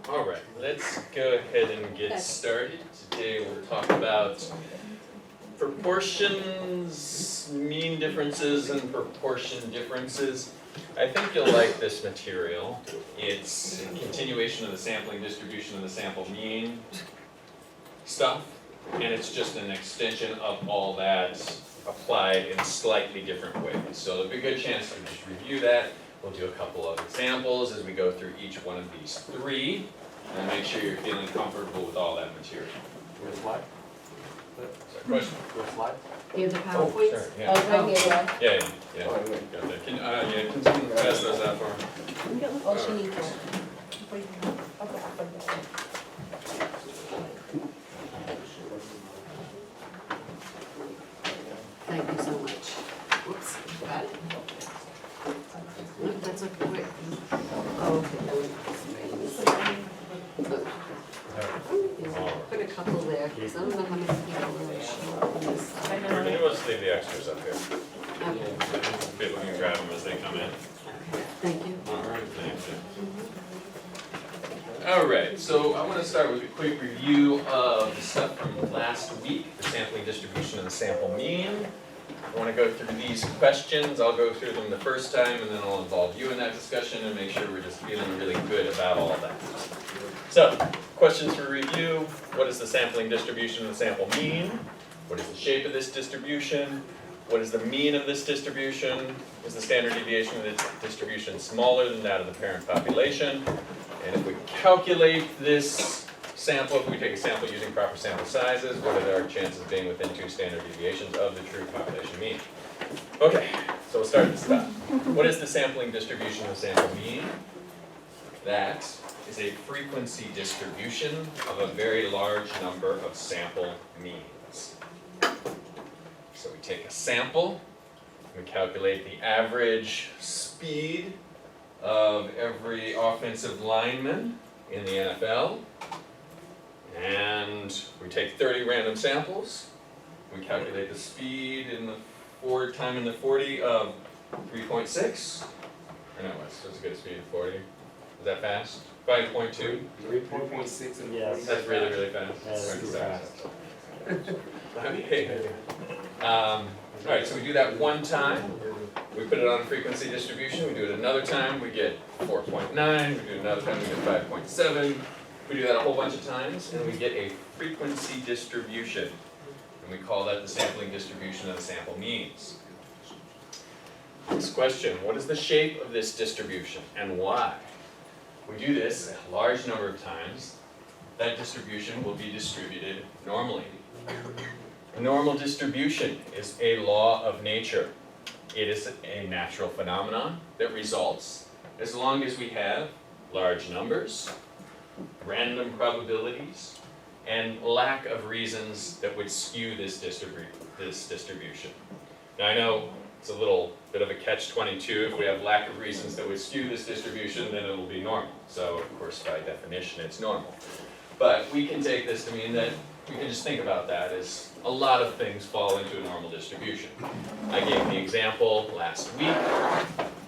All right, let's go ahead and get started. Today we'll talk about proportions, mean differences, and proportion differences. I think you'll like this material. It's a continuation of the sampling distribution and the sample mean stuff, and it's just an extension of all that applied in slightly different ways. So there'll be a good chance to just review that. We'll do a couple of examples as we go through each one of these three, and make sure you're feeling comfortable with all that material. With what? So, question? With slide? Here's the Oh, PowerPoint. sure, Oh, yeah. right here, right? Yeah. Oh, wait. Got that. Can someone pass those out for me? Oh, she needs one. Thank you so much. Whoops, got it? Look, that's a quick. Oh, okay. Put a couple there, because I don't know how many people really show up on this side. We're gonna just leave the extras up here. Okay, People can grab them as they come in. thank you. All right, thank you. All right, so I want to start with a quick review of the stuff from last week, the sampling distribution and the sample mean. I want to go through these questions. I'll go through them the first time, and then I'll involve you in that discussion and make sure we're just feeling really good about all that. So, questions for review. What is the sampling distribution and the sample mean? What is the shape of this distribution? What is the mean of this distribution? Is the standard deviation of this distribution smaller than that of the parent population? And if we calculate this sample, if we take a sample using proper sample sizes, what are our chances of being within 2 standard deviations of the true population mean? Okay, so we'll start at the top. What is the sampling distribution of the sample mean? That is a frequency distribution of a very large number of sample means. So we take a sample, we calculate the average speed of every offensive lineman in the NFL, and we take 30 random samples, we calculate the speed in the time in the 40 of 3.6, or no, what's a good speed of 40? Is that fast? 5.2? 3.6 and Yes. That's really, really fast. That's too fast. Okay. All right, so we do that one time. We put it on a frequency distribution. We do it another time. We get 4.9. We do it another time. We get 5.7. We do that a whole bunch of times, and we get a frequency distribution. And we call that the sampling distribution of the sample means. Next question, what is the shape of this distribution and why? We do this a large number of times. That distribution will be distributed normally. Normal distribution is a law of nature. It is a natural phenomenon that results as long as we have large numbers, random probabilities, and lack of reasons that would skew this distribution. Now I know it's a little bit of a catch-22. If we have lack of reasons that would skew this distribution, then it'll be normal. So of course by definition it's normal. But we can take this to mean that we can just think about that as a lot of things fall into a normal distribution. I gave the example last week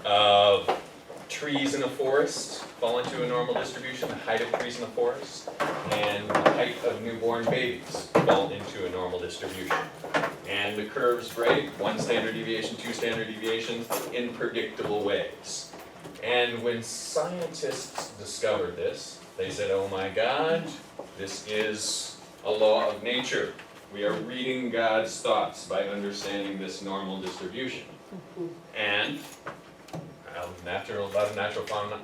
of trees in a forest fall into a normal distribution, the height of trees in a forest, and the height of newborn babies fall into a normal distribution. And the curves break, 1 standard deviation, 2 standard deviations, in predictable ways. And when scientists discovered this, they said, oh my God, this is a law of nature. We are reading God's thoughts by understanding this normal distribution. And a lot of natural phenomenon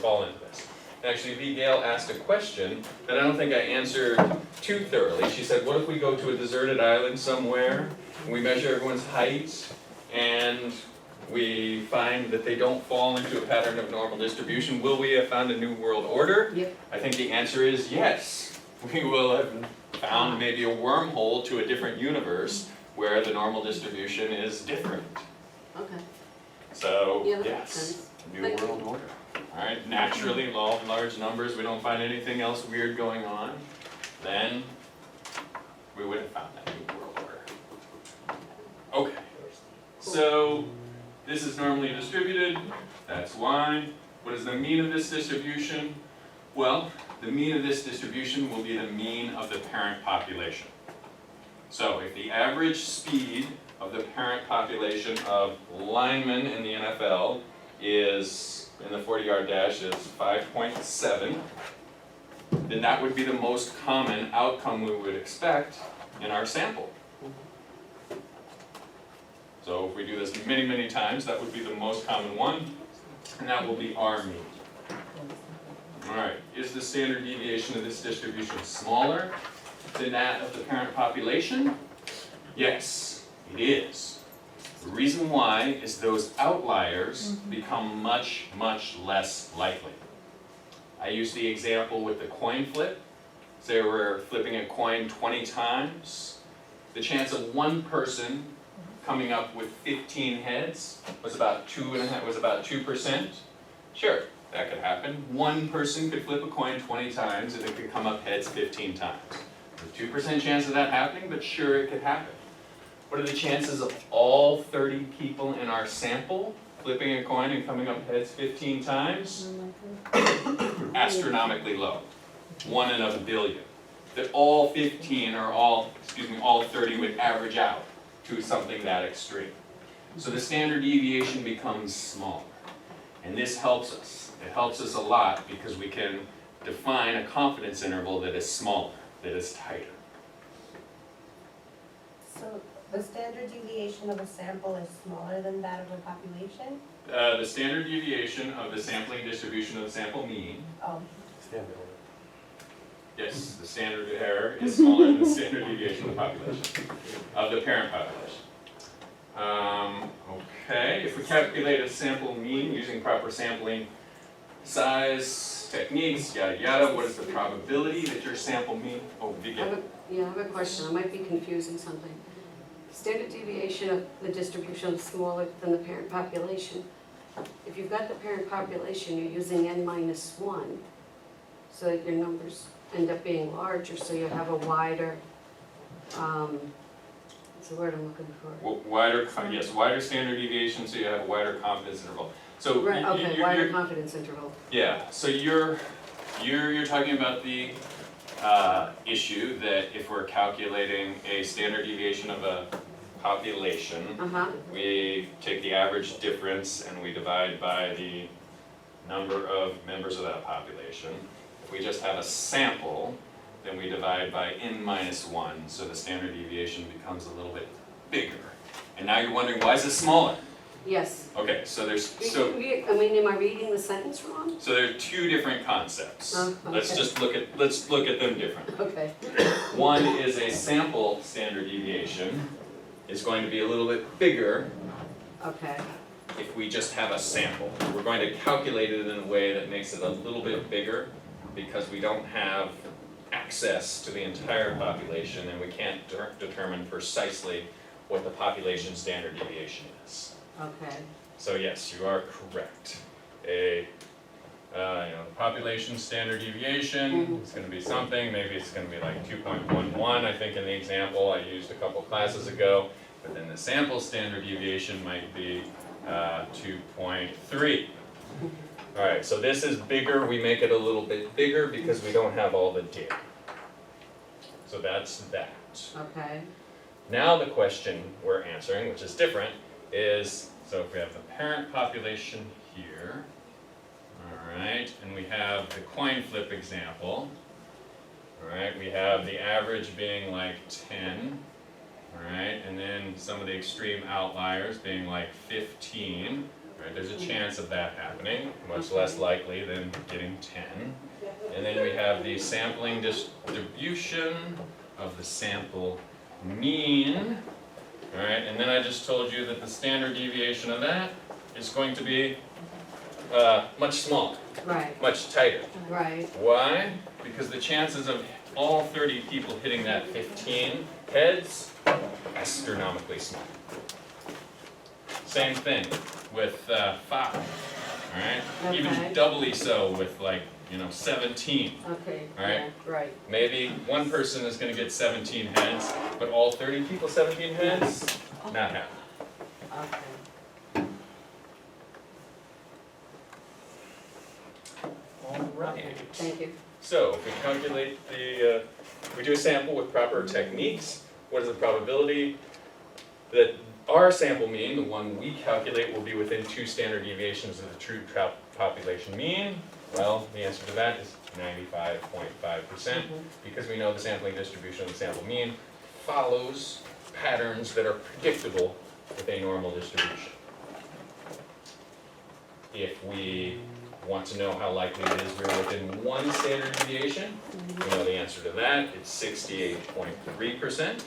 fall into this. Actually, V. Gale asked a question that I don't think I answered too thoroughly. She said, what if we go to a deserted island somewhere, and we measure everyone's height, and we find that they don't fall into a pattern of normal distribution? Will we have found a new world order? Yep. I think the answer is yes. We will have found maybe a wormhole to a different universe where the normal distribution is different. Okay. So, Yeah, that makes yes, sense. new Thank you. world order. All right, naturally, law of large numbers, we don't find anything else weird going on, then we would have found that new world order. Okay, so this is normally distributed, that's why. What is the mean of this distribution? Well, the mean of this distribution will be the mean of the parent population. So if the average speed of the parent population of linemen in the NFL is, in the 40-yard dash, is 5.7, then that would be the most common outcome we would expect in our sample. So if we do this many, many times, that would be the most common one, and that will be our mean. All right, is the standard deviation of this distribution smaller than that of the parent population? Yes, it is. The reason why is those outliers become much, much less likely. I use the example with the coin flip. Say we're flipping a coin 20 times. The chance of one person coming up with 15 heads was about 2%. Sure, that could happen. One person could flip a coin 20 times and it could come up heads 15 times. There's a 2% chance of that happening, but sure, it could happen. What are the chances of all 30 people in our sample flipping a coin and coming up heads 15 times? Astronomically low. 1 in a billion. That all 15 or all 30 would average out to something that extreme. So the standard deviation becomes smaller. And this helps us. It helps us a lot because we can define a confidence interval that is smaller, that is tighter. So the standard deviation of a sample is smaller than that of a population? The standard deviation of the sampling distribution of the sample mean, Oh, Stand there. yes, the standard error is smaller than the standard deviation of the population, of the parent population. Okay, if we calculate a sample mean using proper sampling size, techniques, yada yada, what is the probability that your sample mean? Oh, I begin. have a question, I might be confusing something. Standard deviation of the distribution is smaller than the parent population. If you've got the parent population, you're using n-1, so that your numbers end up being larger, so you have a wider, what's the word I'm looking for? Wider standard deviation, so you have a wider confidence interval. So Right, okay, you're- wider confidence interval. yeah, so you're talking about the issue that if we're calculating a standard deviation of a population, Uh-huh, we take the average difference and we divide by the number of members of that population. If we just have a sample, then we divide by n-1, so the standard deviation becomes a little bit bigger. And now you're wondering, why is it smaller? yes. Okay, so am I reading the sentence wrong? So there are two different concepts. Oh, Let's okay. just look at them differently. Okay, One is a sample standard deviation is going to be a little bit bigger okay, if we just have a sample. We're going to calculate it in a way that makes it a little bit bigger because we don't have access to the entire population and we can't determine precisely what the population standard deviation is. okay, So yes, you are correct. Population standard deviation is going to be something. Maybe it's going to be like 2.11. I think in the example I used a couple classes ago. But then the sample standard deviation might be 2.3. All right. So this is bigger. We make it a little bit bigger because we don't have all the data. So that's that. okay, Now the question we're answering, which is different, is, so if we have the parent population here, all right, and we have the coin flip example, all right, we have the average being like 10, all right, and then some of the extreme outliers being like 15, right, there's a chance of that happening, much less likely than getting 10. And then we have the sampling distribution of the sample mean, all right, and then I just told you that the standard deviation of that is going to be much smaller, right, much tighter. right, Why? Because the chances of all 30 people hitting that 15 heads, astronomically small. Same thing with 5, all right? Okay. Even doubly so with 17. okay, All right. yeah, right, Maybe one person is going to get 17 heads, but all 30 people 17 heads? Not happening. okay. right. Thank you. So if we calculate we do a sample with proper techniques, what is the probability that our sample mean, the one we calculate, will be within 2 standard deviations of the true population mean? Well, the answer to that is 95.5%, because we know the sampling distribution of the sample mean follows patterns that are predictable with a normal distribution. If we want to know how likely it is we're within 1 standard deviation, we know the answer to that, it's 68.3%.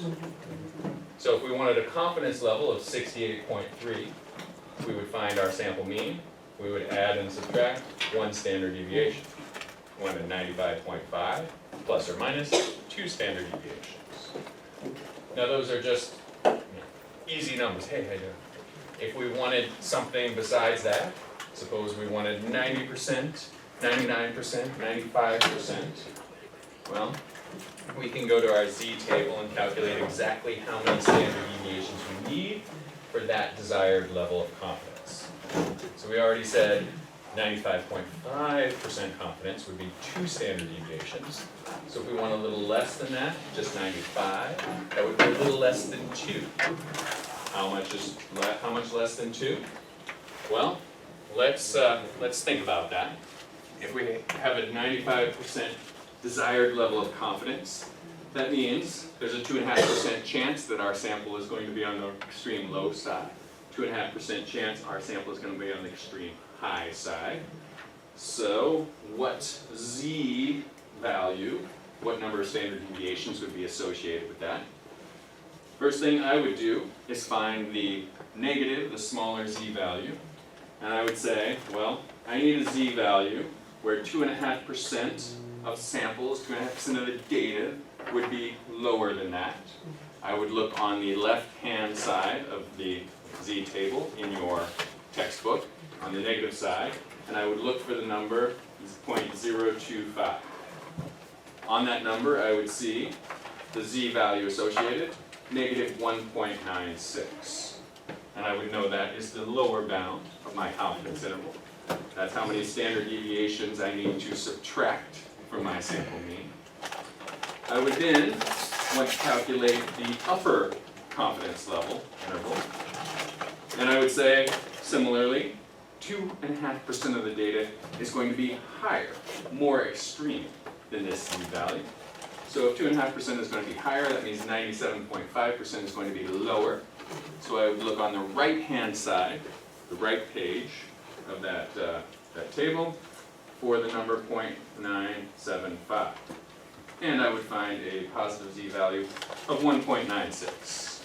So if we wanted a confidence level of 68.3, we would find our sample mean, we would add and subtract 1 standard deviation. We wanted 95.5 plus or minus 2 standard deviations. Now those are just easy numbers. Hey, how you doing? If we wanted something besides that, suppose we wanted 90%, 99%, 95%, well, we can go to our z-table and calculate exactly how many standard deviations we need for that desired level of confidence. So we already said 95.5% confidence would be 2 standard deviations. So if we want a little less than that, just 95, that would be a little less than 2. How much less than 2? Well, let's think about that. If we have a 95% desired level of confidence, that means there's a 2.5% chance that our sample is going to be on the extreme low side. 2.5% chance our sample is going to be on the extreme high side. So what z value, what number of standard deviations would be associated with that? First thing I would do is find the negative, the smaller z value, and I would say, well, I need a z value where 2.5% of samples, 2.5% of the data would be lower than that. I would look on the left-hand side of the z-table in your textbook, on the negative side, and I would look for the number 0.025. On that number, I would see the z value associated, negative 1.96. And I would know that is the lower bound of my confidence interval. That's how many standard deviations I need to subtract from my sample mean. I would then want to calculate the upper confidence level interval. And I would say, similarly, 2.5% of the data is going to be higher, more extreme than this z value. So if 2.5% is going to be higher, that means 97.5% is going to be lower. So I would look on the right-hand side, the right page of that table, for the number 0.975. And I would find a positive z value of 1.96.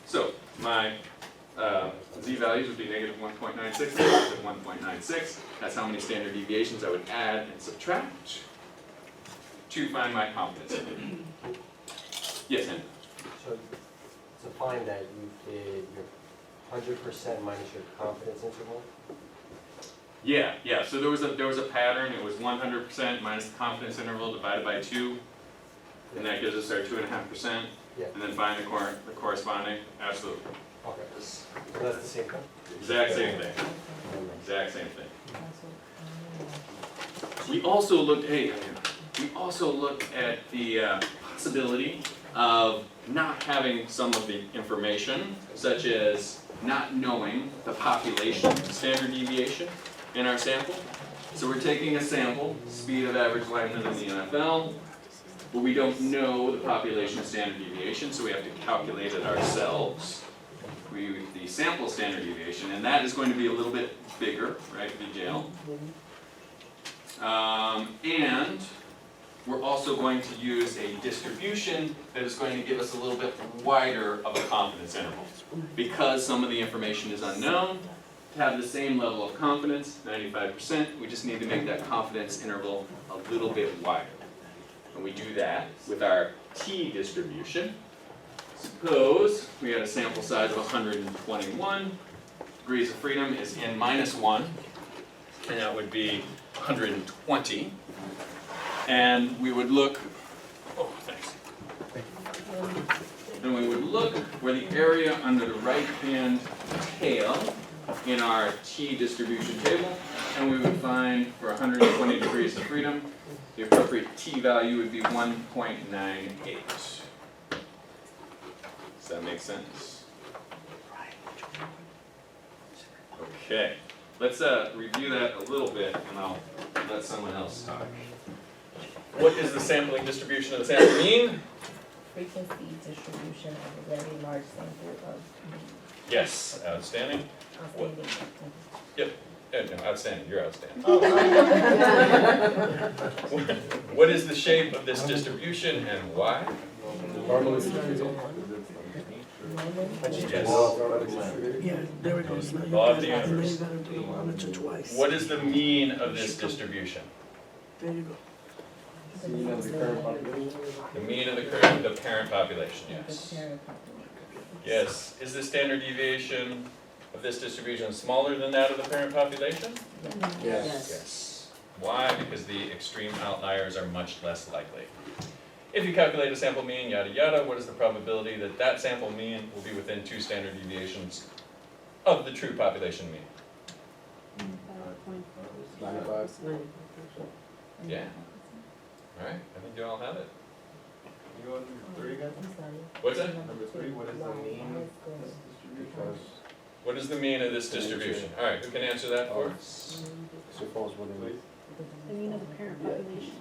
So my z values would be negative 1.96, negative 1.96. That's how many standard deviations I would add and subtract to find my confidence interval. Yes, Henry? So to find that, you did your 100% minus your confidence interval? Yeah. So there was a pattern. It was 100% minus the confidence interval divided by 2, and that gives us our 2.5%. Yeah. And then find the corresponding. Absolutely. Okay. So that's the same thing? Exact same thing. Exact same thing. We also looked at the possibility of not having some of the information, such as not knowing the population standard deviation in our sample. So we're taking a sample, speed of average lineman in the NFL, but we don't know the population standard deviation, so we have to calculate it ourselves. The sample standard deviation, and that is going to be a little bit bigger, right, VJL. And we're also going to use a distribution that is going to give us a little bit wider of a confidence interval. Because some of the information is unknown, to have the same level of confidence, 95%, we just need to make that confidence interval a little bit wider. And we do that with our t distribution. Suppose we had a sample size of 121, degrees of freedom is n minus 1, and that would be 120. And we would look, and we would look where the area under the right-hand tail in our t distribution table, and we would find for 120 degrees of freedom, the appropriate t-value would be 1.98. Does that make sense? Okay, let's review that a little bit, and I'll let someone else talk. What is the sampling distribution of the sample mean? Frequency distribution of a very large sample of Yes, outstanding. outstanding. No, outstanding, you're outstanding. Oh, What is the shape of this distribution and why? Normally distributed. Yes. Yeah, there it goes. Now you Law of got the it, and then you universe. gotta do it once or twice. What is the mean of this distribution? There you go. Mean of the current population. The mean of the parent population, yes. Yes, is the standard deviation of this distribution smaller than that of the parent population? Yes. Yes. Why? Because the extreme outliers are much less likely. If you calculate a sample mean, yada yada, what is the probability that that sample mean will be within 2 standard deviations of the true population mean? 95. Yeah. All right, I think you all have it. You want number 3 again? What's that? Number 3, what is the mean of this distribution? What is the mean of this distribution? All right, who can answer that for us? Suppose what it is. The mean of the parent population.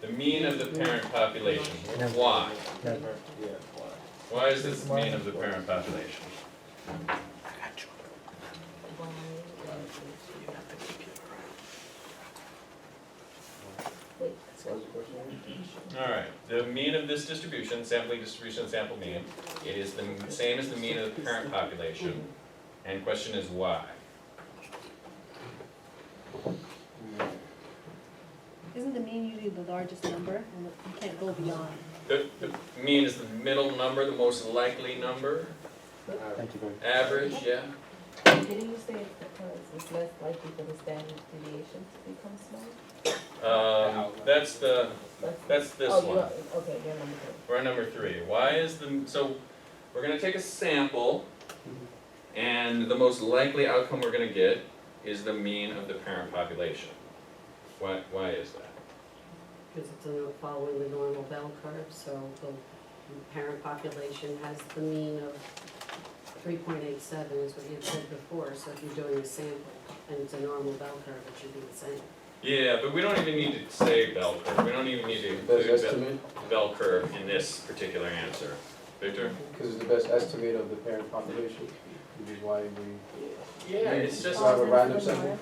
The mean of the parent population. Why? Yeah, Why is this the mean of the parent population? What was the question? All right, the mean of this distribution, sampling distribution, sample mean, it is the same as the mean of the parent population. And question is why? Isn't the mean usually the largest number, and you can't go beyond? The mean is the middle number, the most likely number, average, yeah? Didn't you say it's because it's less likely for the standard deviation to become small? That's this Oh, one. okay, you're number 3. We're on number 3. Why is so we're gonna take a sample, and the most likely outcome we're gonna get is the mean of the parent population. Why is that? Because it's following the normal bell curve, so the parent population has the mean of 3.87 is what you had said before, so if you're doing a sample and it's a normal bell curve, it should be the same. Yeah, but we don't even need to say bell curve. We don't even need to include Best estimate, bell curve in this particular answer. Victor? because it's the best estimate of the parent population, which is why we Yeah, it's just, have a random sample.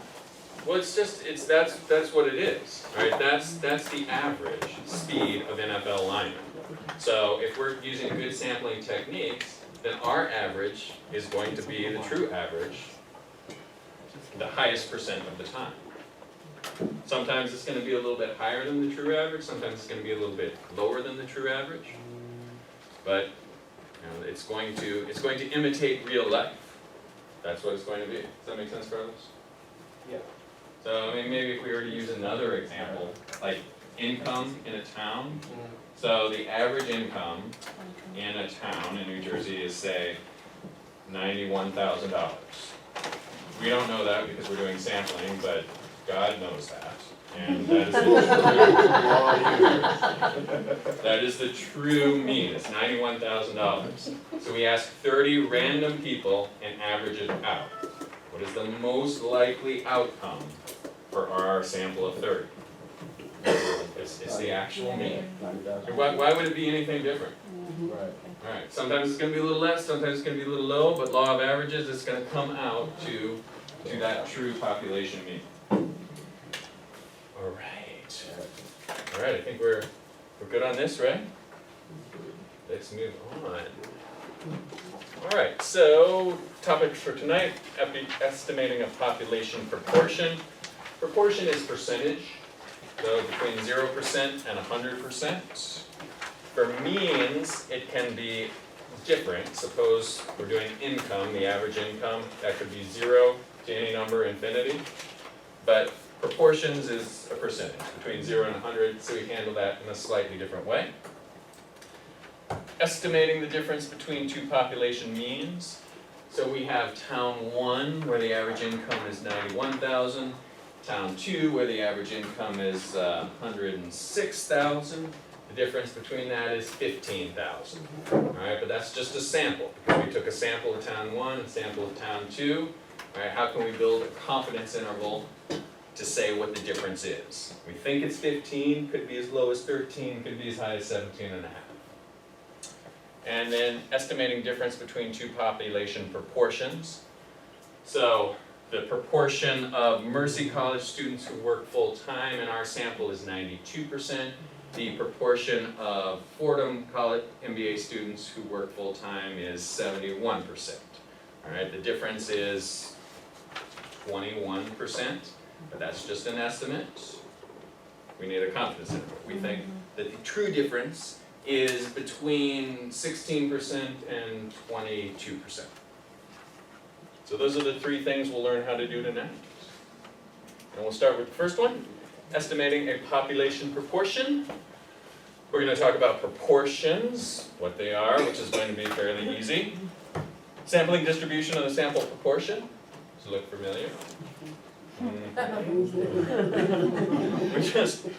well, that's what it is, right? That's the average speed of NFL linemen. So if we're using good sampling techniques, then our average is going to be the true average, the highest percent of the time. Sometimes it's gonna be a little bit higher than the true average, sometimes it's gonna be a little bit lower than the true average. But, it's going to imitate real life. That's what it's going to be. Does that make sense, Carlos? Yeah. So, I mean, maybe if we were to use another example, like income in a town. So the average income in a town in New Jersey is, say, $91,000. We don't know that because we're doing sampling, but God knows that. And that is the true mean, it's $91,000. So we ask 30 random people and average it out. What is the most likely outcome for our sample of 30? It's the actual mean. Why would it be anything different? Right. Alright, sometimes it's gonna be a little less, sometimes it's gonna be a little low, but law of averages, it's gonna come out to that true population mean. Alright, I think we're good on this, right? Let's move on. Alright, so topic for tonight, estimating a population proportion. Proportion is percentage, so between 0% and 100%. For means, it can be different. Suppose we're doing income, the average income, that could be 0 to any number, infinity. But proportions is a percentage, between 0 and 100, so we handle that in a slightly different way. Estimating the difference between two population means. So we have town 1, where the average income is 91,000. Town 2, where the average income is 106,000. The difference between that is 15,000. Alright, but that's just a sample, because we took a sample of town 1 and a sample of town 2. Alright, how can we build a confidence interval to say what the difference is? We think it's 15, could be as low as 13, could be as high as 17.5. And then estimating difference between two population proportions. So the proportion of Mercy College students who work full-time in our sample is 92%. The proportion of Fordham College MBA students who work full-time is 71%. All right, the difference is 21%, but that's just an estimate. We need a confidence interval. We think that the true difference is between 16% and 22%. So those are the three things we'll learn how to do tonight. And we'll start with the first one, estimating a population proportion. We're going to talk about proportions, what they are, which is going to be fairly easy. Sampling distribution of the sample proportion. Does it look familiar?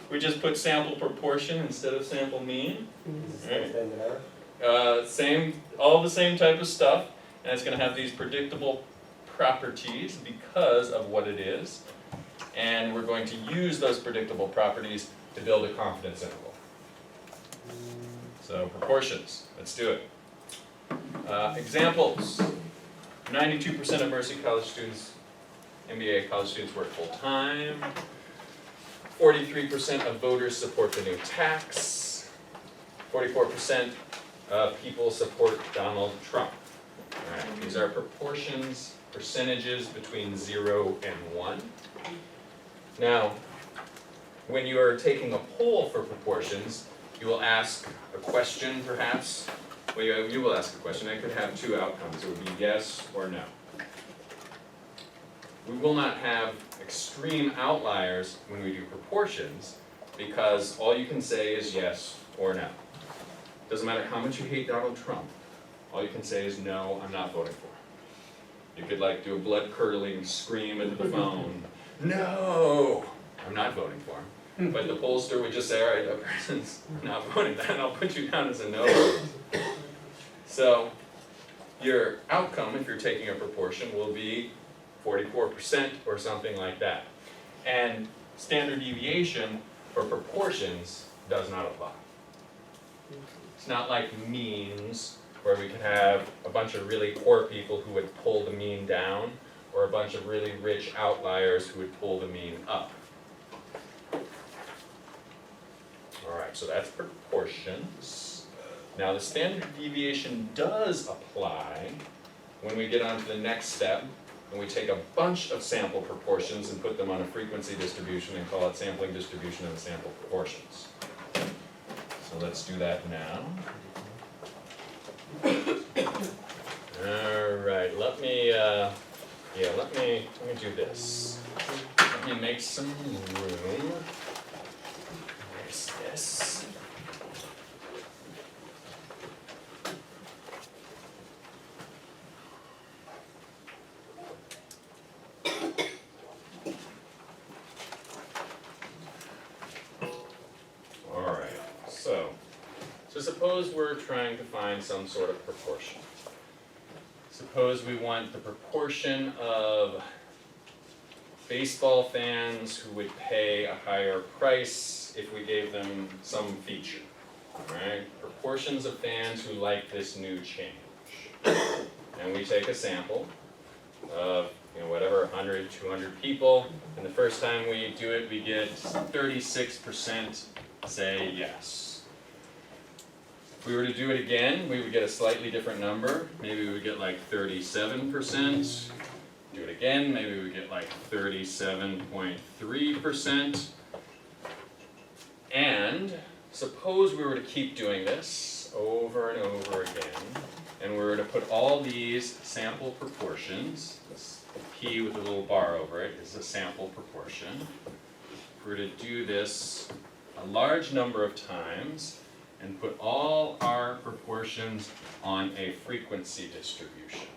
We just put sample proportion instead of sample mean. Right. All the same type of stuff, and it's going to have these predictable properties because of what it is, and we're going to use those predictable properties to build a confidence interval. So proportions, let's do it. Examples: 92% of Mercy College students, MBA college students, work full-time. 43% of voters support the new tax. 44% of people support Donald Trump. All right, these are proportions, percentages between 0 and 1. Now, when you are taking a poll for proportions, you will ask a question, perhaps. Well, you will ask a question. It could have two outcomes. It would be yes or no. We will not have extreme outliers when we do proportions, because all you can say is yes or no. Doesn't matter how much you hate Donald Trump. All you can say is no, I'm not voting for him. You could like do a blood-curdling scream into the phone, no, I'm not voting for him. But the pollster would just say, all right, that person's not voting, then I'll put you down as a no vote. So your outcome, if you're taking a proportion, will be 44% or something like that. And standard deviation for proportions does not apply. It's not like means, where we could have a bunch of really poor people who would pull the mean down, or a bunch of really rich outliers who would pull the mean up. All right, so that's proportions. Now the standard deviation does apply when we get on to the next step, and we take a bunch of sample proportions and put them on a frequency distribution and call it sampling distribution of the sample proportions. So let's do that now. All right, let me do this. Let me make some room. There's this. All right, so suppose we're trying to find some sort of proportion. Suppose we want the proportion of baseball fans who would pay a higher price if we gave them some feature. Right? Proportions of fans who like this new change. And we take a sample of whatever, 100, 200 people, and the first time we do it, we get 36% say yes. If we were to do it again, we would get a slightly different number. Maybe we would get like 37%. Do it again, maybe we would get like 37.3%. And suppose we were to keep doing this over and over again, and we were to put all these sample proportions, this P with a little bar over it is a sample proportion. If we were to do this a large number of times, and put all our proportions on a frequency distribution.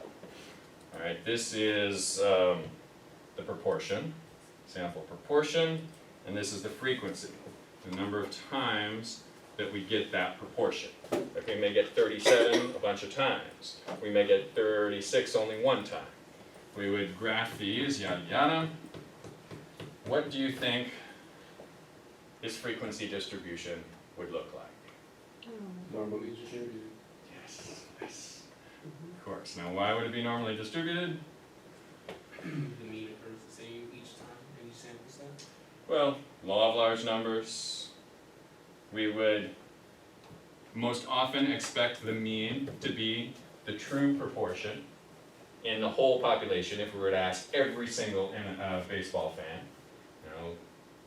Alright, this is the proportion, sample proportion, and this is the frequency, the number of times that we get that proportion. Like we may get 37 a bunch of times, we may get 36 only one time. We would graph these, yada yada. What do you think this frequency distribution would look like? Normally distributed. Yes, yes. Of course. Now, why would it be normally distributed? The mean occurs the same each time in each sample set? Well, law of large numbers. We would most often expect the mean to be the true proportion in the whole population. If we were to ask every single baseball fan,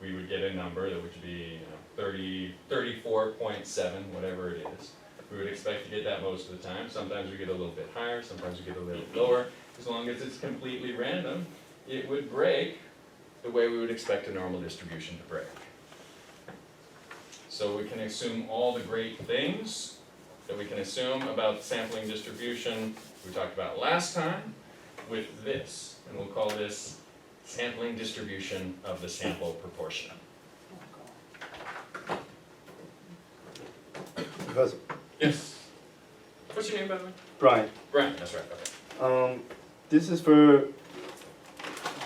we would get a number that would be 34.7, whatever it is. We would expect to get that most of the time. Sometimes we get a little bit higher, sometimes we get a little lower. As long as it's completely random, it would break the way we would expect a normal distribution to break. So we can assume all the great things that we can assume about sampling distribution we talked about last time with this, and we'll call this sampling distribution of the sample proportion. Professor Yes? What's your name, by the way? Brian, Brian, that's right, okay. this is for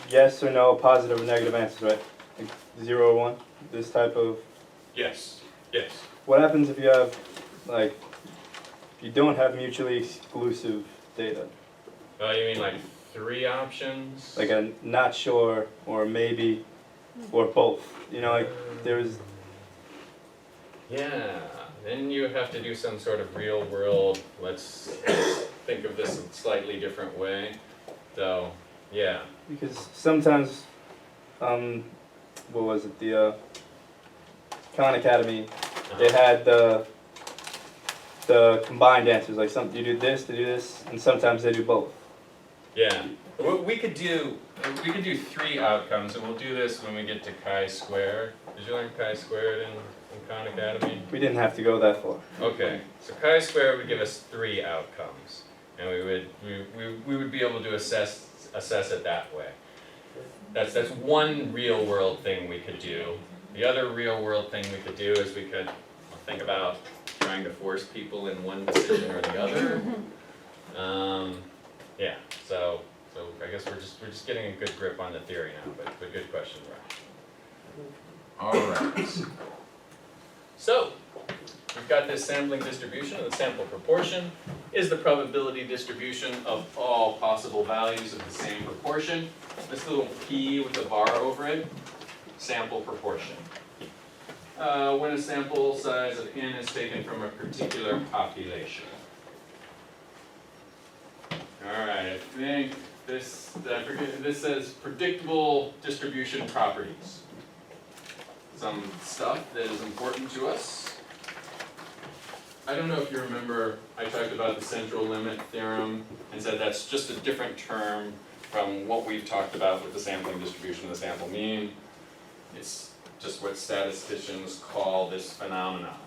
yes or no, positive or negative answers, right? Like 0 or 1, this type of. Yes, yes. What happens if you have, like, if you don't have mutually exclusive data? You mean like 3 options? Like a not sure, or maybe, or both. You know, like there's. Yeah, then you have to do some sort of real world, let's think of this a slightly different way. So, yeah. Because sometimes, what was it, the Khan Academy, they had the combined answers, like some, you do this, and sometimes they do both. Yeah, we could do 3 outcomes, and we'll do this when we get to chi-squared. Did you learn chi-squared in Khan Academy? We didn't have to go that far. Okay, so chi-squared would give us 3 outcomes, and we would be able to assess it that way. That's one real world thing we could do. The other real world thing we could do is we could think about trying to force people in one decision or the other. Yeah, so I guess we're just getting a good grip on the theory now, but good question, Brian. All right. So, we've got this sampling distribution, or the sample proportion is the probability distribution of all possible values of the same proportion. This little p with a bar over it, sample proportion. When a sample size of n is taken from a particular population. All right, I think this says predictable distribution properties. Some stuff that is important to us. I don't know if you remember, I talked about the central limit theorem and said that's just a different term from what we've talked about with the sampling distribution, the sample mean. It's just what statisticians call this phenomenon.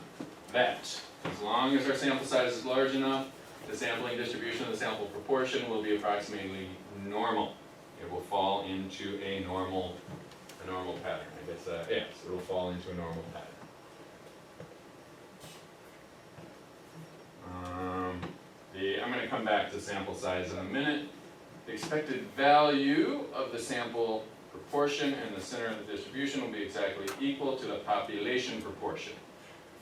That as long as our sample size is large enough, the sampling distribution of the sample proportion will be approximately normal. It will fall into a normal pattern. I guess, yes, it will fall into a normal pattern. I'm going to come back to sample size in a minute. The expected value of the sample proportion and the center of the distribution will be exactly equal to the population proportion.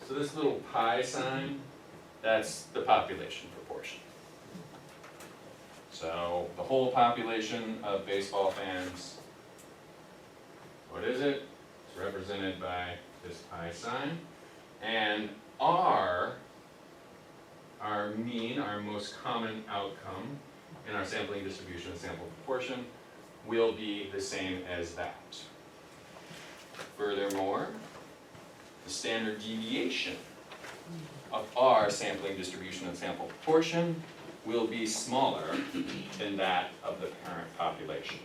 So this little pi sign, that's the population proportion. So the whole population of baseball fans, what is it? It's represented by this pi sign. And our mean, our most common outcome in our sampling distribution and sample proportion will be the same as that. Furthermore, the standard deviation of our sampling distribution and sample proportion will be smaller than that of the parent population.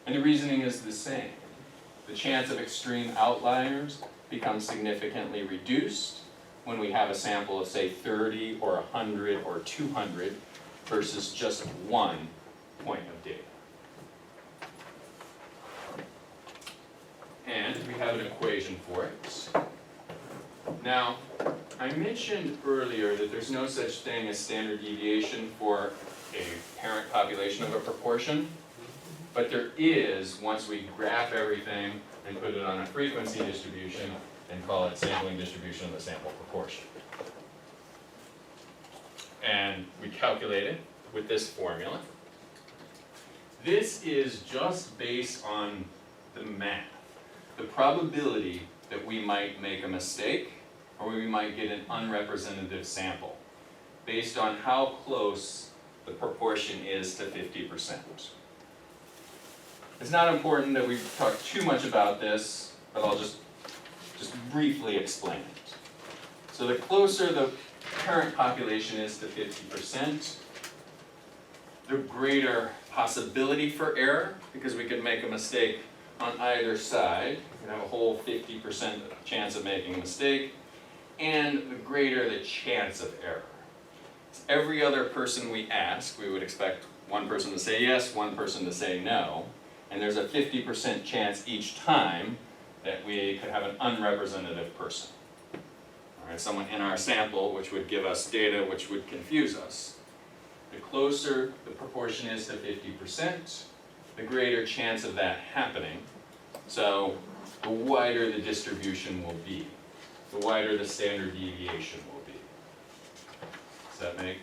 And the reasoning is the same. The chance of extreme outliers becomes significantly reduced when we have a sample of, say, 30 or 100 or 200 versus just one point of data. And we have an equation for it. Now, I mentioned earlier that there's no such thing as standard deviation for a parent population of a proportion, but there is once we graph everything and put it on a frequency distribution and call it sampling distribution of the sample proportion. And we calculate it with this formula. This is just based on the math, the probability that we might make a mistake or we might get an unrepresentative sample based on how close the proportion is to 50%. It's not important that we talk too much about this, but I'll just briefly explain it. So the closer the parent population is to 50%, the greater possibility for error, because we could make a mistake on either side. We could have a whole 50% chance of making a mistake, and the greater the chance of error. Every other person we ask, we would expect one person to say yes, one person to say no, and there's a 50% chance each time that we could have an unrepresentative person. All right, someone in our sample which would give us data which would confuse us. The closer the proportion is to 50%, the greater chance of that happening. So the wider the distribution will be, the wider the standard deviation will be. Does that make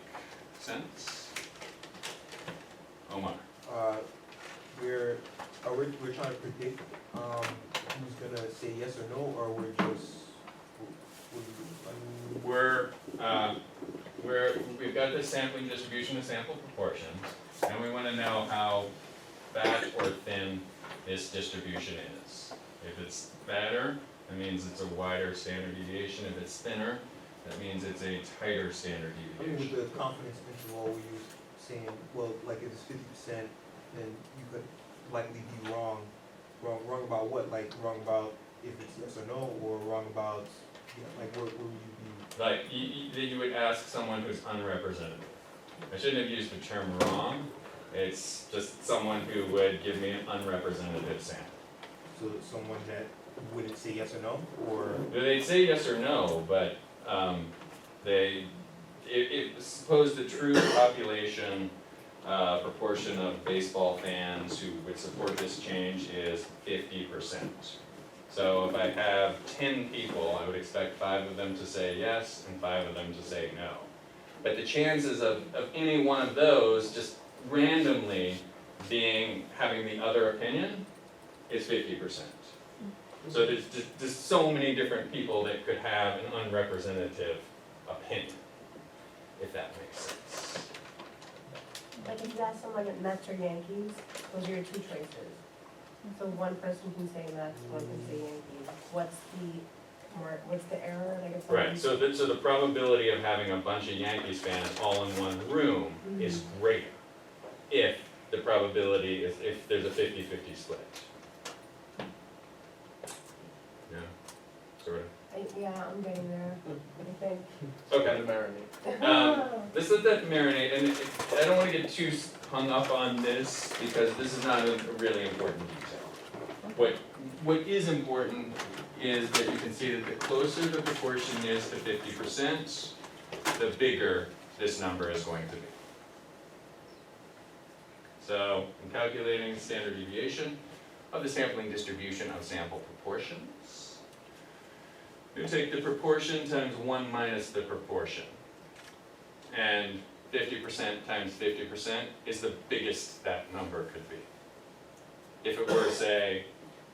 sense? Omar? We're trying to predict who's gonna say yes or no, or We've got this sampling distribution of sample proportions, and we want to know how fat or thin this distribution is. If it's fatter, that means it's a wider standard deviation. If it's thinner, that means it's a tighter standard I mean, deviation. with the confidence interval, we use saying, well, like if it's 50%, then you could likely be wrong. Wrong about what? Like wrong about if it's yes or no, or wrong about, like where would you be? Like, you would ask someone who's unrepresentative. I shouldn't have used the term wrong. It's just someone who would give me an unrepresentative sample. So someone that wouldn't say yes or no, or? They'd say yes or no, but suppose the true population proportion of baseball fans who would support this change is 50%. So if I have 10 people, I would expect 5 of them to say yes and 5 of them to say no. But the chances of any one of those just randomly having the other opinion is 50%. So there's just so many different people that could have an unrepresentative opinion, if that makes sense. Like if you ask someone at Mets or Yankees, those are your two choices. So one person can say Mets, one can say Yankees. What's the error? Like if someone- Right, so the probability of having a bunch of Yankees fans all in one room is greater if the probability is, if there's a 50-50 split. Yeah, sort of. Yeah, I'm getting there. What do you think? Okay. Let it marinate. Let's let that marinate, and I don't want to get too hung up on this because this is not a really important detail. What is important is that you can see that the closer the proportion is to 50%, the bigger this number is going to be. So, in calculating standard deviation of the sampling distribution of sample proportions, we take the proportion times 1 minus the proportion. And 50% times 50% is the biggest that number could be. If it were, say,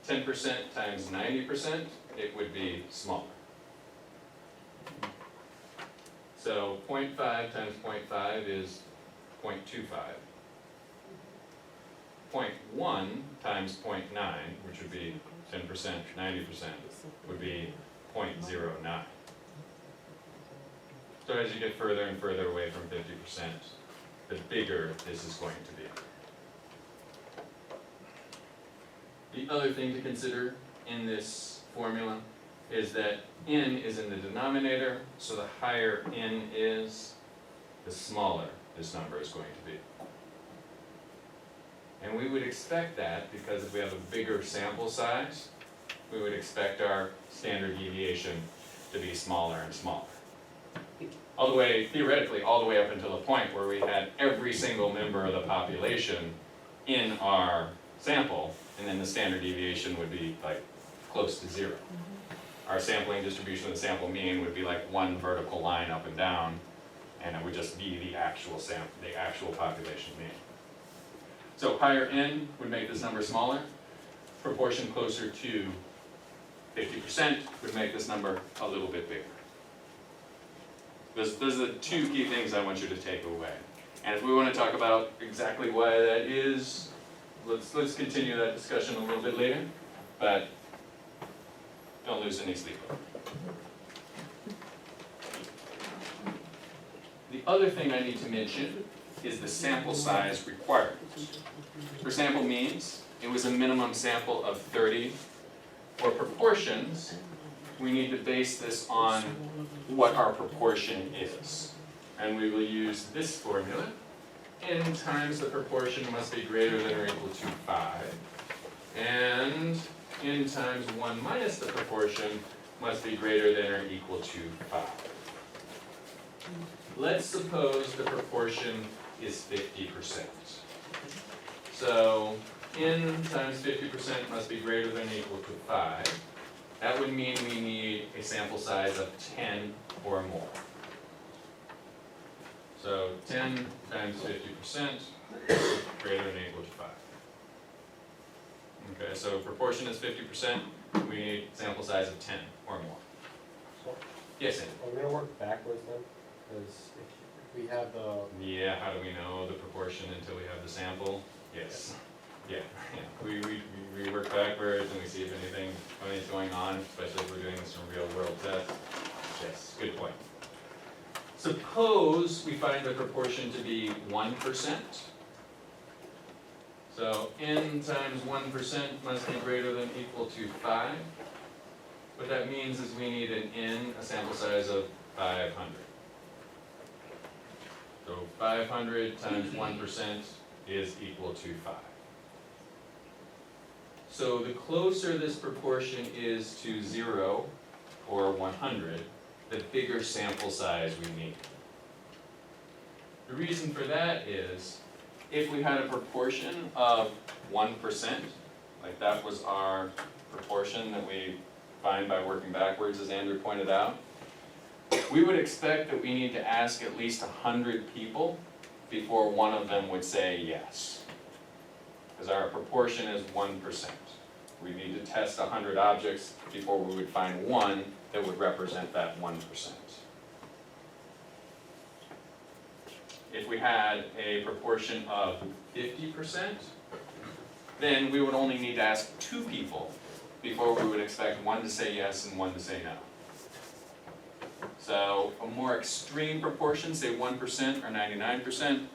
10% times 90%, it would be smaller. So 0.5 times 0.5 is 0.25. 0.1 times 0.9, which would be 10%, 90%, would be 0.09. So as you get further and further away from 50%, the bigger this is going to be. The other thing to consider in this formula is that n is in the denominator, so the higher n is, the smaller this number is going to be. And we would expect that because if we have a bigger sample size, we would expect our standard deviation to be smaller and smaller. All the way, theoretically, all the way up until the point where we had every single member of the population in our sample, and then the standard deviation would be like close to 0. Our sampling distribution of the sample mean would be like one vertical line up and down, and it would just be the actual population mean. So higher n would make this number smaller. Proportion closer to 50% would make this number a little bit bigger. Those are the two key things I want you to take away. And if we want to talk about exactly why that is, let's continue that discussion a little bit later, but don't lose any sleep over it. The other thing I need to mention is the sample size requirement. For sample means, it was a minimum sample of 30. For proportions, we need to base this on what our proportion is. And we will use this formula. N times the proportion must be greater than or equal to 5. And n times 1 minus the proportion must be greater than or equal to 5. Let's suppose the proportion is 50%. So n times 50% must be greater than or equal to 5. That would mean we need a sample size of 10 or more. So 10 times 50% greater than or equal to 5. Okay, so proportion is 50%, we need sample size of 10 or more. So, Yes, Andy? are we gonna work backwards then? Because if we have the, Yeah, how do we know the proportion until we have the sample? Yes. Yeah. We work backwards and we see if anything funny is going on, especially if we're doing some real world tests. Yes, good point. Suppose we find the proportion to be 1%. So n times 1% must be greater than or equal to 5. What that means is we need an n, a sample size of 500. So 500 times 1% is equal to 5. So the closer this proportion is to 0 or 100, the bigger sample size we need. The reason for that is, if we had a proportion of 1%, like that was our proportion that we find by working backwards, as Andrew pointed out, we would expect that we need to ask at least 100 people before one of them would say yes. Because our proportion is 1%. We need to test 100 objects before we would find one that would represent that 1%. If we had a proportion of 50%, then we would only need to ask 2 people before we would expect one to say yes and one to say no. So a more extreme proportion, say 1% or 99%,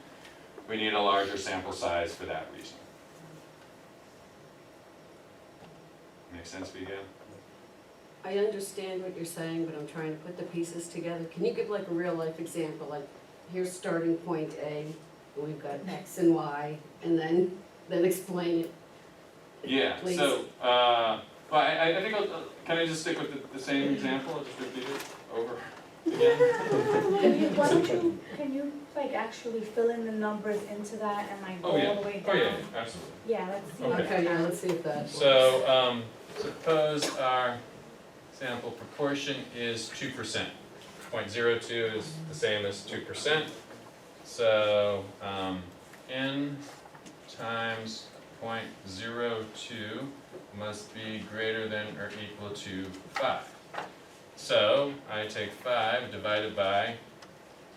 we need a larger sample size for that reason. Make sense for you, Gail? I understand what you're saying, but I'm trying to put the pieces together. Can you give like a real life example, like here's starting point A, and we've got X and Y, and then explain it? Yeah, Please. so, well, I think can I just stick with the same example, I'll just repeat it over again? Why don't you, can you like actually fill in the numbers into that and like go Oh, yeah. all the way Oh, down? yeah, absolutely. Yeah, let's see. Okay. Okay, yeah, let's see if that works. So, suppose our sample proportion is 2%. 0.02 is the same as 2%. So, n times 0.02 must be greater than or equal to 5. So, I take 5 divided by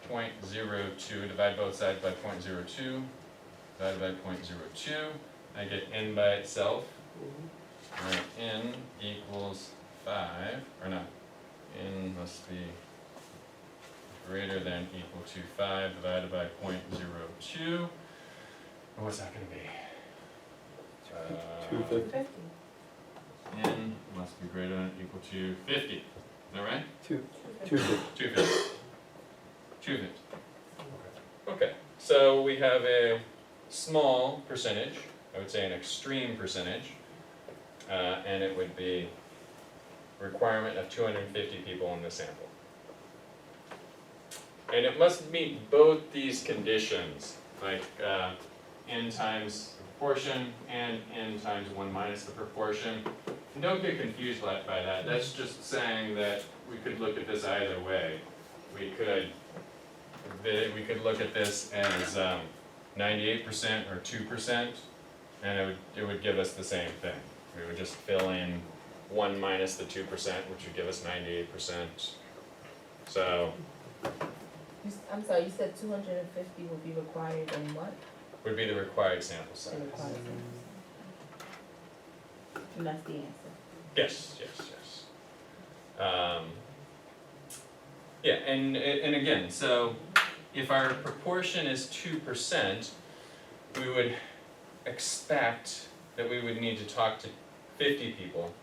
0.02, divide both sides by 0.02, divided by 0.02, I get n by itself. Alright, n equals 5, or not, n must be greater than equal to 5 divided by 0.02. What's that going to be? 250. N must be greater than equal to 50. Is that right? 250. 250. 250. Okay, So we have a small percentage, I would say an extreme percentage, and it would be requirement of 250 people in the sample. And it must meet both these conditions, like n times the proportion and n times 1 minus the proportion. And don't get confused by that. That's just saying that we could look at this either way. We could look at this as 98% or 2%, and it would give us the same thing. We would just fill in 1 minus the 2%, which would give us 98%. So, I'm sorry, you said 250 will be required in what? would be the required sample size. In required samples. And that's the answer. Yes, yes, yes. Yeah, and again, so if our proportion is 2%, we would expect that we would need to talk to 50 people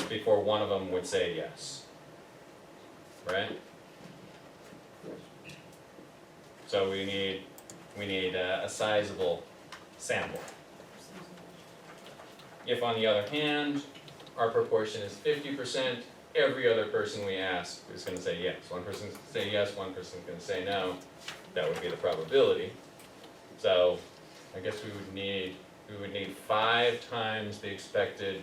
before one of them would say yes. Right? So we need a sizable sample. If on the other hand, our proportion is 50%, every other person we ask is gonna say yes. One person's gonna say yes, one person's gonna say no. That would be the probability. So I guess we would need 5 times the expected,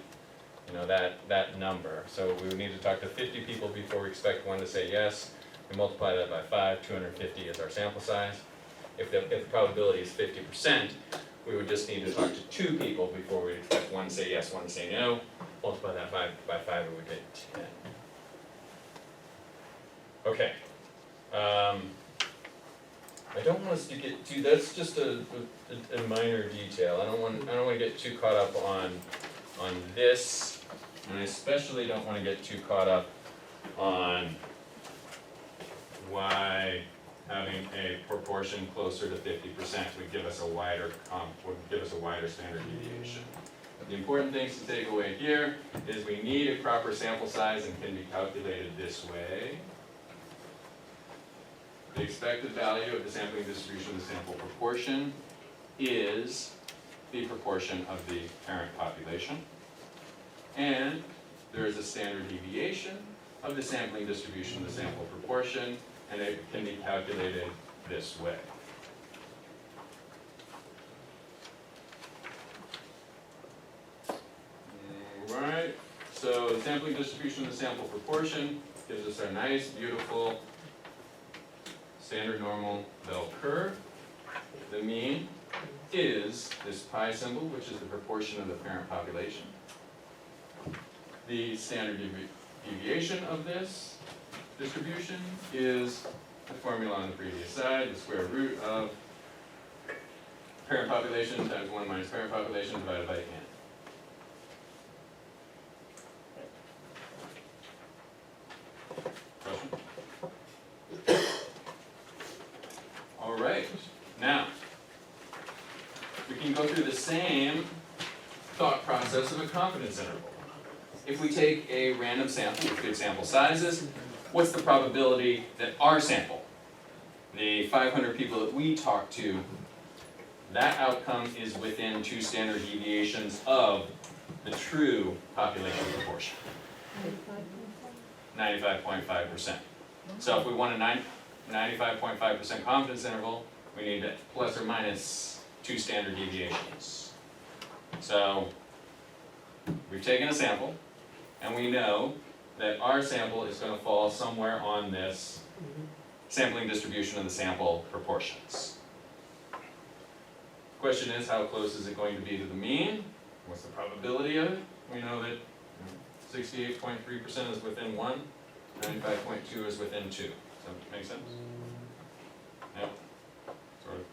that number. So we would need to talk to 50 people before we expect one to say yes. We multiply that by 5, 250 is our sample size. If the probability is 50%, we would just need to talk to 2 people before we expect one to say yes, one to say no. Multiply that by 5, we would get 10. Okay. I don't want us to get too, that's just a minor detail. I don't want to get too caught up on this, and I especially don't want to get too caught up on why having a proportion closer to 50% would give us a wider standard deviation. The important things to take away here is we need a proper sample size and can be calculated this way. The expected value of the sampling distribution of the sample proportion is the proportion of the parent population. And there is a standard deviation of the sampling distribution of the sample proportion, and it can be calculated this way. Alright, so the sampling distribution of the sample proportion gives us our nice, beautiful standard normal bell curve. The mean is this pi symbol, which is the proportion of the parent population. The standard deviation of this distribution is the formula on the previous side, the square root of parent population times 1 minus parent population divided by n. Question? All right, now, we can go through the same thought process of a confidence interval. If we take a random sample with good sample sizes, what's the probability that our sample, the 500 people that we talk to, that outcome is within 2 standard deviations of the true population proportion? 95.5%. So if we want a 95.5% confidence interval, we need plus or minus 2 standard deviations. So we've taken a sample, and we know that our sample is going to fall somewhere on this sampling distribution of the sample proportions. Question is, how close is it going to be to the mean? What's the probability of it? We know that 68.3% is within 1, 95.2 is within 2. Does that make sense? Yep. Sort of.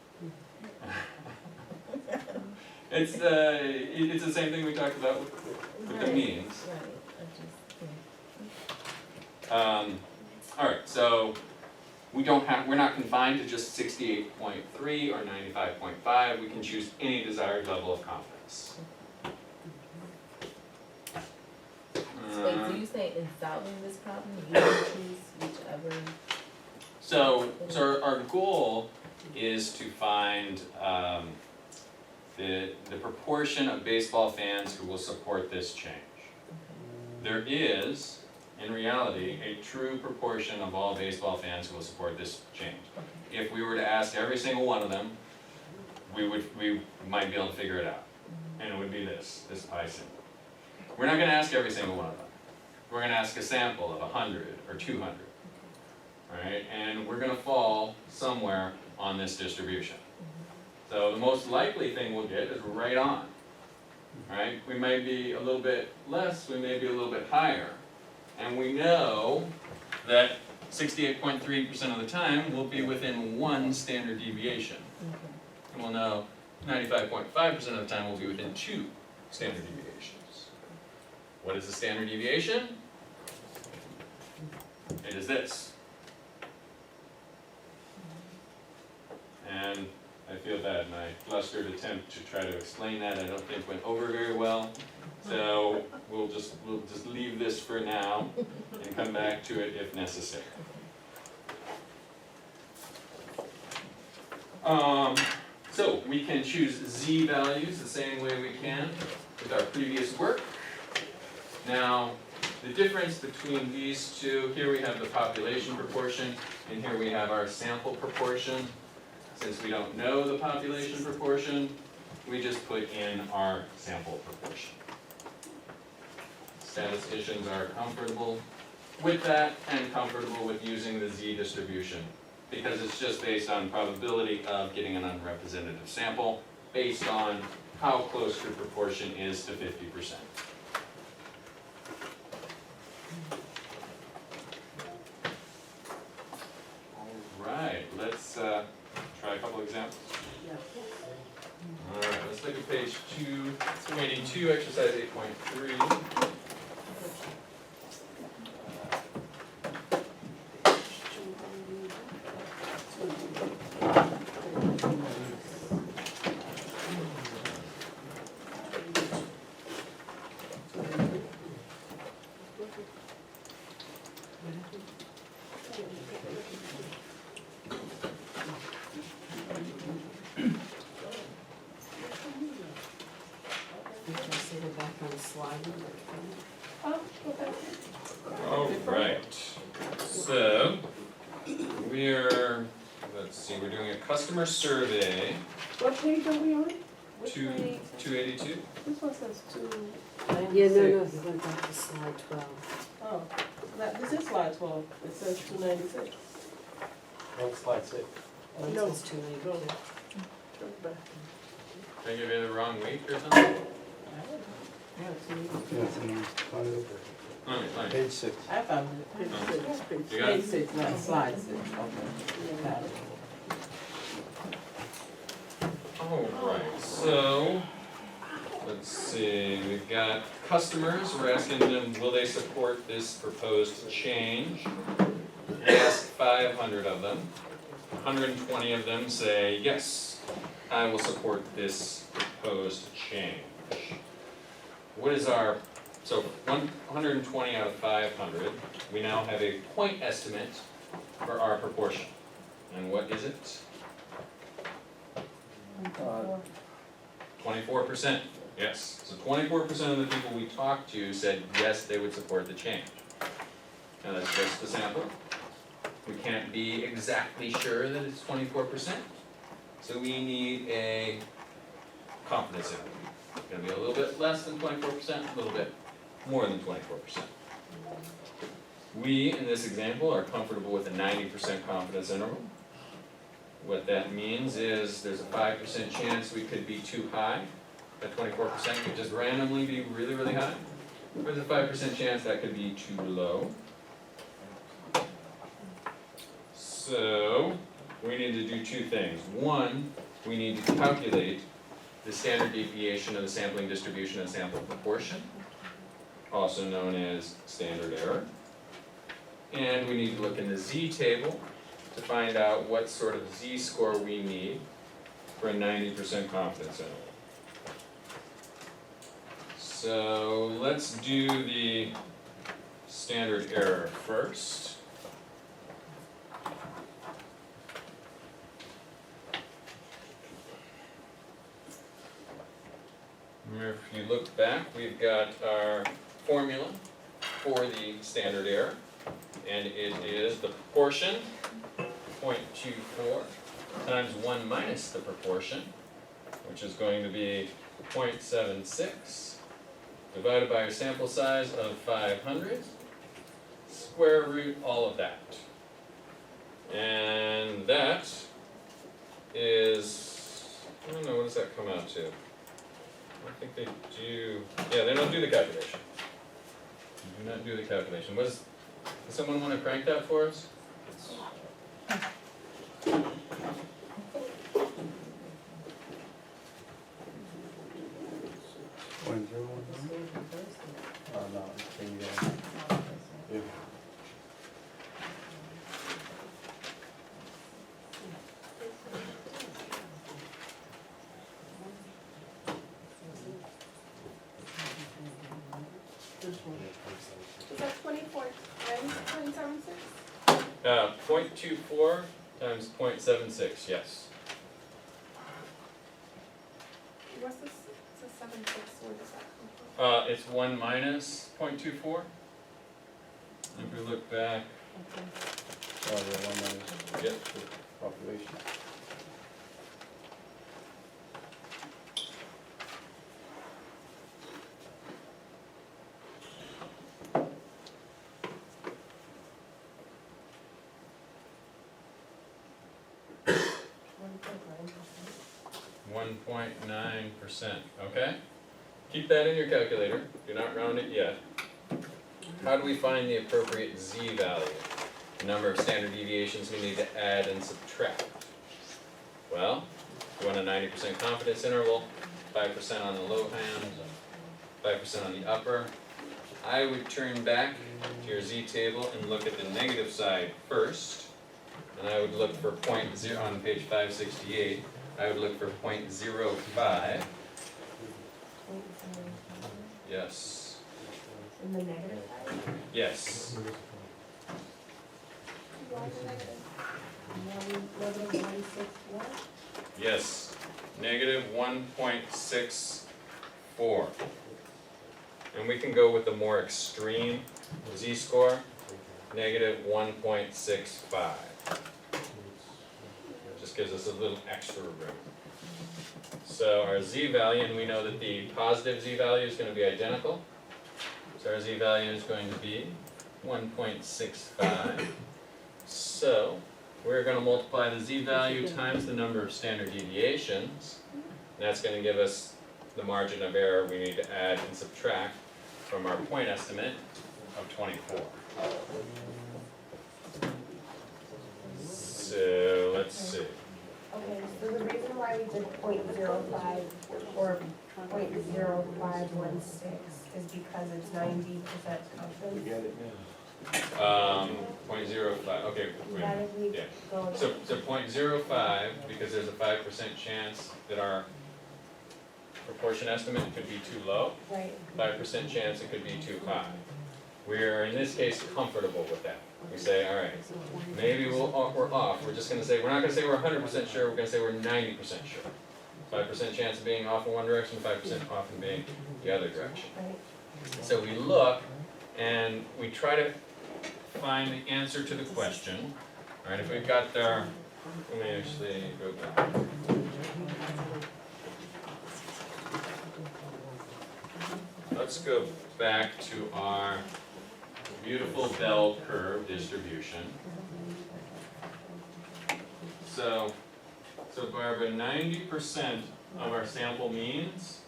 It's the same thing we talked about with the means. All right, so we're not confined to just 68.3 or 95.5. We can choose any desired level of confidence. Wait, so you say in solving this problem, you can choose whichever? So our goal is to find the proportion of baseball fans who will support this change. There is, in reality, a true proportion of all baseball fans who will support this change. If we were to ask every single one of them, we might be able to figure it out. And it would be this pie symbol. We're not gonna ask every single one of them. We're gonna ask a sample of 100 or 200. Right? And we're gonna fall somewhere on this distribution. So the most likely thing we'll get is right on. Right? We may be a little bit less, we may be a little bit higher. And we know that 68.3% of the time we'll be within one standard deviation. And we'll know 95.5% of the time we'll be within two standard deviations. What is the standard deviation? It is this. And I feel that my flustered attempt to try to explain that I don't think went over very well. So we'll just leave this for now and come back to it if necessary. So we can choose z values the same way we can with our previous work. Now, the difference between these two, here we have the population proportion, and here we have our sample proportion. Since we don't know the population proportion, we just put in our sample proportion. Statisticians are comfortable with that and comfortable with using the z distribution because it's just based on probability of getting an unrepresentative sample based on how close your proportion is to 50%. Alright, let's try a couple examples. Alright, let's look at page 282, exercise 8.3. Alright, so we're doing a customer survey, What page are we on? 282. This one says 296. Yeah, no, you went back to slide 12. Oh, this is slide 12, it says 296. On slide 6. It No. says 292. Turn it back. Did I give you the wrong week or something? Yeah, it's me. Yeah, it's in Fine. page 6. I found it, page 6. You got it? Page 6, not slide 6, okay. Got it. Alright, so, let's see, we've got customers, we're asking them, will they support this proposed change? We asked 500 of them. 120 of them say, yes, I will support this proposed change. What is our, so 120 out of 500, we now have a point estimate for our proportion. And what is it? 24%, yes. So 24% of the people we talked to said yes, they would support the change. Now that's just the sample. We can't be exactly sure that it's 24%. So we need a confidence interval. It's gonna be a little bit less than 24%, a little bit more than 24%. We, in this example, are comfortable with a 90% confidence interval. What that means is there's a 5% chance we could be too high. That 24% could just randomly be really, really high. There's a 5% chance that could be too low. So, we need to do two things. One, we need to calculate the standard deviation of the sampling distribution and sample proportion, also known as standard error. And we need to look in the z-table to find out what sort of z-score we need for a 90% confidence interval. So let's do the standard error first. If you look back, we've got our formula for the standard error, and it is the proportion, 0.24, times 1 minus the proportion, which is going to be 0.76, divided by our sample size of 500, square root all of that. And that is, I don't know, what does that come out to? I think they do, yeah, they don't do the calculation. They do not do the calculation. Does someone want to crank that for us? Point zero one. No, if Is that 24 times 0.76? 0.24 times 0.76, yes. What's this? It's a 76, where does that come from? It's 1 minus 0.24. If we look back, the 1 minus yep, population. one 1.9%, okay? Keep that in your calculator, do not round it yet. How do we find the appropriate z-value? The number of standard deviations we need to add and subtract. Well, we want a 90% confidence interval, 5% on the low hand, 5% on the upper. I would turn back to your z-table and look at the negative side first. And I would look for on page 568, I would look for 0.05. Yes. In the negative side? Yes. Negative 161? Yes. Negative 1.64. And we can go with the more extreme z-score, negative 1.65. Just gives us a little extra room. So our z-value, and we know that the positive z-value is going to be identical. So our z-value is going to be 1.65. So we're going to multiply the z-value times the number of standard deviations. And that's going to give us the margin of error we need to add and subtract from our point estimate of 24. So let's see. Okay, so the reason why we did 0.05 or 0.0516 is because it's 90% confidence. 0.05, okay, wait a That minute, if we yeah. go. So 0.05, because there's a 5% chance that our proportion estimate could be too low, Right, 5% chance it could be too high. We're, in this case, comfortable with that. We say, all right, maybe we're off. We're just going to say, we're not going to say we're 100% sure, we're going to say we're 90% sure. 5% chance of being off in one direction, 5% off in being the other direction. right. So we look and we try to find the answer to the question. All right, if we've got our, let me actually go back. Let's go back to our beautiful bell curve distribution. So Barbara, 90% of our sample means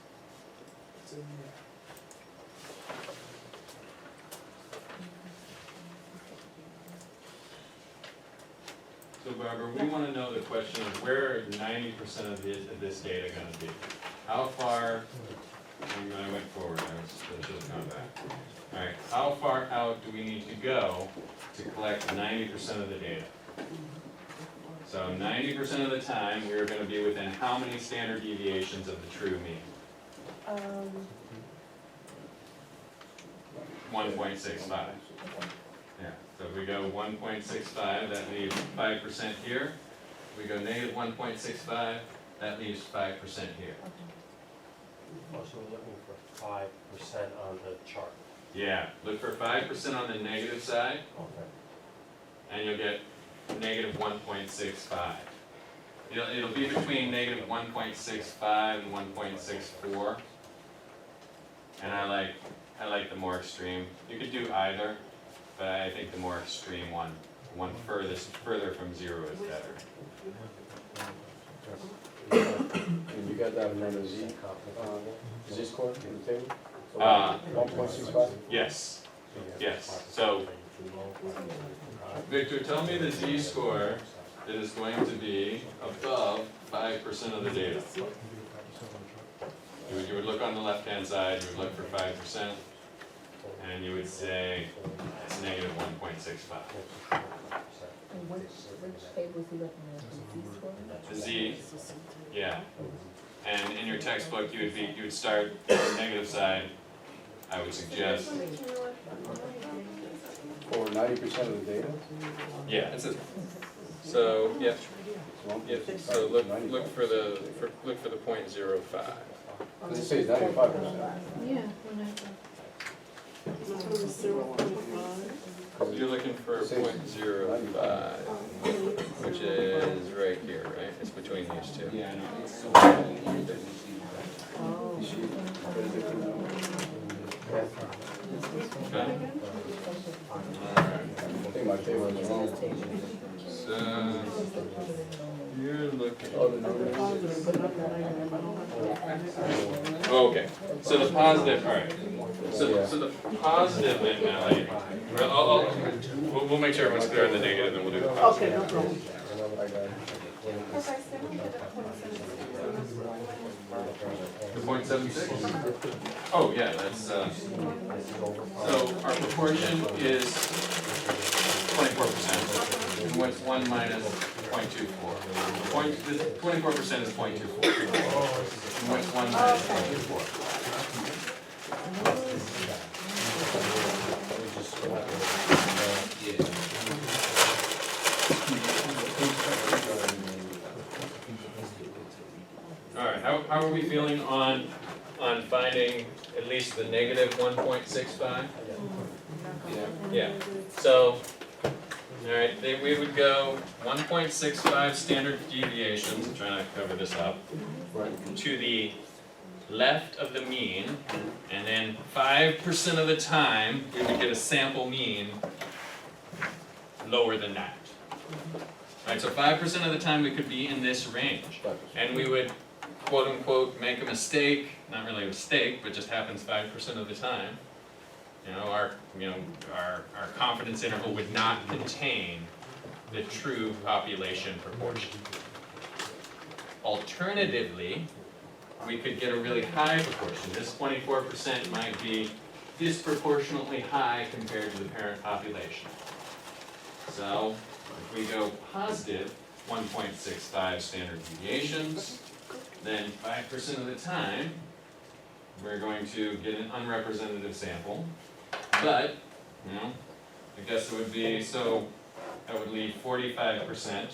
So Barbara, we want to know the question of where 90% of this data going to be. How far, I went forward, I should have gone back. All right, how far out do we need to go to collect 90% of the data? So 90% of the time, we're going to be within how many standard deviations of the true mean? 1.65. Yeah, so if we go 1.65, that leaves 5% here. If we go negative 1.65, that leaves 5% here. Also looking for 5% on the chart. Yeah, look for 5% on the negative side, Okay. and you'll get negative 1.65. It'll be between negative 1.65 and 1.64. And I like the more extreme. You could do either, but I think the more extreme one further from 0 is better. And you got that another Z-score in the table? Uh, 1.65? Yes, yes. So, Victor, tell me the Z-score that is going to be above 5% of the data. You would look on the left-hand side, you would look for 5%, and you would say it's negative 1.65. And which table is he looking at, the Z score? The Z, yeah. And in your textbook, you would start on the negative side. I would suggest, For 90% of the data? yeah. So, yeah, yeah. So look for the 0.05. Does it say 95%? Yeah. You're looking for 0.05, which is right here, right? It's between these two. Yeah, I know, it's so. Is she put a different number? Okay. I think my table is wrong. So you're looking. Oh, the number. Oh, okay. So the positive, all right. So the positive in Melly. We'll make sure everyone's clear on the negative, then we'll do the positive. Okay, no problem. I got it. The 0.76? Oh, yeah, that's, so our proportion is 24%. And what's 1 minus 0.24? This 24% is 0.24. And what's 1 minus 0.24? All right, how are we feeling on finding at least the negative 1.65? Yeah, so, all right, we would go 1.65 standard deviations, I'm trying to cover this up, to the left of the mean, and then 5% of the time, we would get a sample mean lower than that. All right, so 5% of the time we could be in this range, and we would quote unquote make a mistake, not really a mistake, but just happens 5% of the time. Our confidence interval would not contain the true population proportion. Alternatively, we could get a really high proportion. This 24% might be disproportionately high compared to the parent population. So, if we go positive 1.65 standard deviations, then 5% of the time, we're going to get an unrepresentative sample. But, I guess it would be, so that would leave 45%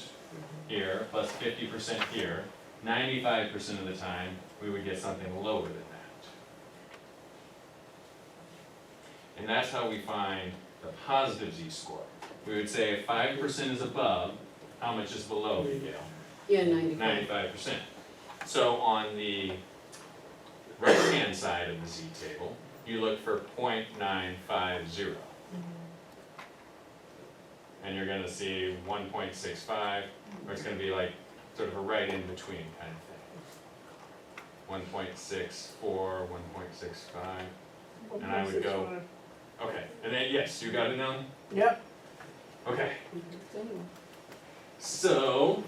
here, plus 50% here. 95% of the time, we would get something lower than that. And that's how we find the positive Z-score. We would say if 5% is above, how much is below, Miguel? Yeah, 95. 95%. So on the right-hand side of the Z-table, you look for 0.950. And you're gonna see 1.65, or it's gonna be like sort of a right in between kind of thing. 1.64, 1.65, and I would go, okay, and then, yes, you got it now? Yep. Okay. So,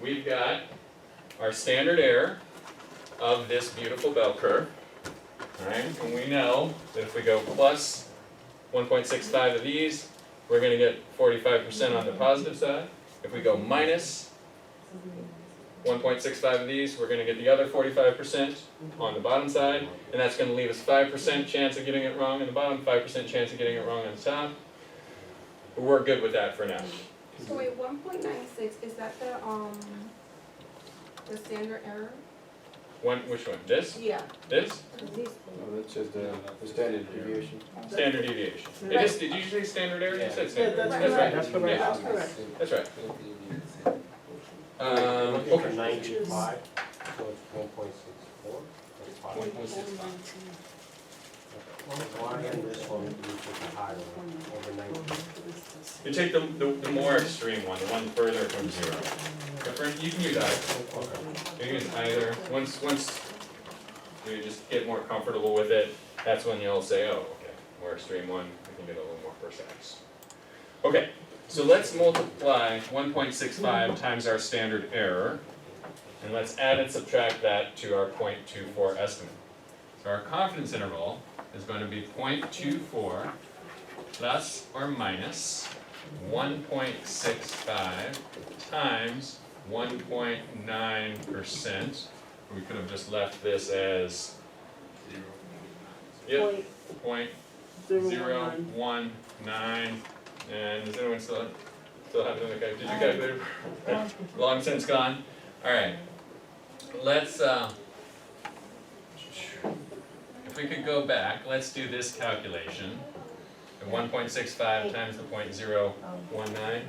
we've got our standard error of this beautiful bell curve, alright, and we know that if we go plus 1.65 of these, we're gonna get 45% on the positive side. If we go minus 1.65 of these, we're gonna get the other 45% on the bottom side, and that's gonna leave us 5% chance of getting it wrong on the bottom, 5% chance of getting it wrong on the top. But we're good with that for now. So wait, 1.96, is that the standard error? Which one? This? Yeah. This? These, No, that's just the standard deviation. Standard deviation. It is, did you say standard error? You said Yeah, standard. that's That's right. correct. That's correct. Yeah, That's correct. that's right. Looking for Okay. 95, so it's 1.64. That's fine. 1.65. Why on this one, you take the higher one, over 90? You take the more extreme one, the one further from zero. Different, you can use either. You can use either. Once you just get more comfortable with it, that's when you'll say, oh, okay, more extreme one, we can get a little more precise. Okay, so let's multiply 1.65 times our standard error, and let's add and subtract that to our 0.24 estimate. So our confidence interval is going to be 0.24 plus or minus 1.65 times 1.9%. We could have just left this as, yep, 0.019. And does anyone still have it in the calculator? Did you calculate it? Long since gone. All right. Let's, if we could go back, let's do this calculation. 1.65 times the 0.019.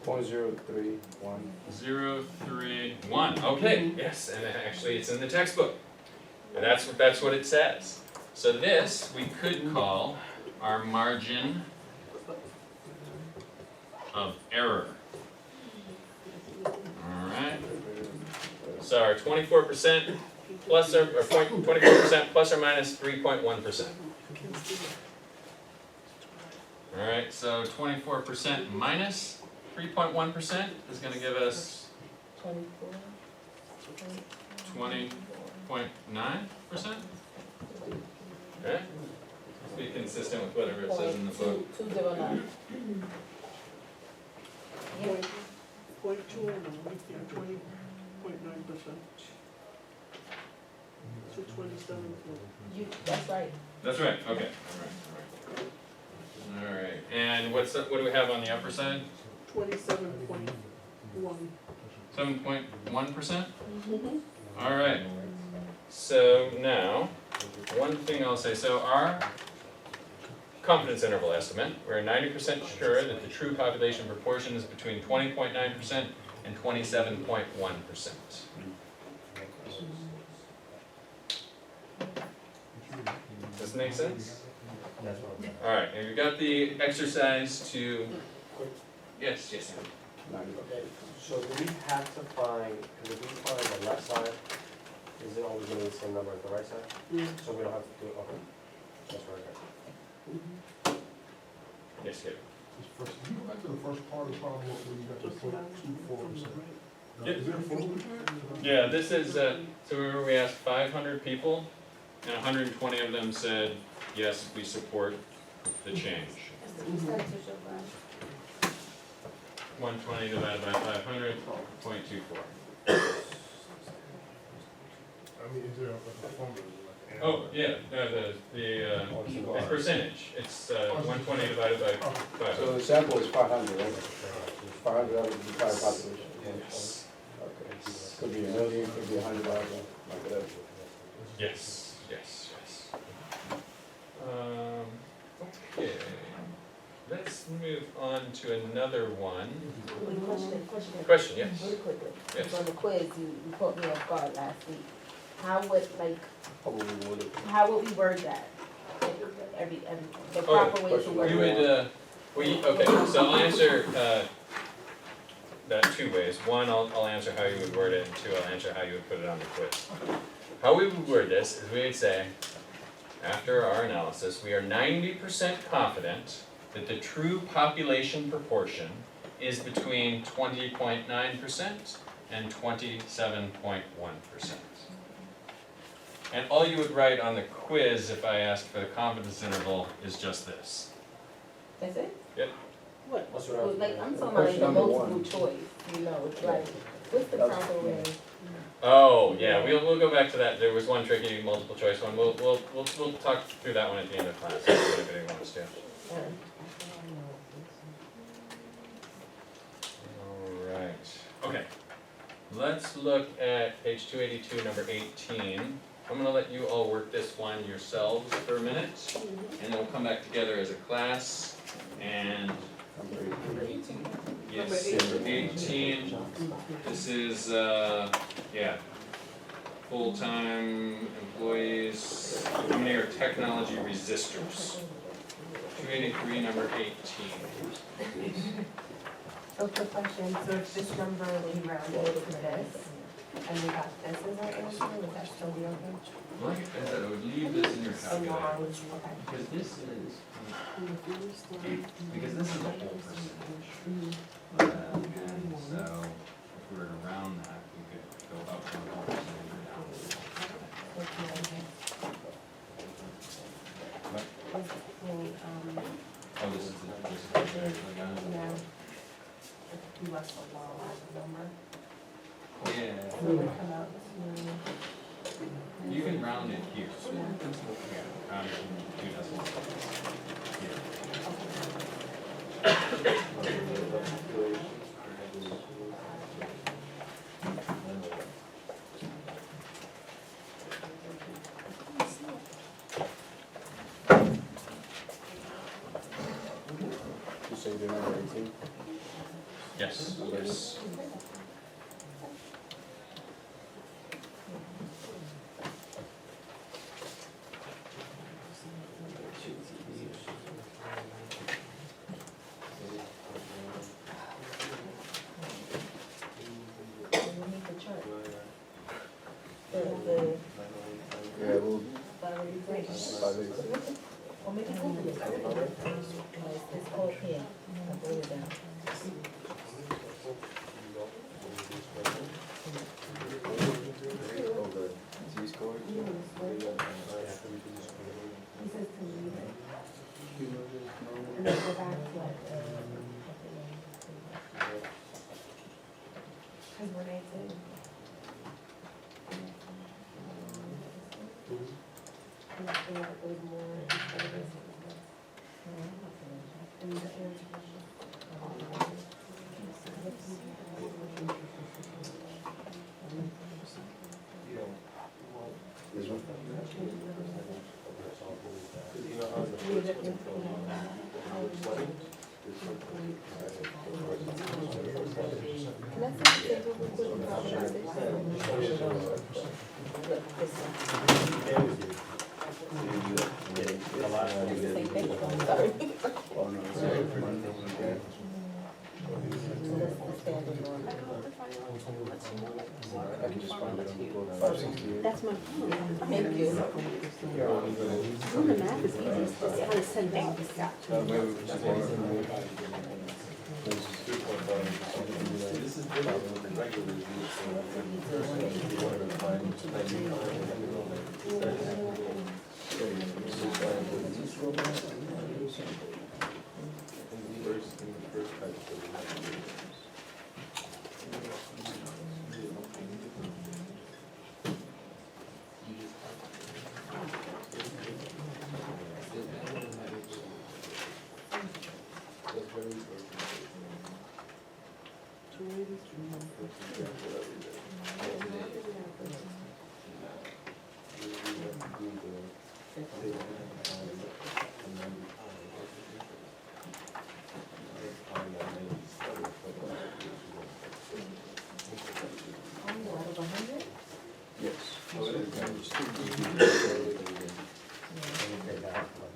0.031. 031. Okay, yes, and actually it's in the textbook. And that's what it says. So this we could call our margin of error. Alright. So our 24% plus or 24% plus or minus 3.1%. Alright, so 24% minus 3.1% is going to give us 20.9%. Okay? Be consistent with whatever it says in the book. 209. Yeah. 20.9%. So 27. That's right. That's right, okay, alright. And what do we have on the upper side? 27.1. 7.1%? Alright, so now, one thing I'll say, so our confidence interval estimate, we're 90% sure that the true population proportion is between 20.9% and 27.1%. Does this make sense? That's what Alright, and we've got the exercise to, yes, yes, So do we have to find, because if we find the left side, is it always going to be the same number as the right side? Yeah. So we don't have to do, okay, that's right. yes, Kate. Can you go back to the first part of the problem where you got the 0.24%? Yeah. Is there a formula? Yeah, this is, so remember we asked 500 people, and 120 of them said, yes, we support the change. 120 divided by 500, 0.24. I mean, is there a formula? Like, Oh, yeah, the percentage, it's 120 divided by So 500. the sample is 500, right? 500 out of the entire population. Yes. Okay. Could be a million, could be 100,000, like whatever. Yes, yes, yes. Okay, let's move on to another one. Question, yes. Really quickly. Yes. On the quiz, you put me off guard last week. How would, Probably would have. how would we word that? The Oh, proper way to question word You it. would, okay, so I'll answer, that two ways. One, I'll answer how you would word it, and two, I'll answer how you would put it on the quiz. How we would word this is we would say, after our analysis, we are 90% confident that the true population proportion is between 20.9% and 27.1%. And all you would write on the quiz if I asked for the confidence interval is just this. That's it? What? What's Well, what like, I'm talking about Question the number multiple one. choice, you know, it's like, what's the proper way? Oh, yeah, we'll go back to that. There was one tricky multiple choice one. We'll talk through that one at the end of class, if anybody wants to. let's look at page 282, number 18. I'm gonna let you all work this one yourselves for a minute, and then we'll come back together as a class, and Number 18. yes, number 18, this is, full-time employees, how many are technology resistors? 283, number 18. So quick question, so if this number we rounded to this, and we got this as our answer, would that still be okay? Like I said, I would leave this in your So calculator, long, okay. because this is the whole percentage. And so, if we were to round that, we could go up 1% or down. Oh, this is the No. You left a long number. yeah. So it would come out to. You can round it here. Yeah, round it to 2 decimals. You say you're number 18? Yes. Yes. We'll make the chart. The Yeah, we'll, battery price. 5 8. Or make it open. It's all here. I'll bring it down. Oh, the Z-score? He says to leave it. And then go back to it. Cause when I said. And I feel like it was more instead of this. And the answer was. This one? Can I see the table real quick without Same thing, I'm sorry. Oh, no, sorry. Okay. The standard one. I can just find it on the book, 568. That's my phone. Thank you. Doing the math is easy, it's just how to send things. Maybe we should go over this is 3.5. This is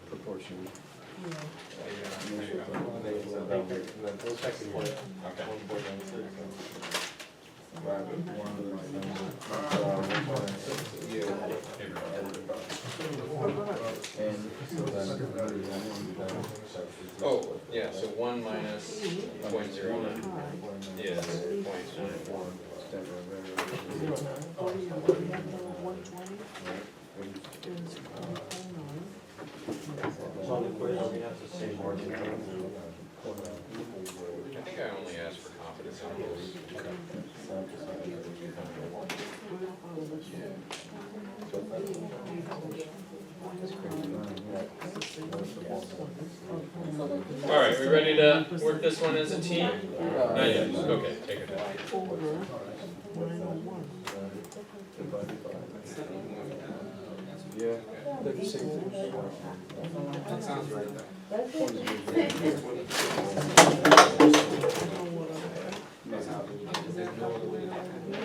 proportion. Oh, yeah, so 1 minus 0.09 is 0.94. I think I only asked for confidence intervals. All right, we ready to work this one as a team? Not yet, okay, take it down. Divided by. That's not even going down. That's what- Yeah. okay. They're the same thing. That sounds right though. That's Point it. zero zero. That's how, because there's no other way to do it.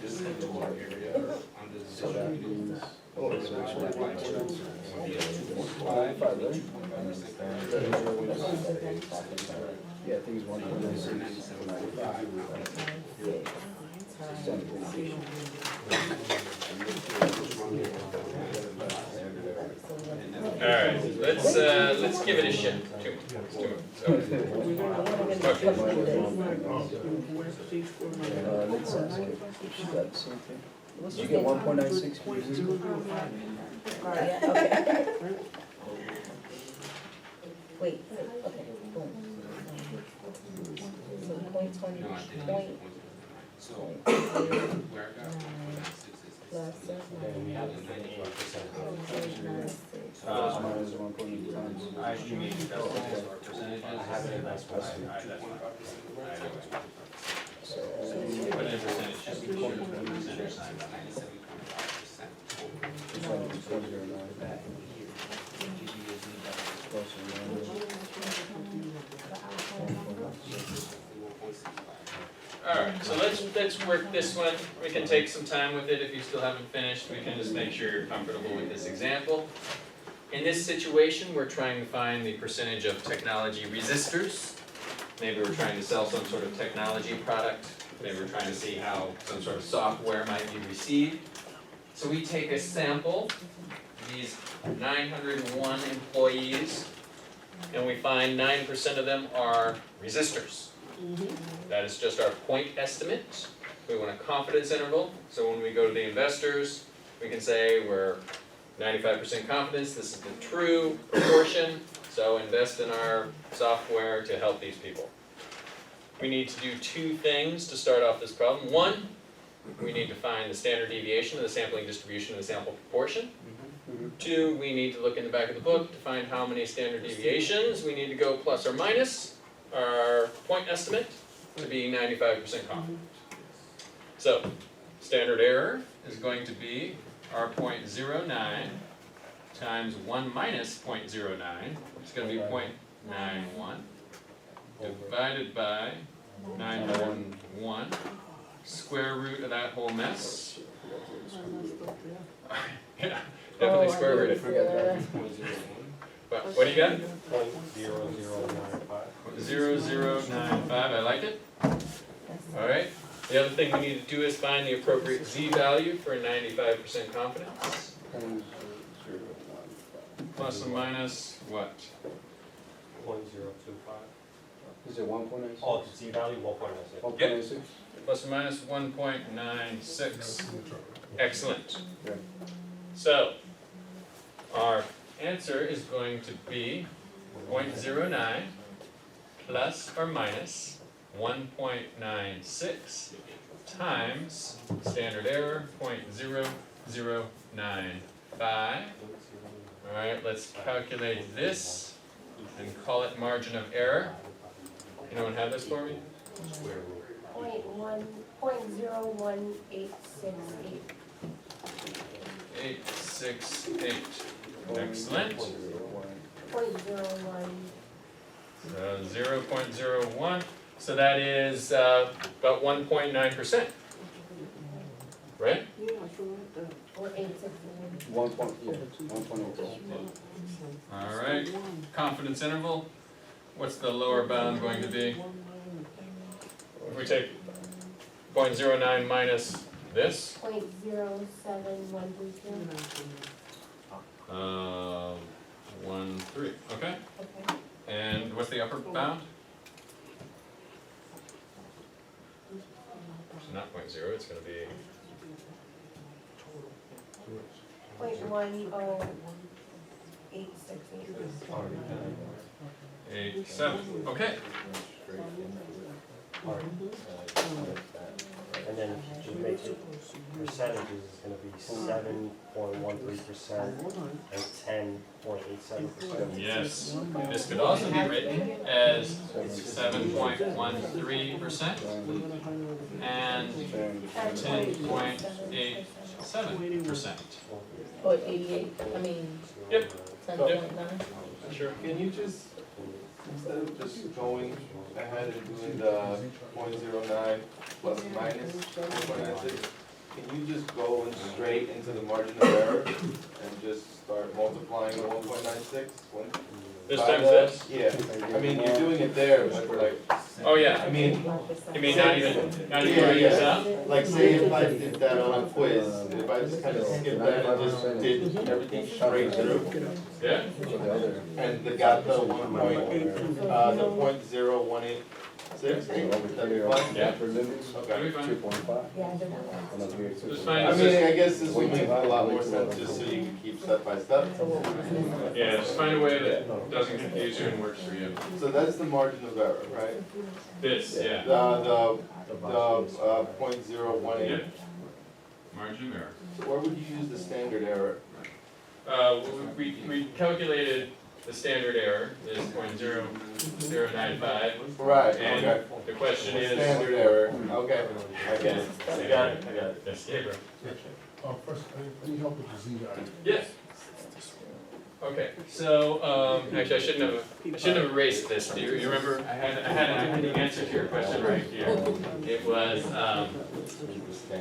This is the water area under the So that means, oh, it's actually 1.96. 2.5, right? Yeah, I think it's 1.96. Alright, let's give it a shot. Okay. Let's ask her if she got the same thing. Did you get 1.96? Yeah, okay. Wait, okay, boom. So point 20, No, I didn't. point So, where I got 1.96 is. plus And we have the 95%. Plus minus 1.8 times. I assume you need that percentages. I have it in that specimen. Alright, that's fine. So, Put in percentage, just be sure to put a percentage sign on it. 97.5%. percentage is 0.09. Plus or minus. Alright, so let's work this one. We can take some time with it if you still haven't finished. We can just make sure you're comfortable with this example. In this situation, we're trying to find the percentage of technology resistors. Maybe we're trying to sell some sort of technology product. Maybe we're trying to see how some sort of software might be received. So we take a sample, these 901 employees, and we find 9% of them are resistors. That is just our point estimate. We want a confidence interval, so when we go to the investors, we can say we're 95% confidence, this is the true proportion, so invest in our software to help these people. We need to do two things to start off this problem. One, we need to find the standard deviation of the sampling distribution of the sample proportion. Two, we need to look in the back of the book to find how many standard deviations. We need to go plus or minus our point estimate to be 95% confident. So, standard error is going to be our 0.09 times 1 minus 0.09, it's going to be 0.91, divided by 901, square root of that whole mess. Yeah, definitely square root it. What do you got? 0.0095. 0095, I like it. Alright, the other thing we need to do is find the appropriate z-value for 95% confidence. Plus or minus what? 0.025. Is it 1.96? Oh, the z-value, 1.96. 1.96? Plus or minus 1.96. Excellent. Okay. So, our answer is going to be 0.09 plus or minus 1.96 times standard error 0.0095. Alright, let's calculate this and call it margin of error. Anyone have this for me? 0.018668. 868. Excellent. 0.01. So 0.01, so that is about 1.9%. Right? Yeah, so like that. Or 868. 1.86. Alright, confidence interval, what's the lower bound going to be? If we take 0.09 minus this, 0.07132. 1.3, okay? Okay. And what's the upper bound? not 0.0, it's gonna be, .10868. 8.7, okay. And then if you make it percentages, it's gonna be 7.13% and 10.87%. Yes, this could also be written as 7.13% and 10.87%. Or 88, I mean, Yep. 10.9. Sure. Can you just, instead of just going ahead and doing the 0.09 plus minus 1.96, can you just go in straight into the margin of error and just start multiplying the 1.96? This times this? Yeah, I mean, you're doing it there, but like, Oh, yeah, I mean, you mean not even writing this out? like say if I did that on a quiz, if I just kind of skipped that and just did everything straight through, Yeah, and they got the 0.0186, that'd be fine? yeah. Okay. That'd be fine. It's fine, I it's mean, just, I guess this would make a lot more sense, just so you can keep step by step. yeah, just find a way that doesn't confuse you and works for you. So that's the margin of error, right? This, yeah, The 0.018. yeah. Margin of error. So where would you use the standard error? We calculated the standard error is 0.0095. Right, And okay. the question is. Standard error, okay, I get it. I got it, Yes, yeah, bro. First, I need help with the Z value. Yes. Okay, so, actually, I shouldn't have erased this. Do you remember, I had the answer to your question right here. It was,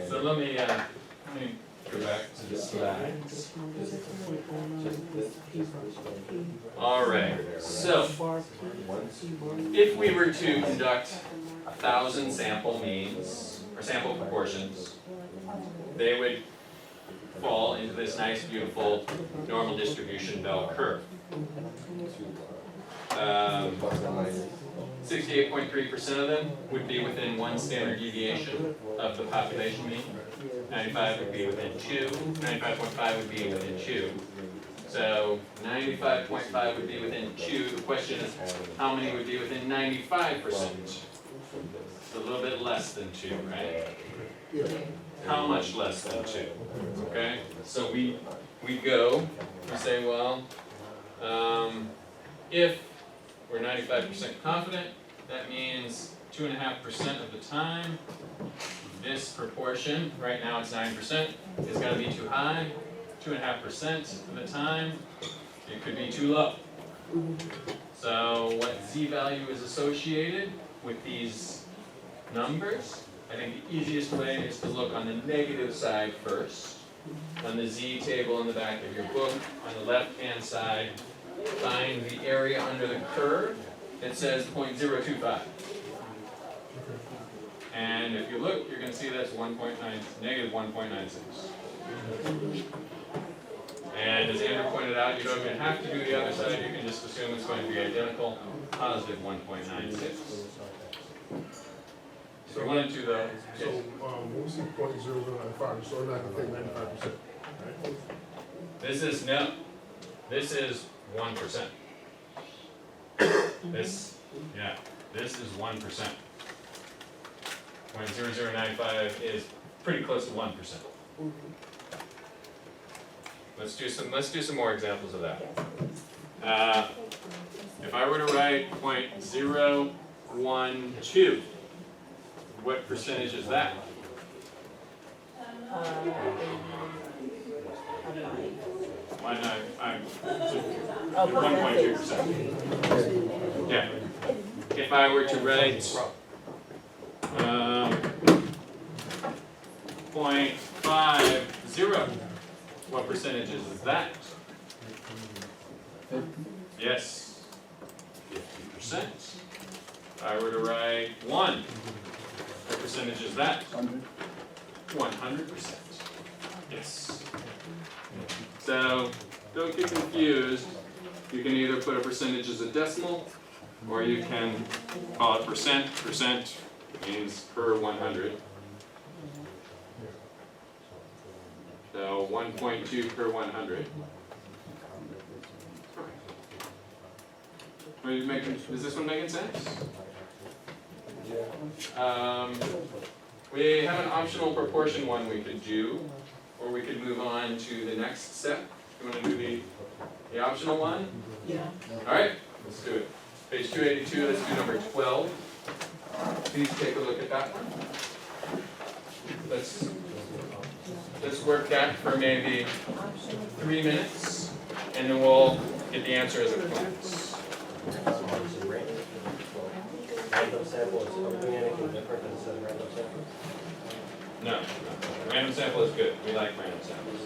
so let me go back to the slides. All right, so, if we were to conduct 1,000 sample means, or sample proportions, they would fall into this nice, beautiful normal distribution bell curve. 68.3% of them would be within one standard deviation of the population mean. 95 would be within 2, 95.5 would be within 2. So 95.5 would be within 2. The question is, how many would be within 95%? It's a little bit less than 2, right? Yeah. How much less than 2? Okay, so we say, well, if we're 95% confident, that means 2.5% of the time, this proportion, right now it's 9%, is gonna be too high. 2.5% of the time, it could be too low. So what Z value is associated with these numbers? I think the easiest way is to look on the negative side first. On the Z table in the back of your book, on the left-hand side, find the area under the curve. It says 0.025. And if you look, you're going to see that's negative 1.96. And as Andrew pointed out, you don't even have to do the other side. You can just assume it's going to be identical, positive 1.96. So 1 and 2 though. So, when we see 0.0095, so we're not gonna take 95%, right? This is 1%. This is 1%. 0.0095 is pretty close to 1%. Let's do some more examples of that. If I were to write 0.012, what percentage is that? Why not? I'm 1.2%. Yeah. If I were to write 0.50, what percentage is that? Yes. 50%. If I were to write 1, what percentage is that? 100%. Yes. So don't get confused. You can either put a percentage as a decimal, or you can call it percent. Percent means per 100. So 1.2 per 100. Are you making, is this one making sense? We have an optional proportion one we could do, or we could move on to the next step. You wanna do the optional one? Yeah. Alright, let's do it. Page 282, let's do number 12. Please take a look at that one. Let's work that for maybe 3 minutes, and then we'll get the answer as it comes. Random samples, are we doing anything different than said random samples? No, no, random sample is good. We like random samples.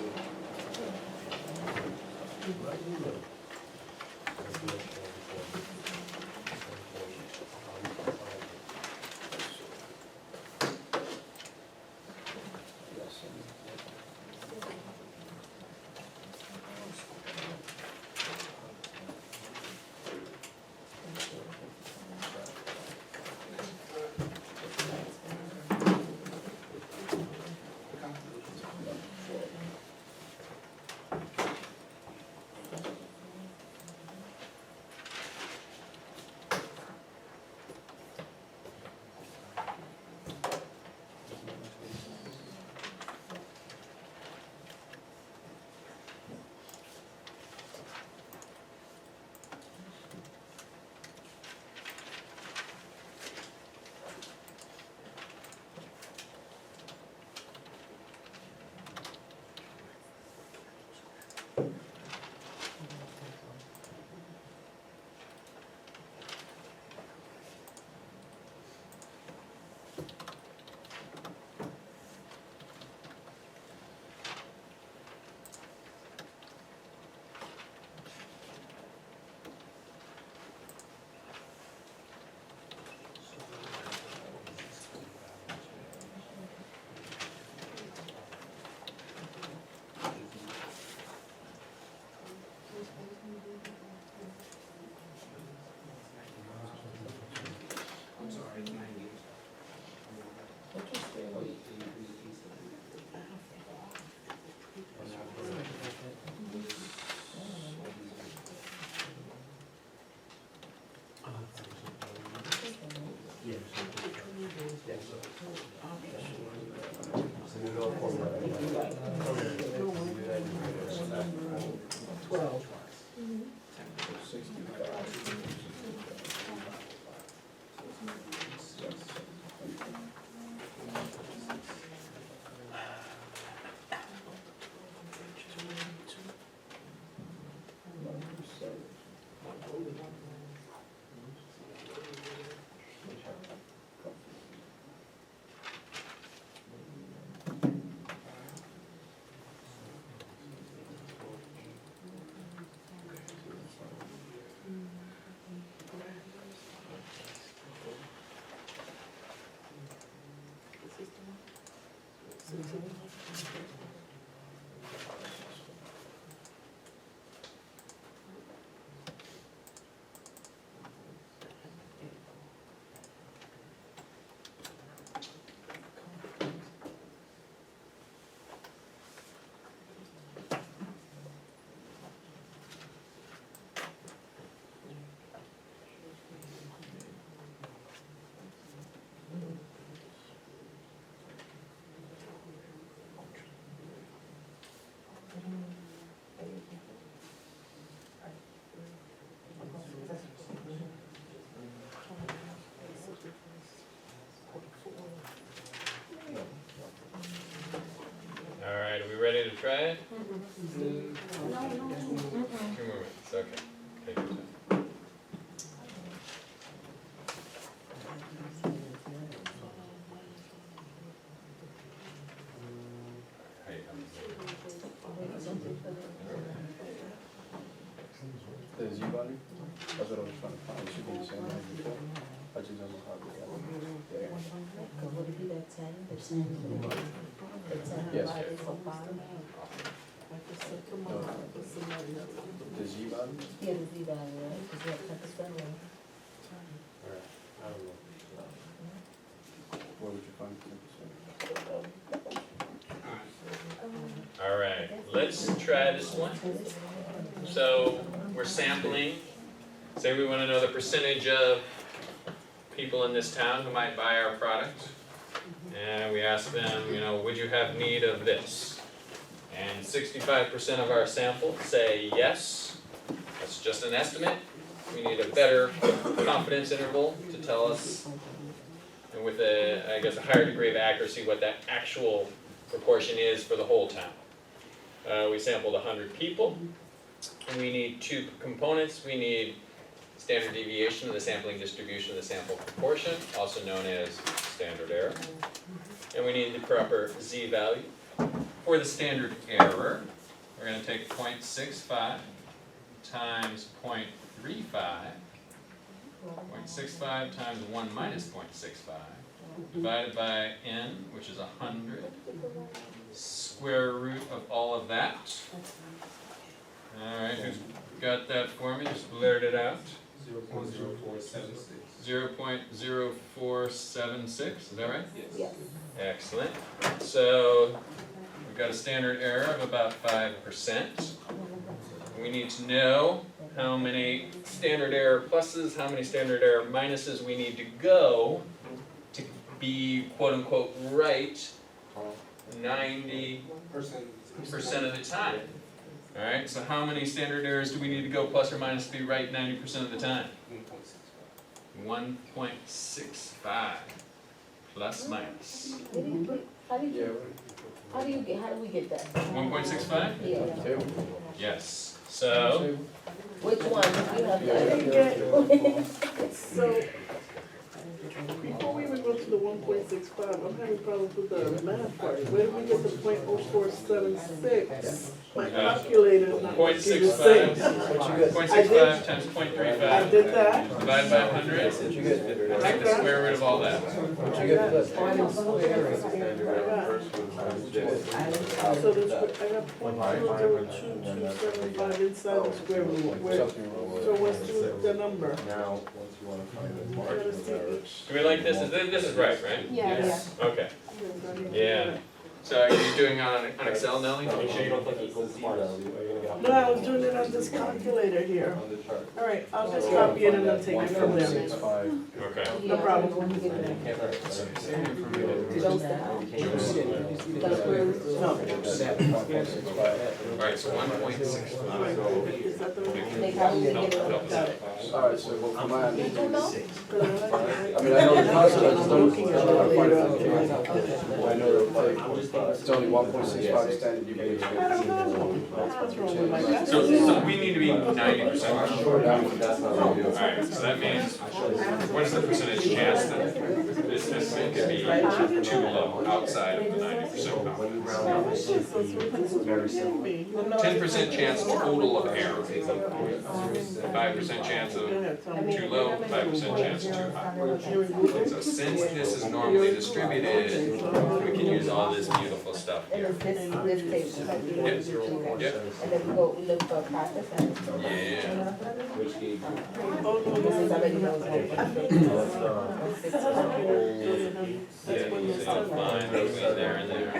I'm sorry, it's 90. So we go for Alright, are we ready to try it? 2 moments, okay. Take your time. The Z value? That's what I was trying to find. It should be the same as before. I just don't know how to get it there. Would it be the 10, the 10 Yes. divided for 5? The Z value? Yeah, the Z value, right? Because we have 10% left. I don't know. Where would you find 10%? let's try this one. So we're sampling, say we wanna know the percentage of people in this town who might buy our product. And we ask them, you know, would you have need of this? And 65% of our sample say yes. That's just an estimate. We need a better confidence interval to tell us, and with a, I guess, a higher degree of accuracy, what that actual proportion is for the whole town. We sampled 100 people, and we need two components. We need standard deviation of the sampling distribution of the sample proportion, also known as standard error. And we need the proper z-value. For the standard error, we're going to take 0.65 times 0.35, 0.65 times 1 minus 0.65, divided by n, which is 100, square root of all of that. Alright, who's got that for me? Just blurt it out. 0.0476. 0.0476, is that right? Yes. Excellent. So we've got a standard error of about 5%. We need to know how many standard error pluses, how many standard error minuses we need to go to be quote unquote right 90% of the time. Alright, so how many standard errors do we need to go plus or minus to be right 90% of the time? 1.65 plus minus. How do we get that? 1.65? Yeah. Yes. So Which one? You have that. So, before we even go to the 1.65, I'm having problems with the math part. Where do we get the 0.0476? My calculator is not working the same. 0.65 times 0.35. I did that. Divided by 100. And take the square root of all that. So this, I got 0.002275 inside the square root. So what's the number? Now, once you wanna find the I gotta see each. Do we like this? This is right, right? Yes. Okay. Yeah. So are you doing on Excel, Nellie? Make sure you don't click equals smart. No, I was doing it on this calculator here. on the chart. All right, I'll just copy it and then take it from there. Okay. No problem. No. Alright, so 1.65. All right, is that the one? Help us out. Alright, so we'll come on. Because I mean, I know the concepts don't, I know it's only 1.65 standard deviation. I don't know. That's what's wrong with my calculator. So we need to be 90% sure. Alright, so that means, what is the percentage chance that this estimate could be too low, outside of the 90% bound? 10% chance total of error. 5% chance of too low, 5% chance too high. So since this is normally distributed, we can use all this beautiful stuff here. This table. Yep. And then we look for 5%. Yeah. This is already knows Yeah, you say fine between there and there.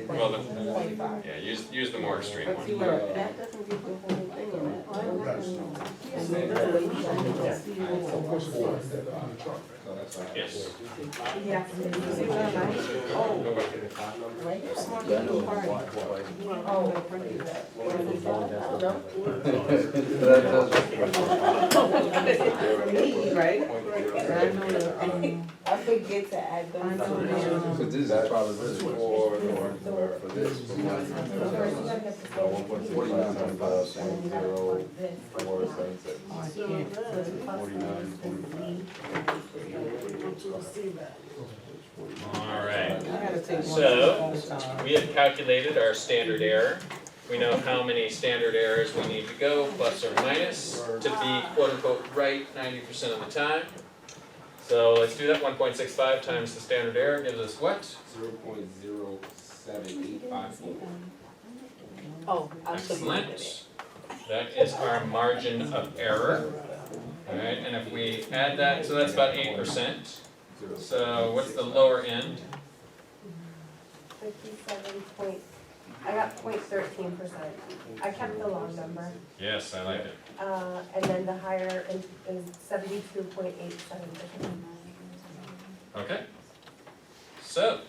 Well, yeah, use the more extreme one. That doesn't give the whole thing in it. Yes. I forget to add those. So this is probably for this. 49 times 0.0476. Alright, so we have calculated our standard error. We know how many standard errors we need to go, plus or minus, to be quote unquote right 90% of the time. So let's do that. 1.65 times the standard error gives us what? 0.07854. Oh, absolutely. Excellent. That is our margin of error. Alright, and if we add that, so that's about 8%. So what's the lower end? 57 point, I got 0.13%. I kept the long number. Yes, I like it. And then the higher is 72.87%. Okay. So,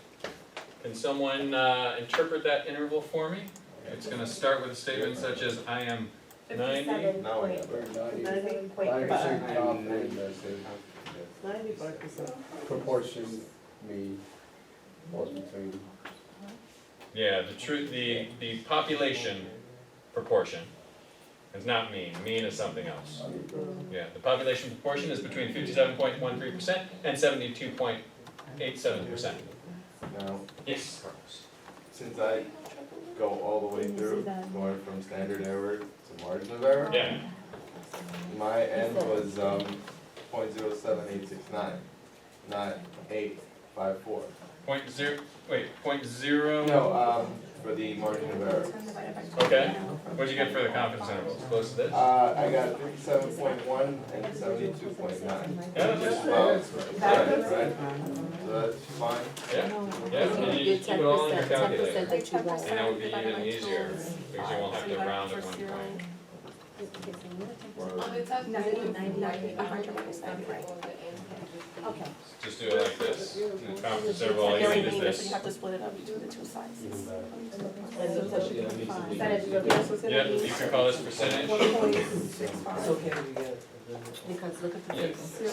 can someone interpret that interval for me? It's gonna start with a statement such as, I am 90. 57.13. 95%. Proportion, me, was between. Yeah, the population proportion is not mean. Mean is something else. Yeah, the population proportion is between 57.13% and 72.87%. Now, Yes. since I go all the way through, going from standard error to margin of error, Yeah. my end was 0.07869, not 854. Point zero. Wait. Point zero. No, for the margin of error. Okay. What'd you get for the confidence intervals? Close to this? I got 57.1 and 72.9. Yeah, Just that's about, right? So that's fine. Yeah. Yeah. And you just keep it all in your calculator, and that would be even easier because you won't have to round at one point. Okay. Just do it like this. And the confidence interval, all you need is this. have to split it up between the two sizes. Percentage of this. Yeah, you can call this percentage. Because look at the Yes. table.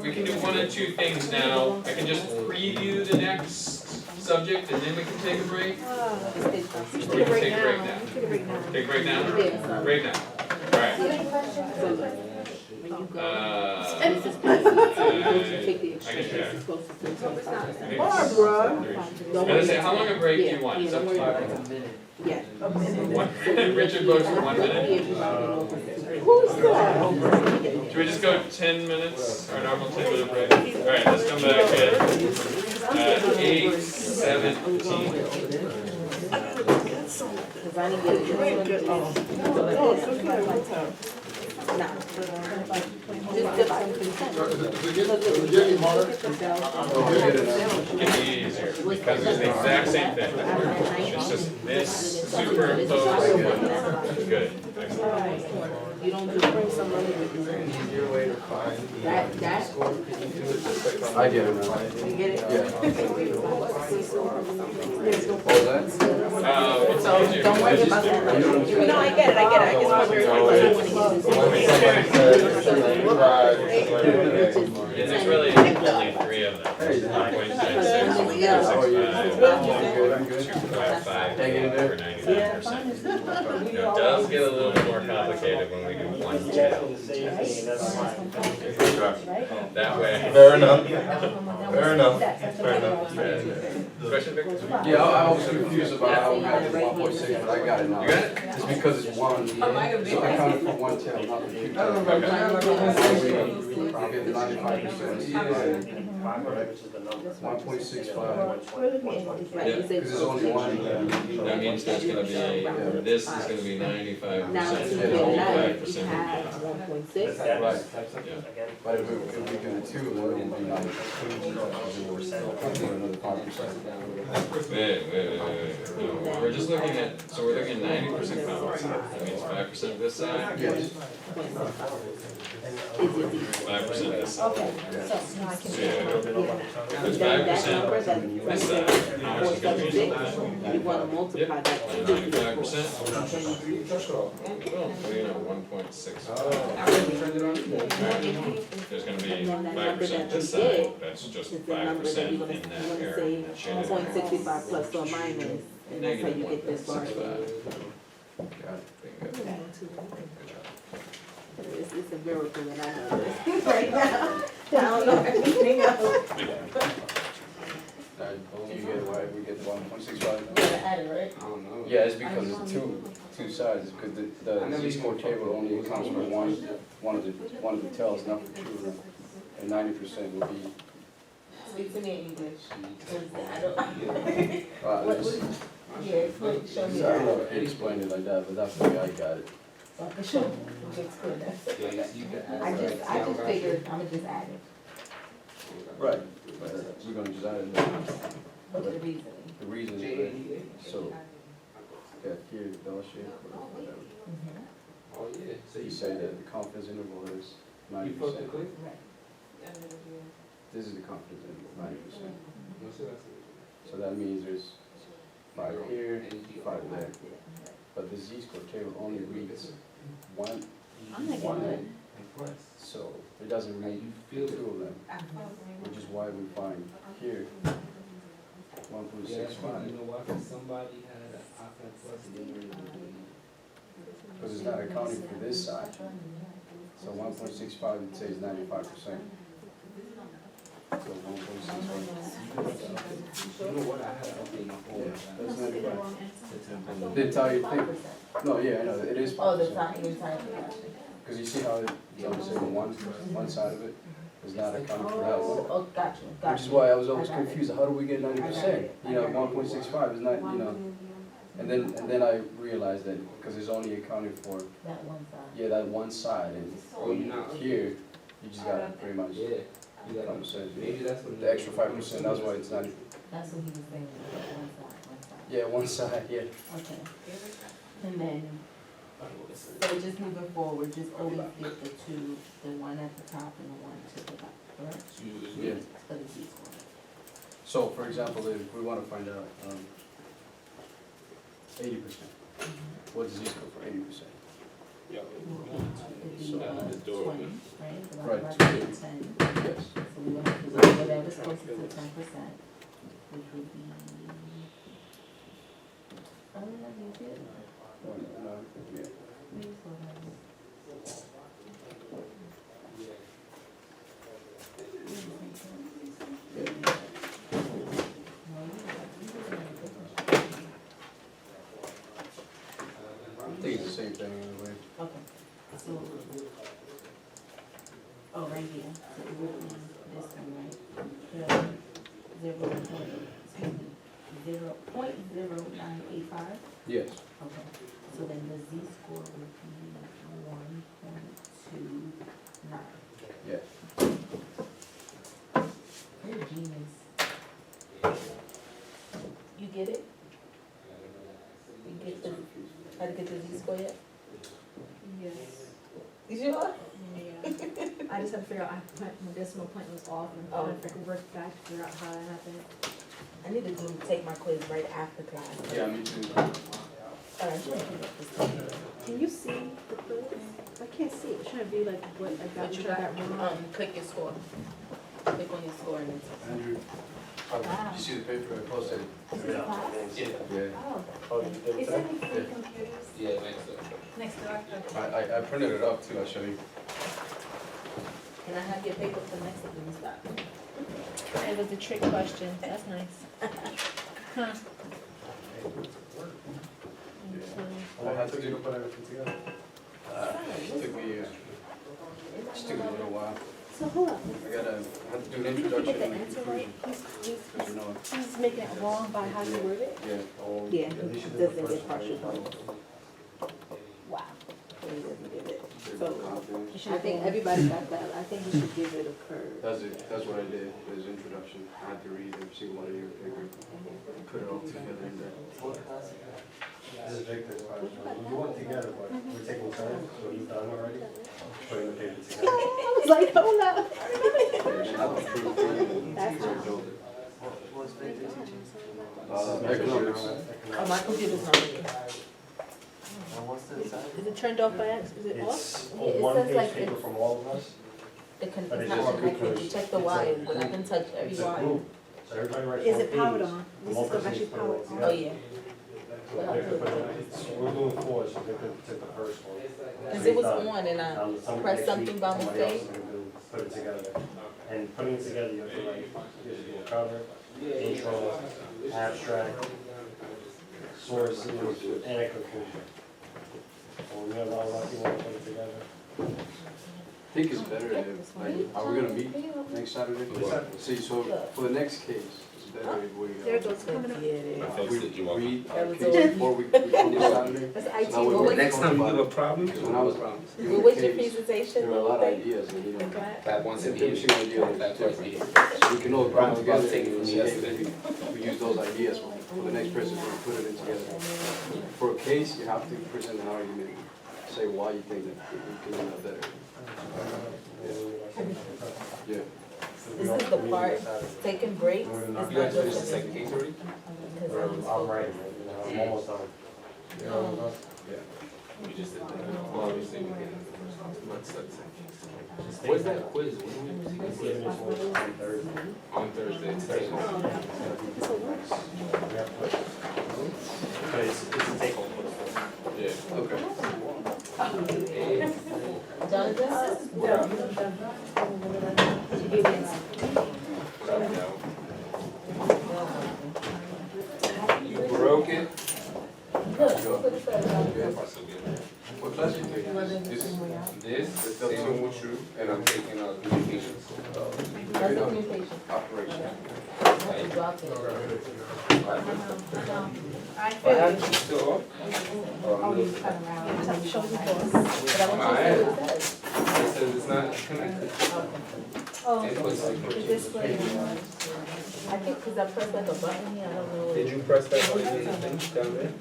We can do one of two things now. I can just preview the next subject and then we can take a break. Or we can take a break now. Take a break now? Break now. Alright. I can do that. Barbara. I was gonna say, how long a break do you want? It's up to you. Yeah. Richard votes for 1 minute. Who's that? Should we just go 10 minutes, our normal 10-minute break? Alright, let's come back at 8:17. Cause I didn't get it. Oh, it's okay, what time? Nah. Just dip some consent. Is it getting harder? It's easier, because it's the exact same thing. It's just this superimposed. Good. Excellent. You don't do bring some money with you. Easier way to find That, score, can you do it just like on? I get it now. you get it? What's easier? Don't worry about that. No, I get it, I just want And there's really only 3 of them. 1.96, 255, over 95%. It does get a little bit more complicated when we do 1 tail. That way. Fair enough. Fair enough. Fair enough. Question, Victor? Yeah, I was confused about how we got to 1.6, but I got it now. You got it? It's because it's one, so I counted for one tail, not the two. I'll get 95%. 1.65. Because it's only one. That means there's gonna be, this is gonna be 95%, Now, and if you get that, 95%. you have 1.6. Right. Yeah. But if we get a two, then it'll be 92. Another 5%. Wait. No, we're just looking at, so we're looking at 90% confidence. That means 5% this side, Yes. 5% this side. Okay, so now I can. So, if it's That 5% number that this side, how much is gonna be? 476, you wanna multiply that. 95%. Well, what do you know, 1.6. There's gonna be 5% this side, that's just Is the number that 5% you're gonna, in that you wanna area. say That shaded area. 1.65 plus or minus, and that's how you get this bar. Bingo. It's a miracle that I know this right now. I don't know everything else. You get why we get 1.65? You gotta add it, right? I don't know. Yeah, it's because it's two sides, because the Z-score table only accounts for one of the tells, not for two. And 90% would be, Speak to me in English. 'Cause I don't. this. Yeah, show me I don't know that. if he explained it like that, but that's the way I got it. So I can show them, it's explain that. Yeah, you can add. I just figured, I'ma just add it, Right, we're gonna just add it. but the reasoning. The reason is, so, got here, dollar share, whatever. Mhm. Oh, yeah. So you say that the confidence interval is You 90%. fucking click? Right. This is the confidence interval, 90%. No, so that's So that means there's 5 here, And you 5 there. Yeah. But the Z-score table only reads one, I'm not one getting end. So it doesn't read feel two of them, which is why we find here 1.65. You know why? Because somebody had an iPhone Plus and didn't really do it. Because it's not accounting for this side. So 1.65, it says 95%. So 1.65. You know what? I had to update my phone. Yeah, that's 95. September. The entire thing. No, yeah, I know, it is Oh, the 5%. entire production. Because you see how it's only saying one side of it is not accounting for that one. Oh, gotcha, gotcha. Which is why I was always I got it. confused, how do we get 90%? You know, 1.65 is not, you know, and then I realized that, because it's only accounting for, That one side. yeah, that one side, and Oh, you're not. here, you just gotta pretty much Yeah. You got compensate. maybe that's what. The extra 5%, that's why it's not, That's what he was saying, one side. yeah, one side, yeah. Okay. And then, so just moving forward, just always get the two, the one at the top and the one to the top, correct? Yeah. For the Z-score. So, for example, if we wanna find out, 80%, what's the Z-score for 80%? It'd be, So, 20, right? Right, Divided by 20. 10. Yes. So we want to do whatever's closest to 10%, which would be, oh, you did. No, yeah. Maybe so then. I think it's the same thing anyway. Okay, so, oh, right here, so it would be this one, right? The 0.0985, Yes. okay, so then the Z-score would be 1.29. Yeah. You're a genius. You get it? You get the, how to get the Z-score yet? Yes. You sure? Yeah. I just had to figure out, my decimal point was off and Oh. trying to work back, figure out how that happened. I need to take my quiz right after class. Yeah, me too. Can you see the quiz? I can't see it, it's trying to be like what I got, What you what I got? got wrong. Click your score. Click on your score and then. Andrew, Wow. you see the paper I posted? Is this class? Yeah. Oh. Oh, you did Is that? it in computers? Yeah, next up. Next door. I printed it up too, I'll show you. Can I have your paper for next time we stop? It was a trick question, that's nice. Huh. I had to You do, put everything together? it took me, just took me a little while. So hold up, I had to do an did you introduction get the and answer conclusion. right? Because you know, He's making it wrong by how you word it? yeah. Yeah, At least he you did the doesn't first get partial one. points. Wow. So he doesn't give it. So, I think everybody got that, I think we should give it a curve. that's what I did, was introduction. I had to read every single one of your paper, put it all together in there. This is Victor's question. You want together, but we're taking turns, so you've done already? Putting the paper together. I was like, hold up. That's economics. Oh, my computer's not working. Is it turned off by accident? Is it off? It's Yeah, it one says page like paper it's- from all of us. It's But not it's just connected, you because check the it's wires, like but I can touch every It's a wire. group, so everybody writes Is one it powered page. on? The This one is person actually needs to put it all powered on. Oh, together. yeah. So Victor put it- We're doing four, so Victor took the first one. Cause it was on and I Some- pressed next something week, by somebody else mistake. is gonna do- Put it together. And putting it together, you have to write, you have to do a cover, intro, abstract, sources, and a conclusion. And we have all lucky when we put it together. I think it's better if, like, are we gonna meet next Saturday? See, so for the next case, it's better if we, There it goes, coming up. we read That our was case before we come this Saturday. That's So IT Now, when we Next time you talk give a about problem, it, when I was What was your case, presentation? there were a lot of ideas, and you know, that once a every year, single idea was that twice a different. year. So we can all come together Take it and from say, hey, yesterday. we use those ideas for the next person to put it in together. For a case, you have to present an argument, say why you think that we can do that better. Yeah. This is the part, taking breaks, it's You not guys finished the just. second case already? I'm writing, I'm almost done. We just did that. Well, obviously, we can. Let's say. What's that quiz? When do we It's see given it? this one on Thursday. On Thursday, to take home. But it's a take home for the first. Yeah, okay. You broke it? What class you taking? This, same one with you, and I'm taking communications. Operation. I What feel happened? You still up? Oh, you cut around. Show the boss. But I want you to see what it says. It says it's not connected. Oh, It puts like- the display. I think, cause I pressed like a button here, I don't know. Did you press that button in the thing down there?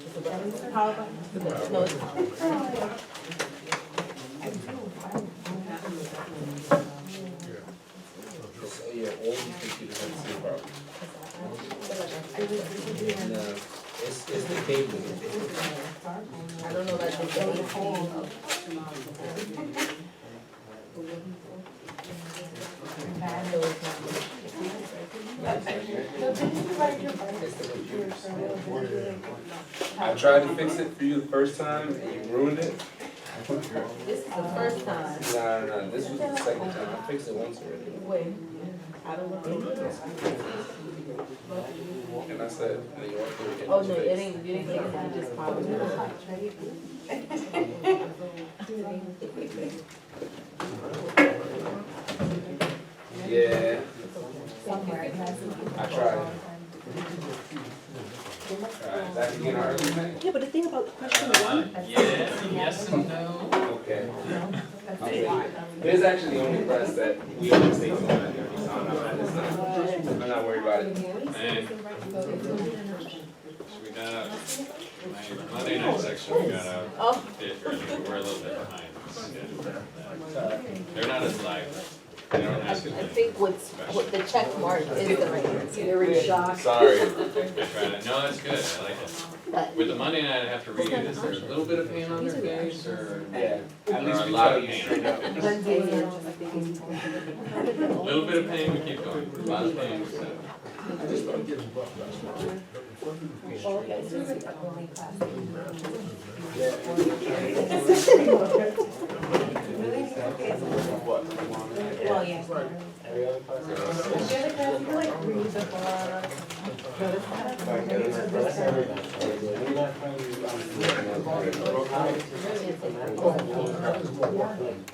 It's a button. Power button. No, it's. So, yeah, all these computers have the same problem. No, it's the cable. I don't know, like the I tried to fix it for you the first time, and you ruined it. This is the first time. No, this was the second time. I fixed it once already. When? I don't know. And I said, and you want to get Oh, no, it ain't, you didn't think it was just power. Yeah, Somewhere it has. I tried. Alright, that again, our argument? Yeah, but the thing about question one, Yes and no. Okay. This is actually the only class that we have mistakes on that there, so I'm not worried about it. And we got out, my Monday night section, we got out Oh. a bit early, but we're a little bit behind schedule. They're not as lively. They don't I ask as I many. think what the check mark is the right. You're in shock. Sorry, I tried to, no, that's good, I like it. With the Monday night, I have to read, is there a little bit of pain on their face, or? Yeah, at Or least a we lot tell of you pain. straight up. A little bit of pain, we keep going, a lot of pain, so. Well, yeah. Every other class. The other class, you like read the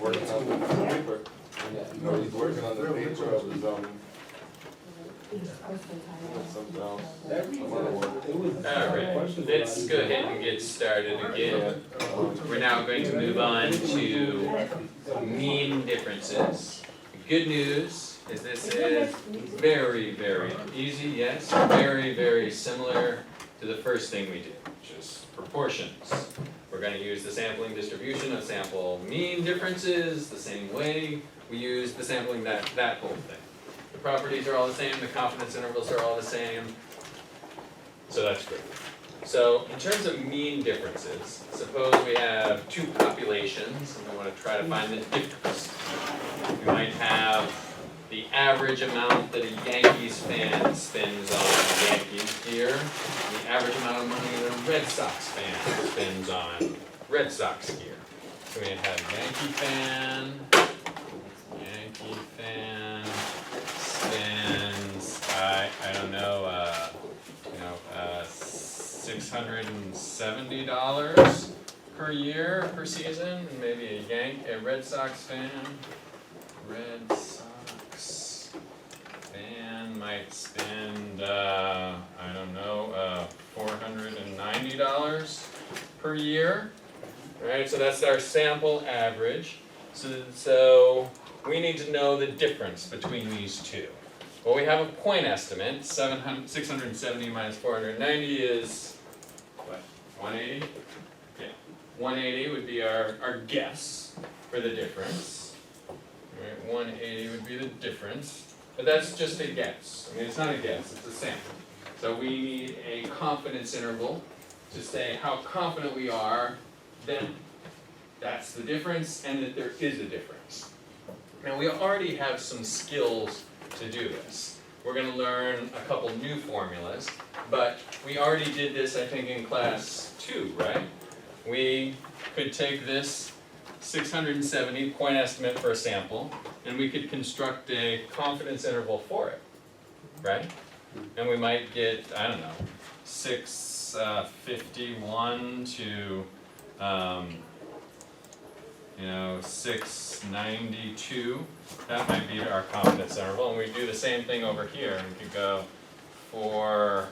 Working on the paper. No, he's working on the paper of his, something else, some other work. Alright, let's go ahead and get started again. We're now going to move on to mean differences. Good news is this is very, very easy, yes, very, very similar to the first thing we did, which is proportions. We're gonna use the sampling distribution of sample mean differences the same way we use the sampling that whole thing. The properties are all the same, the confidence intervals are all the same, so that's great. So in terms of mean differences, suppose we have two populations and we want to try to find the difference. We might have the average amount that a Yankees fan spends on Yankees gear, and the average amount of money that a Red Sox fan spends on Red Sox gear. So we have Yankee fan spends, I don't know, $670 per year, per season, and maybe a Red Sox fan might spend, $490 per year. Alright, so that's our sample average. So we need to know the difference between these two. Well, we have a point estimate. 670 minus 490 is what? 180? Yeah. 180 would be our guess for the difference. Alright, 180 would be the difference. But that's just a guess. I mean, it's not a guess, it's a sample. So we need a confidence interval to say how confident we are that that's the difference and that there is a difference. Now, we already have some skills to do this. We're going to learn a couple new formulas, but we already did this, I think, in class 2, right? We could take this 670 point estimate for a sample, and we could construct a confidence interval for it, right? And we might get, I don't know, 651 to 692, that might be our confidence interval, and we do the same thing over here, and we could go for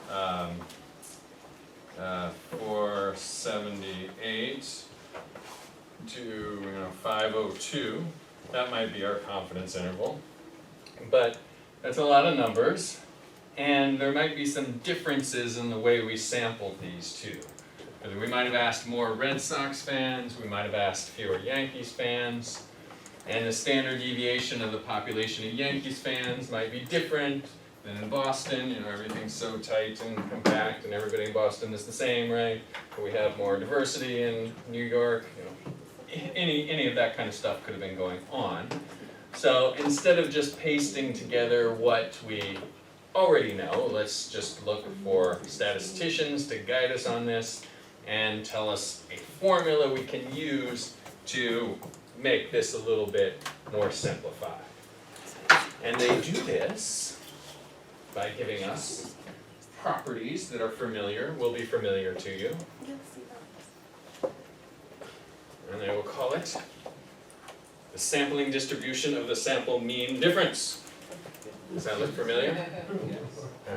478 to 502, that might be our confidence interval, but that's a lot of numbers, and there might be some differences in the way we sampled these two. We might have asked more Red Sox fans, we might have asked fewer Yankees fans, and the standard deviation of the population of Yankees fans might be different than in Boston. Everything's so tight and compact, and everybody in Boston is the same, right? But we have more diversity in New York. Any of that kind of stuff could have been going on. So instead of just pasting together what we already know, let's just look for statisticians to guide us on this and tell us a formula we can use to make this a little bit more simplified. And they do this by giving us properties that are familiar, will be familiar to you. And they will call it the sampling distribution of the sample mean difference. Does that look familiar?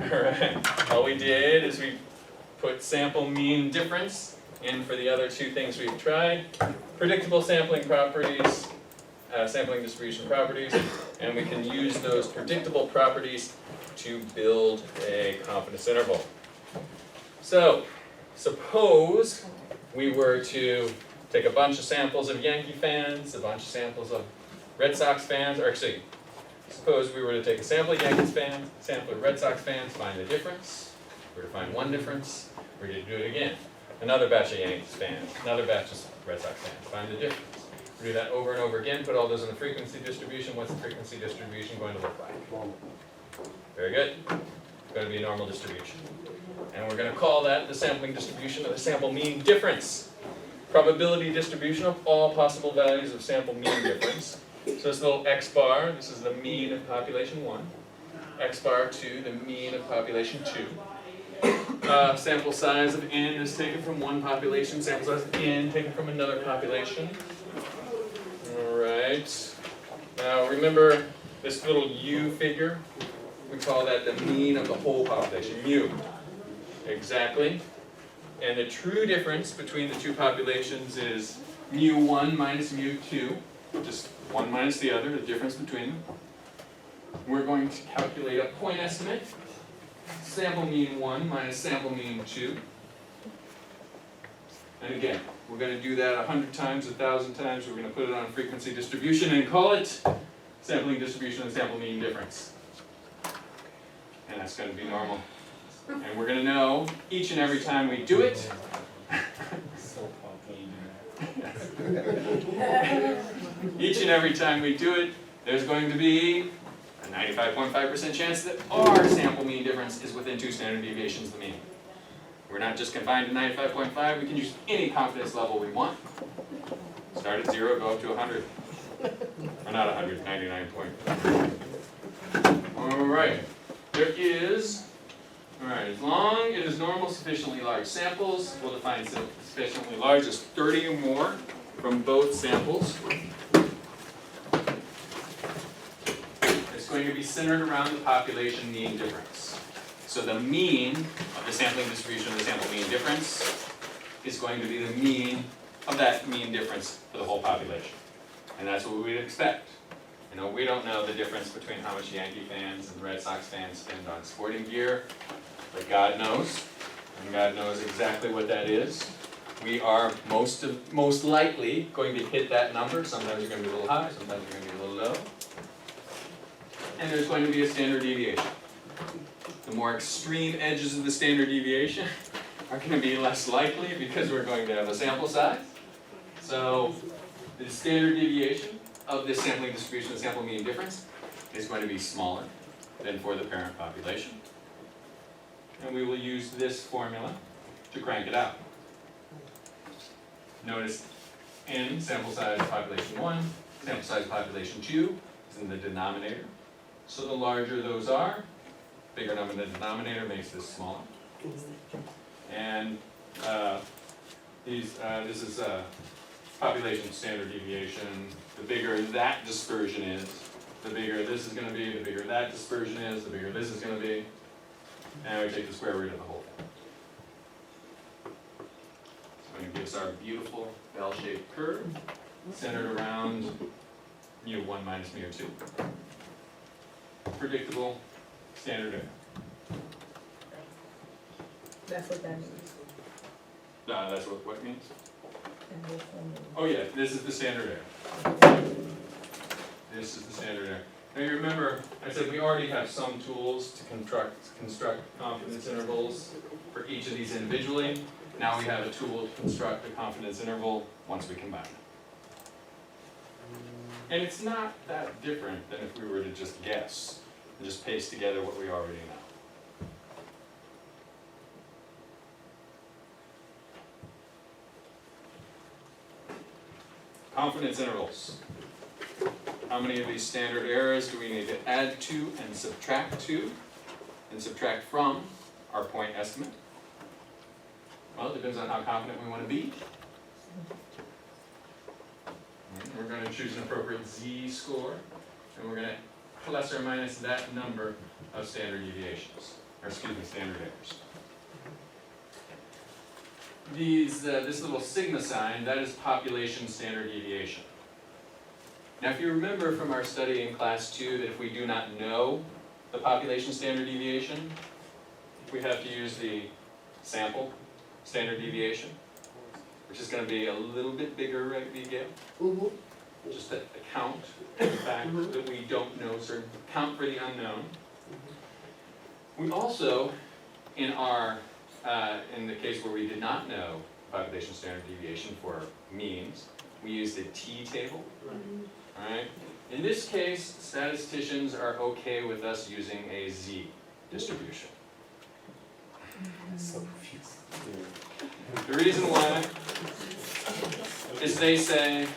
Alright, all we did is we put sample mean difference in for the other two things we've tried. Predictable sampling properties, sampling distribution properties, and we can use those predictable properties to build a confidence interval. So, suppose we were to take a bunch of samples of Yankee fans, a bunch of samples of Red Sox fans, or actually, suppose we were to take a sample of Yankees fans, sample of Red Sox fans, find the difference. We were to find one difference, we're going to do it again. Another batch of Yankees fans, another batch of Red Sox fans, find the difference. We do that over and over again, put all those in the frequency distribution. What's the frequency distribution going to look like? Very good. It's going to be a normal distribution. And we're going to call that the sampling distribution of the sample mean difference. Probability distribution of all possible values of sample mean difference. So this little x bar, this is the mean of population 1. X bar 2, the mean of population 2. Sample size of n is taken from one population, sample size of n taken from another population. Alright. Now remember this little u figure? We call that the mean of the whole population, mu. Exactly. And the true difference between the two populations is mu1 minus mu2, just one minus the other, the difference between them. We're going to calculate a point estimate. Sample mean 1 minus sample mean 2. And again, we're going to do that 100 times, 1,000 times. We're going to put it on a frequency distribution and call it sampling distribution of sample mean difference. And that's going to be normal. And we're going to know each and every time we do it. Each and every time we do it, there's going to be a 95.5% chance that our sample mean difference is within 2 standard deviations of the mean. We're not just confined to 95.5, we can use any confidence level we want. Start at 0, go up to 100. Or not 100, 99. Alright, there is, as long as it is normal, sufficiently large samples, we'll define sufficiently large as 30 or more from both samples. It's going to be centered around the population mean difference. So the mean of the sampling distribution of the sample mean difference is going to be the mean of that mean difference for the whole population. And that's what we'd expect. You know, we don't know the difference between how much Yankee fans and Red Sox fans spend on sporting gear, but God knows, and God knows exactly what that is. We are most likely going to hit that number. Sometimes you're going to be a little high, sometimes you're going to be a little low. And there's going to be a standard deviation. The more extreme edges of the standard deviation are going to be less likely because we're going to have a sample size. So the standard deviation of this sampling distribution, the sample mean difference, is going to be smaller than for the parent population. And we will use this formula to crank it out. Notice n, sample size population 1, sample size population 2 is in the denominator. So the larger those are, bigger number in the denominator makes this smaller. And this is population standard deviation. The bigger that dispersion is, the bigger this is going to be, the bigger that dispersion is, the bigger this is going to be. And we take the square root of the whole thing. So it gives our beautiful bell-shaped curve centered around mu1 minus mu2. Predictable standard error. That's what that means. That's what it means? And this one means. Oh yeah, this is the standard error. This is the standard error. Now you remember, I said we already have some tools to construct confidence intervals for each of these individually. Now we have a tool to construct a confidence interval once we combine them. And it's not that different than if we were to just guess and just paste together what we already know. Confidence intervals. How many of these standard errors do we need to add to and subtract from our point estimate? Well, it depends on how confident we want to be. We're going to choose an appropriate z-score, and we're going to plus or minus that number of standard deviations, or excuse me, standard errors. This little sigma sign, that is population standard deviation. Now if you remember from our study in class 2 that if we do not know the population standard deviation, we have to use the sample standard deviation, which is going to be a little bit bigger, right, Miguel? Just to account for the fact that we don't know certain, account for the unknown. We also, in the case where we did not know population standard deviation for means, we used a t-table. Alright? In this case, statisticians are okay with us using a z distribution. So confusing. The reason why is they say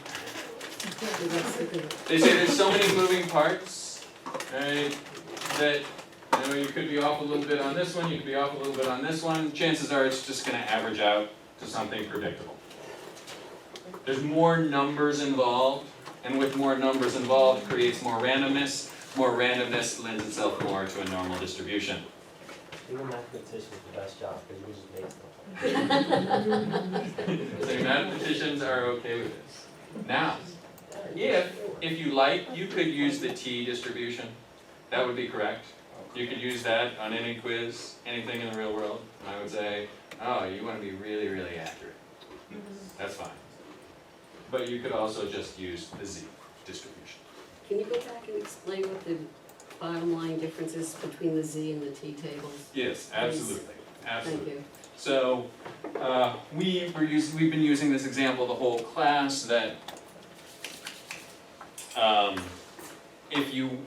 there's so many moving parts, right, that you could be off a little bit on this one, you could be off a little bit on this one. Chances are it's just going to average out to something predictable. There's more numbers involved, and with more numbers involved, it creates more randomness. More randomness lends itself more to a normal distribution. Even mathematicians the best job because usually based on. So mathematicians are okay with this. Now, if you like, you could use the t distribution. That would be correct. You could use that on any quiz, anything in the real world. I would say, oh, you want to be really, really accurate. That's fine. But you could also just use the z distribution. Can you go back and explain what the bottom line difference is between the z and the t tables? Yes, absolutely. Absolutely. Thank you. So we've been using this example the whole class that if you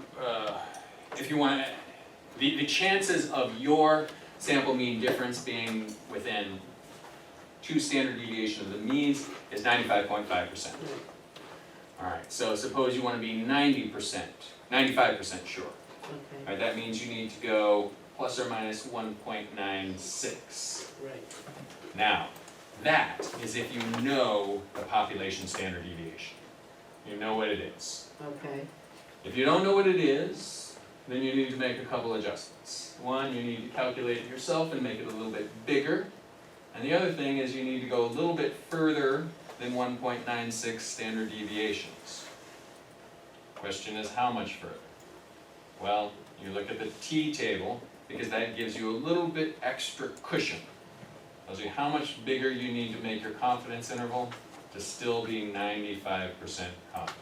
want the chances of your sample mean difference being within 2 standard deviation of the means is 95.5%. All right, so suppose you want to be 95% sure. Okay. All right, that means you need to go plus or minus 1.96. Right. Now, that is if you know the population standard deviation. You know what it is. Okay. If you don't know what it is, then you need to make a couple adjustments. One, you need to calculate it yourself and make it a little bit bigger And the other thing is you need to go a little bit further than 1.96 standard deviations. Question is how much further? Well, you look at the t-table, because that gives you a little bit extra cushion. Tells you how much bigger you need to make your confidence interval to still be 95% confident.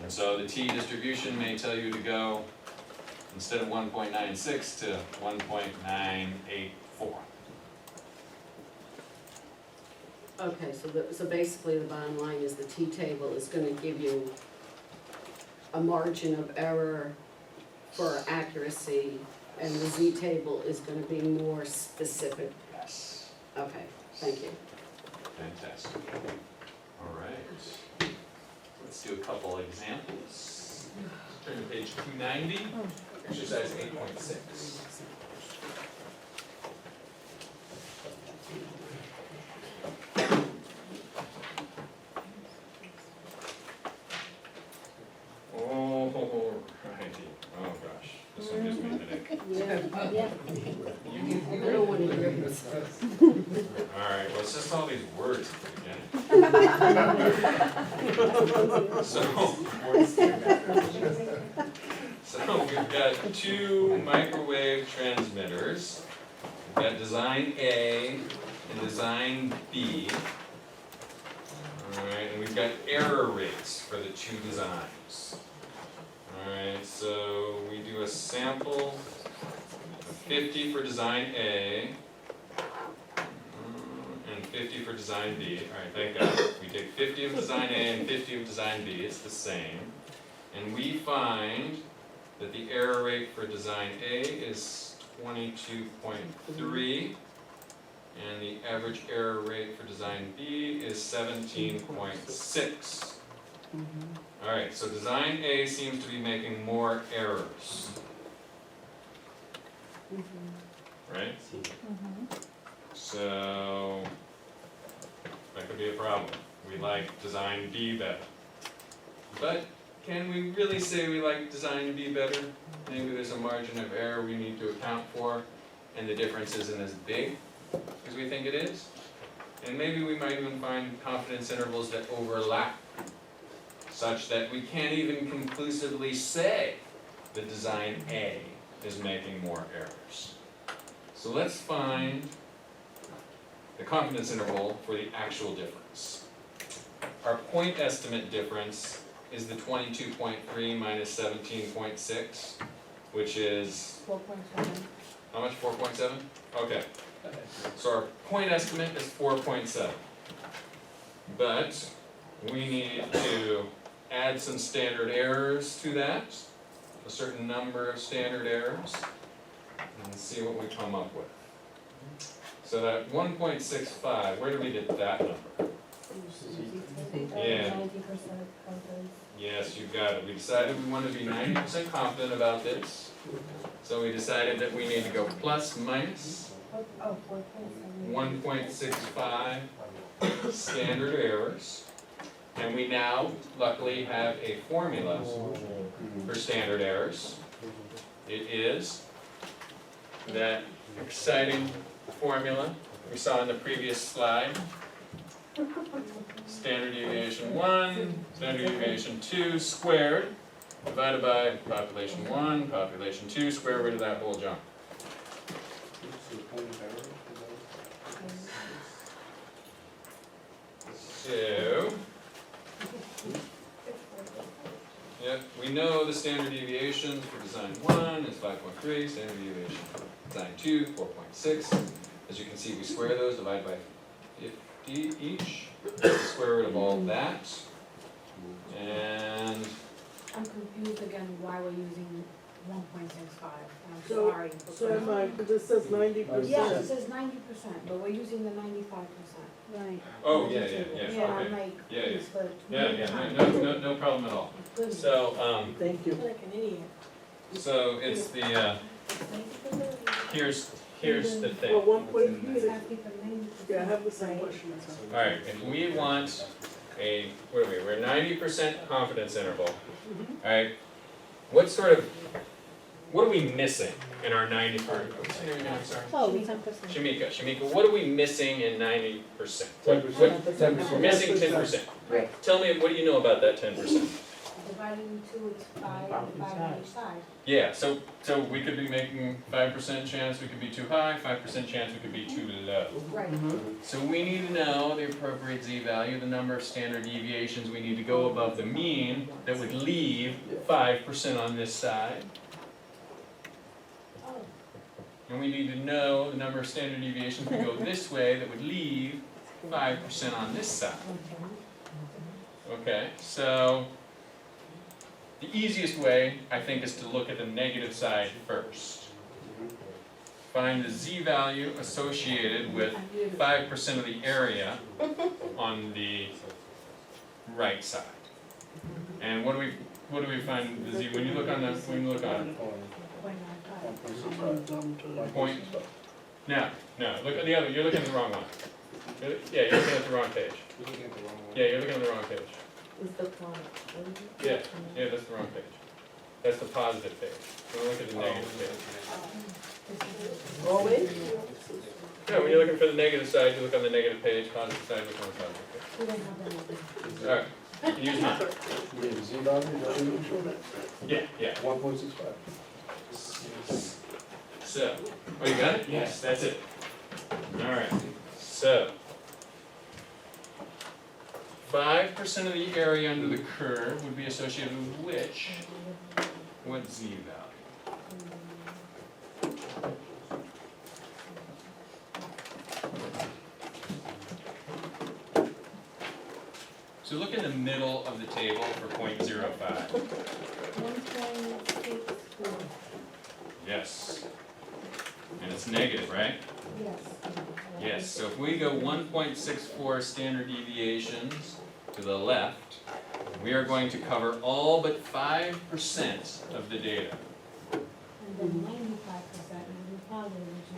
And so the t-distribution may tell you to go, instead of 1.96 to 1.984. Okay, so basically the bottom line is the t-table is gonna give you a margin of error for accuracy, and the z-table is gonna be more specific. Yes. Okay, thank you. Fantastic. All right. Let's do a couple examples. Turn to page 290, exercise 8.6. Oh, righty. Oh gosh, this one gives me a headache. Yeah. I don't wanna hear this. All right, well, it's just all these words at the beginning. So we've got two microwave transmitters. We've got design A and design B. All right, and we've got error rates for the two designs. All right, so we do a sample of 50 for design A, and 50 for design B. All right, thank God. We take 50 of design A and 50 of design B, it's the same. And we find that the error rate for design A is 22.3, and the average error rate for design B is 17.6. All right, so design A seems to be making more errors, right? So that could be a problem. We like design B better. But can we really say we like design B better? Maybe there's a margin of error we need to account for, and the difference isn't as big as we think it is. And maybe we might even find confidence intervals that overlap, such that we can't even conclusively say that design A is making more errors. So let's find the confidence interval for the actual difference. Our point estimate difference is the 22.3 minus 17.6, which is, 4.7. how much, 4.7? Okay, so our point estimate is 4.7. But we need to add some standard errors to that, a certain number of standard errors, and see what we come up with. So that 1.65, where do we get that number? Yeah. 90% confidence. Yes, you got it. We decided we wanted to be 90% confident about this. So we decided that we need to go plus minus Oh, 4.7. 1.65 standard errors. And we now luckily have a formula for standard errors. It is that exciting formula we saw in the previous slide. Standard deviation 1, standard deviation 2 squared, divided by population 1, population 2, square root of that whole junk. So, yep, we know the standard deviations for design 1 is 5.3, standard deviation for design 2, 4.6. As you can see, we square those, divide by 50 each, the square root of all that. And I'm confused again why we're using 1.65. I'm So- sorry. So am I, because it says 90%. Yes, it says 90%, but we're using the 95%. Right. oh yeah, Yeah, I'm okay. like, Yeah, yeah. but. Yeah, no problem at all. Good. So, Thank you. Like an idiot. so it's the, here's the Well, thing. 1.6, yeah, I have the same question. Alright, if we want a, what are we, we're 90% confidence interval. Alright, what sort of what are we missing in our 90, what's her name again, I'm sorry? Oh, 10%. Shamika, what are we missing in 90%? 10%. We're missing 10%. Right. Tell me, what do you know about that 10%? Divided into it's 5 on each side. Yeah, so we could be making 5% chance we could be too high, 5% chance we could be too low. Right. So we need to know the appropriate z-value, the number of standard deviations we need to go above the mean that would leave 5% on this side. Oh, And we need to know the number of standard deviations we go this way that would leave 5% on this side. Okay, so the easiest way, I think, is to look at the negative side first. Find the z-value associated with 5% of the area on the right side. And what do we find the z, when you look on the, point, no, look at the other, you're looking at the wrong one. Yeah, you're looking at the wrong page. Yeah, you're looking at the wrong page. Is the quantity? Yeah, that's the wrong page. That's the positive page. Don't look at the negative page. Always? No, when you're looking for the negative side, you look on the negative page, positive side, look on the positive we don't have that. page. Alright, use mine. Yeah, z-value, Yeah. 1.65. So, oh, you got it? Yes, that's it. Alright, so 5% of the area under the curve would be associated with which? What z-value? So look in the middle of the table for 0.05. 1.64. Yes. And it's negative, right? Yes. Yes, so if we go 1.64 standard deviations to the left, we are going to cover all but 5% of the data. And then 95% will be positive, which is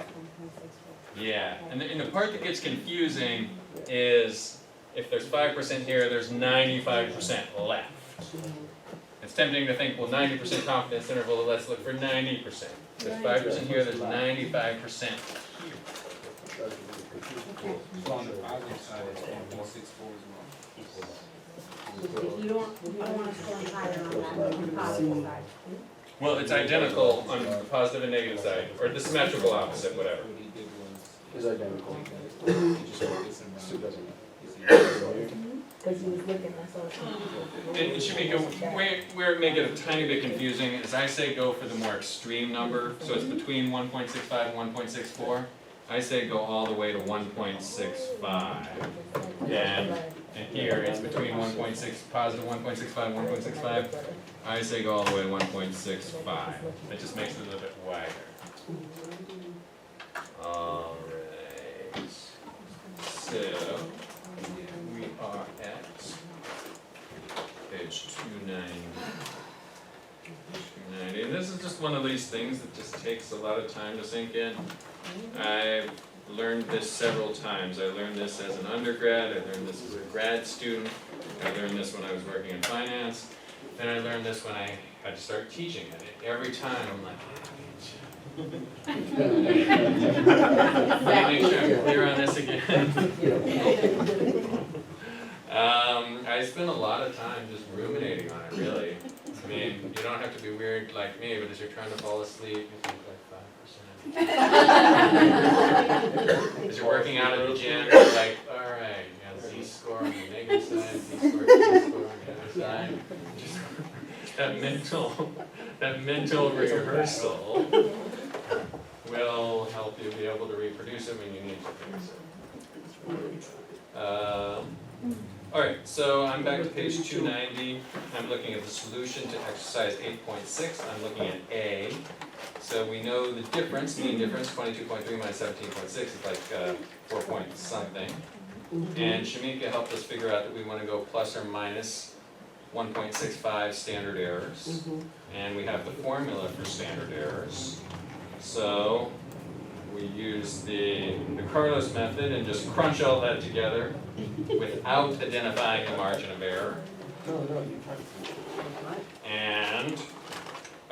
1.64. Yeah, and the part that gets confusing is if there's 5% here, there's 95% left. It's tempting to think, well, 90% confidence interval, let's look for 90%. There's 5% here, there's 95% here. So on the positive side, it's 1.64 as well. You don't want to score higher on that, on the positive side. Well, it's identical on the positive and negative side, or the symmetrical opposite, whatever. What he did was, Is identical. he just wrote this in So it doesn't matter. Because he was looking, that's all. And Shamika, where it may get a tiny bit confusing is I say go for the more extreme number, so it's between 1.65 and 1.64. I say go all the way to 1.65. And here it's between 1.6, positive 1.65 and 1.65. I say go all the way to 1.65. That just makes it a little bit wider. Alright. So we are at page 290. And this is just one of these things that just takes a lot of time to sink in. I've learned this several times. I learned this as an undergrad, I learned this as a grad student, I learned this when I was working in finance, and I learned this when I had to start teaching it. Every time I'm like, let me make sure I'm clear on this again. I spend a lot of time just ruminating on it, really. I mean, you don't have to be weird like me, but as you're trying to fall asleep, you think like 5%. As you're working out at the gym, you're like, alright, you got z-score on the negative side, z-score on the other side. Just that mental rehearsal will help you be able to reproduce it when you need to fix it. Alright, so I'm back to page 290. I'm looking at the solution to exercise 8.6. I'm looking at A. So we know the difference, mean difference, 22.3 minus 17.6 is like 4 point something. And Shamika helped us figure out that we want to go plus or minus 1.65 standard errors. And we have the formula for standard errors. So we use the Carlos method and just crunch all that together without identifying the margin of error. And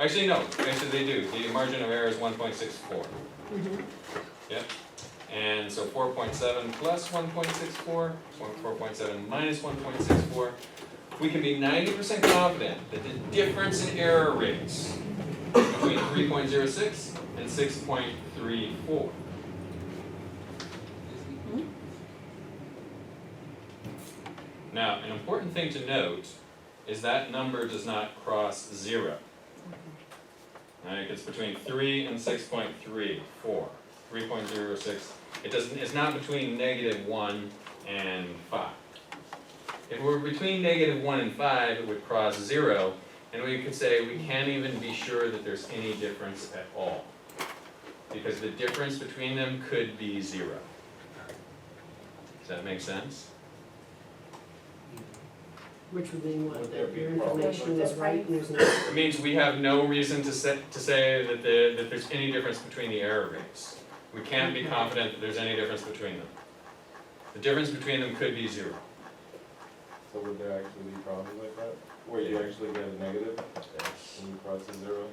Actually, no, actually they do, the margin of error is 1.64. Yep, and so 4.7 plus 1.64, 4.7 minus 1.64, we can be 90% confident that the difference in error rates between 3.06 and 6.34. Now, an important thing to note is that number does not cross 0. Right, it's between 3 and 6.34. 3.06, it's not between -1 and 5. If it were between -1 and 5, it would cross 0, and we could say we can't even be sure that there's any difference at all. Because the difference between them could be 0. Does that make sense? Which would mean what, that your information is right and there's no. It means we have no reason to say that there's any difference between the error rates. We can't be confident that there's any difference between them. The difference between them could be 0. So would there actually be problems like that, where you actually get a negative and you cross a 0?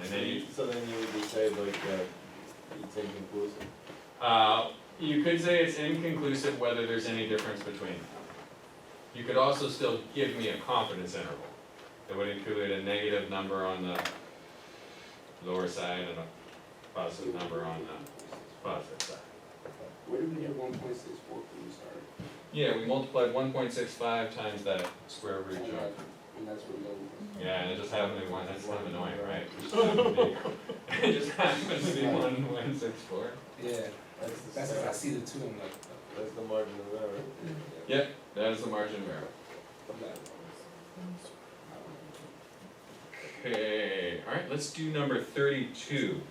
And then you, So then you would just say like, it's inconclusive? you could say it's inconclusive whether there's any difference between them. You could also still give me a confidence interval that would include a negative number on the lower side and a positive number on the positive side. Where did we get 1.64 from the start? Yeah, we multiplied 1.65 times that square root of. And that's what low was. Yeah, and it just happened to be one, that's kind of annoying, right? It just happened to be 1.64. Yeah, that's if I see the 2, I'm like, That's the margin of error. Yep, that is the margin of error. Okay, alright, let's do number 32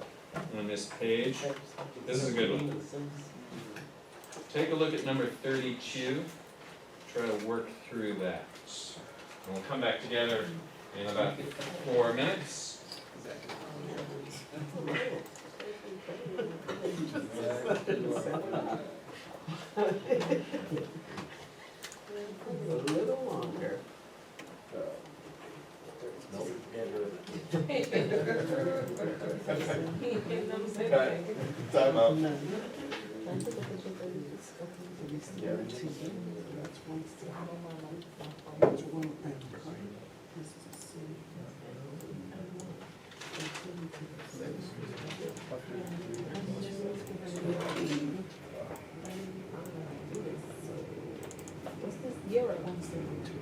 on this page. This is a good one. Take a look at number 32, try to work through that. And we'll come back together in about 4 minutes. A little longer. Time out. You're at 172.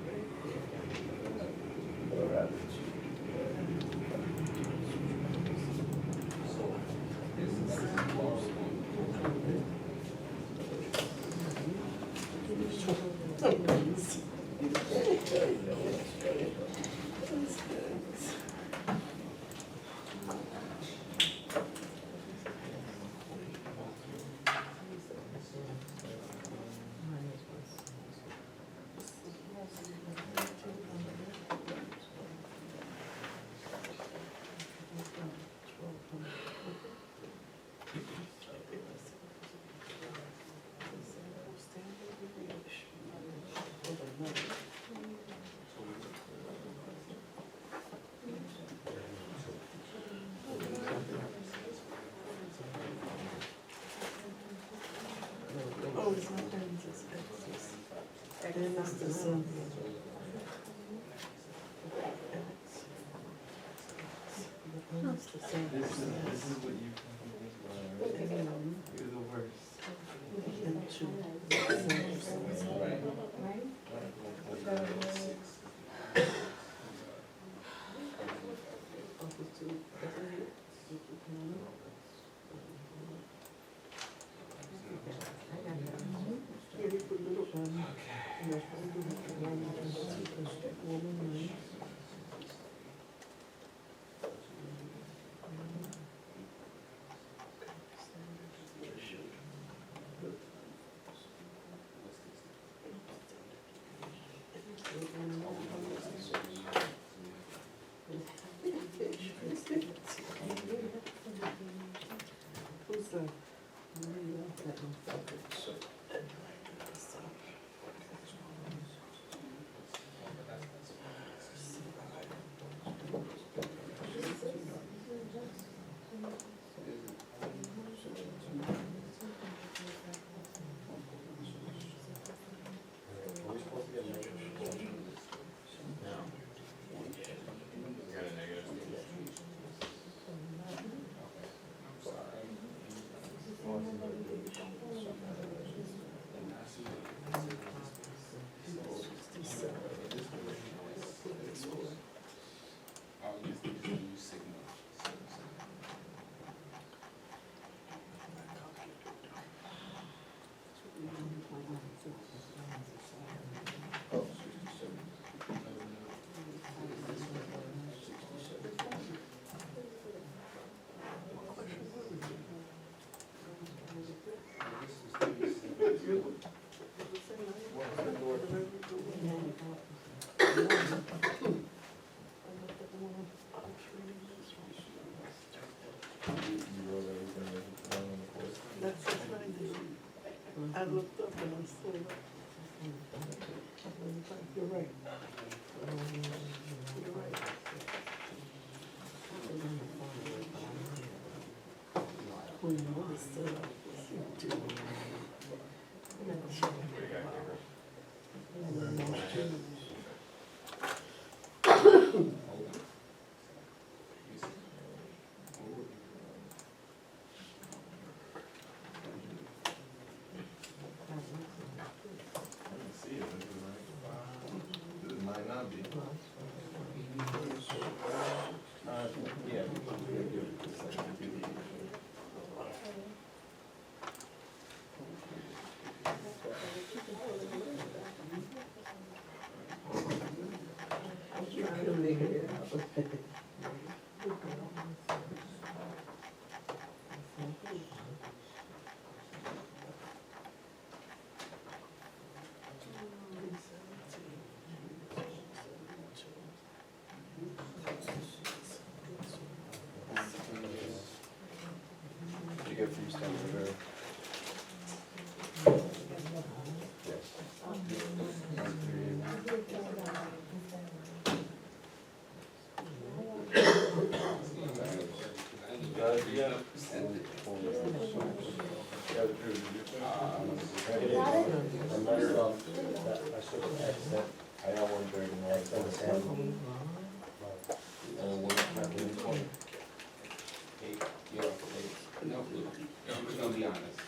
Oh, it's not that, then that's the sum. It's the same. This is what you You're the worst. And two. Who's the? That's 690. I looked up and I saw that. You're right. You're right. We know it's still up. It might not be. You get from standard error. I got 130, No, I'm just gonna be honest.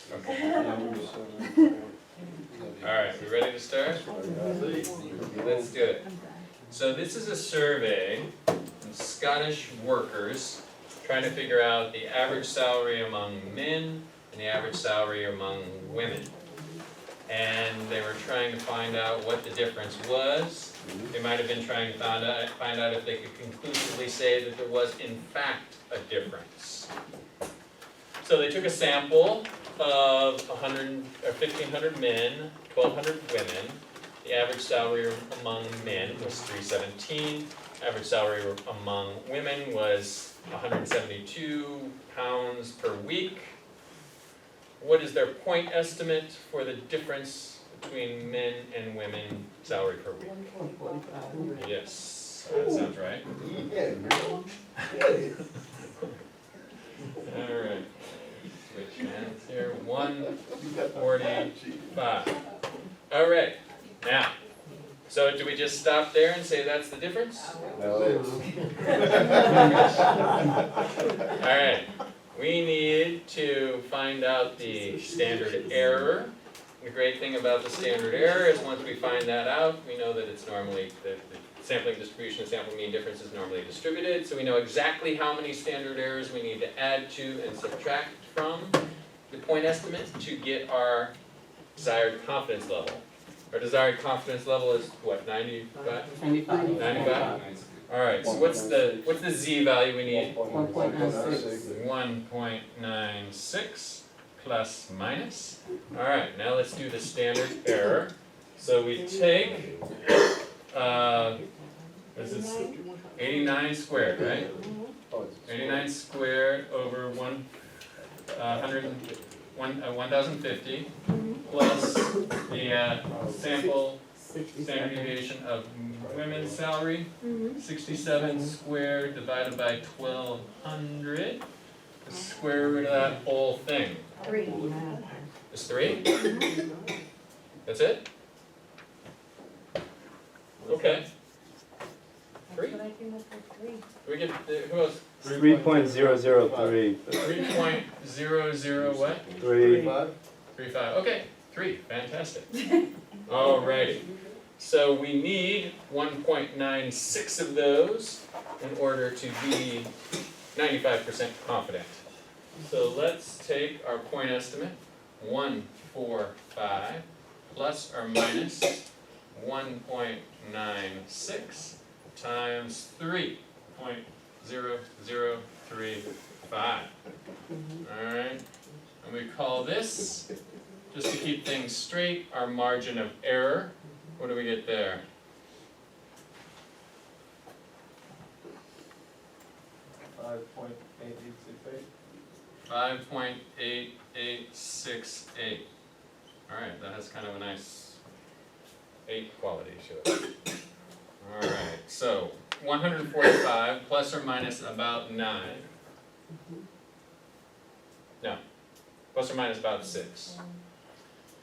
Alright, we ready to start? Let's do it. So this is a survey of Scottish workers trying to figure out the average salary among men and the average salary among women. And they were trying to find out what the difference was. They might have been trying to find out if they could conclusively say that there was in fact a difference. So they took a sample of 1,500 men, 1,200 women. The average salary among men was $317. Average salary among women was 172 pounds per week. What is their point estimate for the difference between men and women salary per week? Yes, that sounds right. All right. Switch hands here. 145. All right. Now, so do we just stop there and say that's the difference? No. All right. We need to find out the standard error. The great thing about the standard error is once we find that out, we know that it's normally, the sampling distribution of sample mean difference is normally distributed, so we know exactly how many standard errors we need to add to and subtract from the point estimate to get our desired confidence level. Our desired confidence level is what, 95? 95? Alright, so what's the z value we need? 1.96 plus minus. Alright, now let's do the standard error. So we take, this is 89 squared, right? 89 squared over 1,050 plus the sample standard deviation of women's salary, 67 squared divided by 1,200. The square root of that whole thing 3. is 3? That's it? Okay. 3? But I came up with 3. We get, who else? 3.003. 3.00 what? 3. 3.5, okay, 3, fantastic. Alrighty, so we need 1.96 of those in order to be 95% confident. So let's take our point estimate, 145 plus or minus 1.96 times 3.0035. Alright, and we call this, just to keep things straight, our margin of error. What do we get there? 5.8868. 5.8868. Alright, that has kind of a nice 8 quality to it. Alright, so 145 plus or minus about 9. No, plus or minus about 6.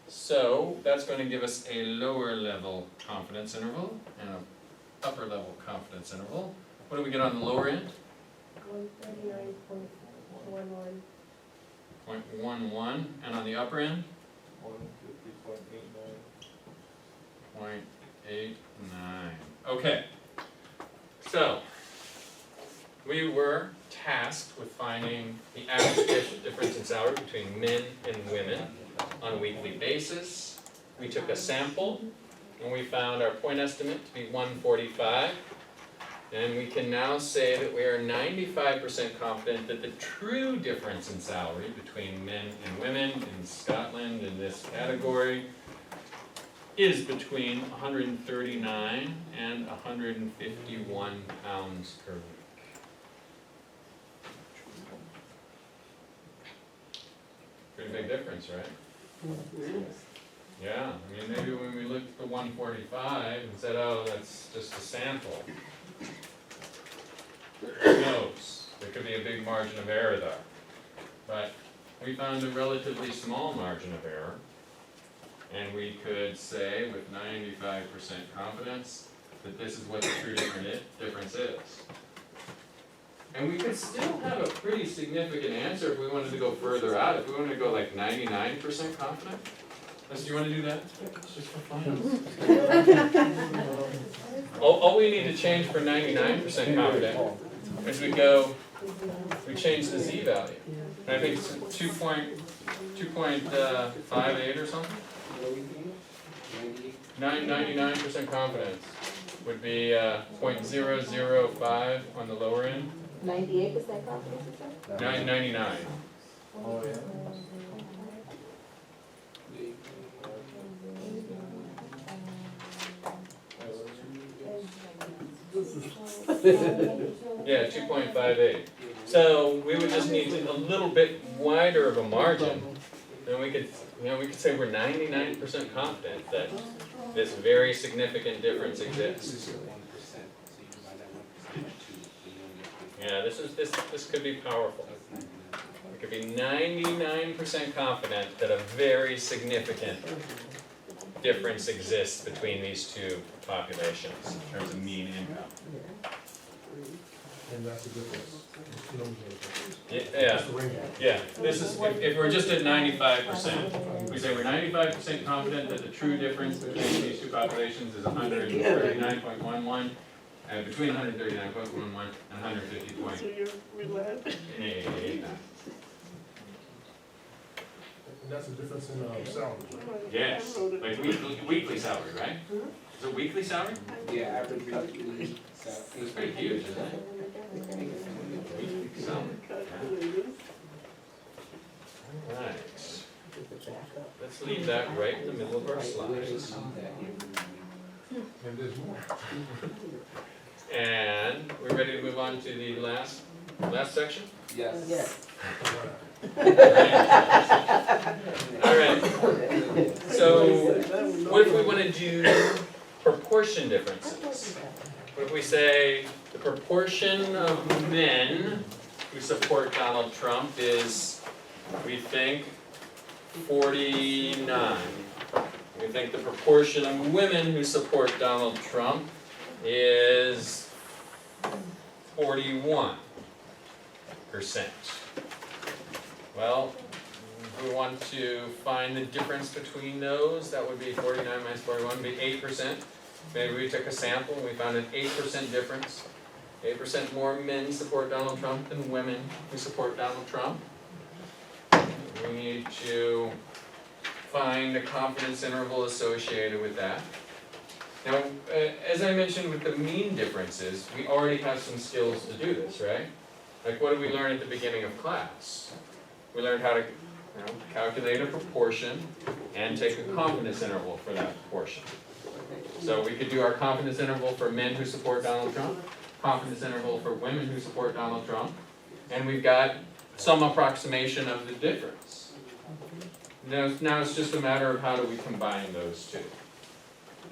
So that's going to give us a lower level confidence interval and an upper level confidence interval. What do we get on the lower end? 139.11. 0.11, and on the upper end? 150.89. 0.89. Okay. So, we were tasked with finding the average difference in salary between men and women on a weekly basis. We took a sample, and we found our point estimate to be 145. And we can now say that we are 95% confident that the true difference in salary between men and women in Scotland in this category is between 139 and 151 pounds per week. Pretty big difference, right? Yeah, I mean, maybe when we looked at the 145 and said, oh, that's just a sample. Who knows? There could be a big margin of error there. But we found a relatively small margin of error. And we could say with 95% confidence that this is what the true difference is. And we could still have a pretty significant answer if we wanted to go further out. If we wanted to go like 99% confident. Do you want to do that? Just for fun. All we need to change for 99% confident is we change the z value. And I think it's 2.58 or something. 99% confidence would be 0.005 on the lower end. 98% confidence, is that? 999. Oh, yeah. Yeah, 2.58. So we would just need a little bit wider of a margin, and we could say we're 99% confident that this very significant difference exists. Yeah, this could be powerful. We could be 99% confident that a very significant difference exists between these two populations in terms of mean income. And that's the difference. Yeah. This is if we're just at 95%, we say we're 95% confident that the true difference between these two populations is 139.11, and between 139.11 and 150.89. So you're relaxed? And that's the difference in salaries, right? Yes, like weekly salary, right? Is it weekly salary? Yeah, average weekly. It's pretty huge, isn't it? Weekly salary. Alright. Let's leave that right in the middle of our slides. And there's more. And we're ready to move on to the last section? Yes. Alright. So, what if we want to do proportion differences? What if we say the proportion of men who support Donald Trump is, we think, 49. We think the proportion of women who support Donald Trump is 41%. Well, we want to find the difference between those. That would be 49 minus 41 would be 8%. Maybe we took a sample and we found an 8% difference. 8% more men support Donald Trump than women who support Donald Trump. We need to find a confidence interval associated with that. Now, as I mentioned with the mean differences, we already have some skills to do this, right? Like what did we learn at the beginning of class? We learned how to calculate a proportion and take a confidence interval for that proportion. So we could do our confidence interval for men who support Donald Trump, confidence interval for women who support Donald Trump, and we've got some approximation of the difference. Now it's just a matter of how do we combine those two.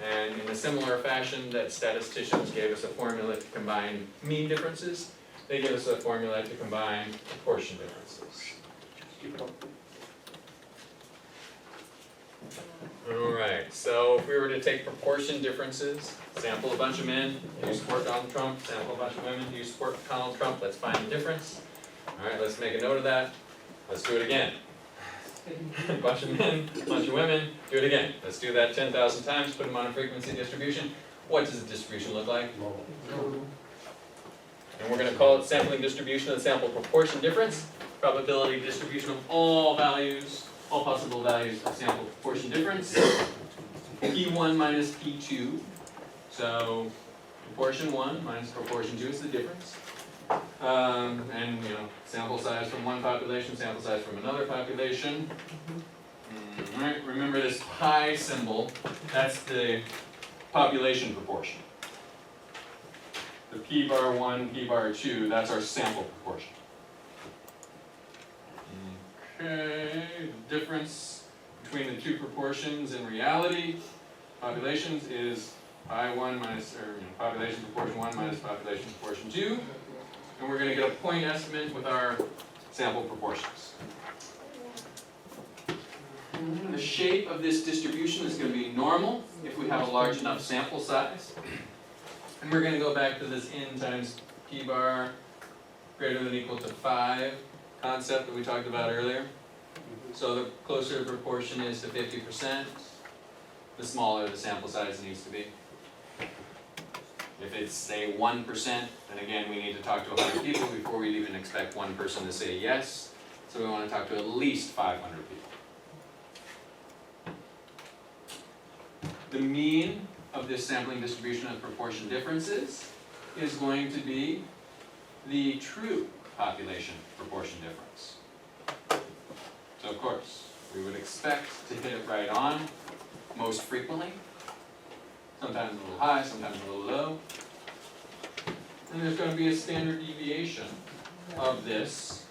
And in a similar fashion that statisticians gave us a formula to combine mean differences, they give us a formula to combine proportion differences. Alright, so if we were to take proportion differences, sample a bunch of men who support Donald Trump, sample a bunch of women who support Donald Trump, let's find the difference. Alright, let's make a note of that. Let's do it again. A bunch of men, a bunch of women, do it again. Let's do that 10,000 times, put them on a frequency distribution. What does the distribution look like? And we're going to call it sampling distribution of the sample proportion difference, probability distribution of all values, all possible values of sample proportion difference. P1 minus P2, so proportion 1 minus proportion 2 is the difference. And sample size from one population, sample size from another population. Alright, remember this pi symbol, that's the population proportion. The P bar 1, P bar 2, that's our sample proportion. Okay, the difference between the two proportions in reality, populations, is pi 1 minus, population proportion 1 minus population proportion 2. And we're going to get a point estimate with our sample proportions. The shape of this distribution is going to be normal if we have a large enough sample size. And we're going to go back to this n times p bar greater than or equal to 5 concept that we talked about earlier. So the closer the proportion is to 50%, the smaller the sample size needs to be. If it's, say, 1%, then again, we need to talk to 100 people before we'd even expect one person to say yes. So we want to talk to at least 500 people. The mean of this sampling distribution of proportion differences is going to be the true population proportion difference. So of course, we would expect to hit it right on most frequently. Sometimes a little high, sometimes a little low. And there's going to be a standard deviation of this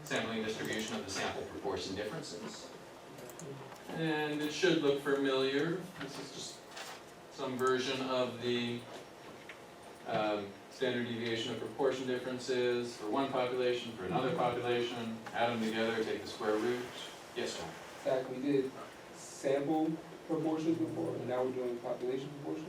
sampling distribution of the sample proportion differences. And it should look familiar. This is just some version of the standard deviation of proportion differences for one population, for another population. Add them together, take the square root. Yes, John? Zach, we did sample proportions before, and now we're doing population proportions?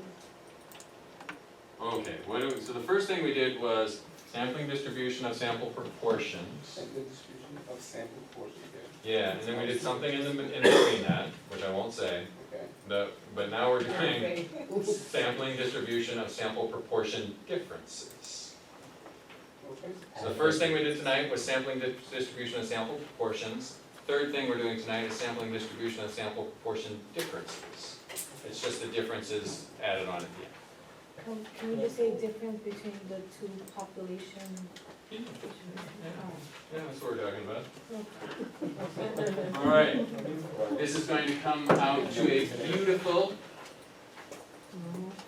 Okay, so the first thing we did was sampling distribution of sample proportions. Sampling distribution of sample proportions, Yeah, and then we did something in between that, which I won't say. okay. But now we're doing sampling distribution of sample proportion differences. Okay. So the first thing we did tonight was sampling distribution of sample proportions. Third thing we're doing tonight is sampling distribution of sample proportion differences. It's just the differences added on at the end. Can we just say difference between the two population? Yeah, that's what we're talking about. All right, this is going to come out to a beautiful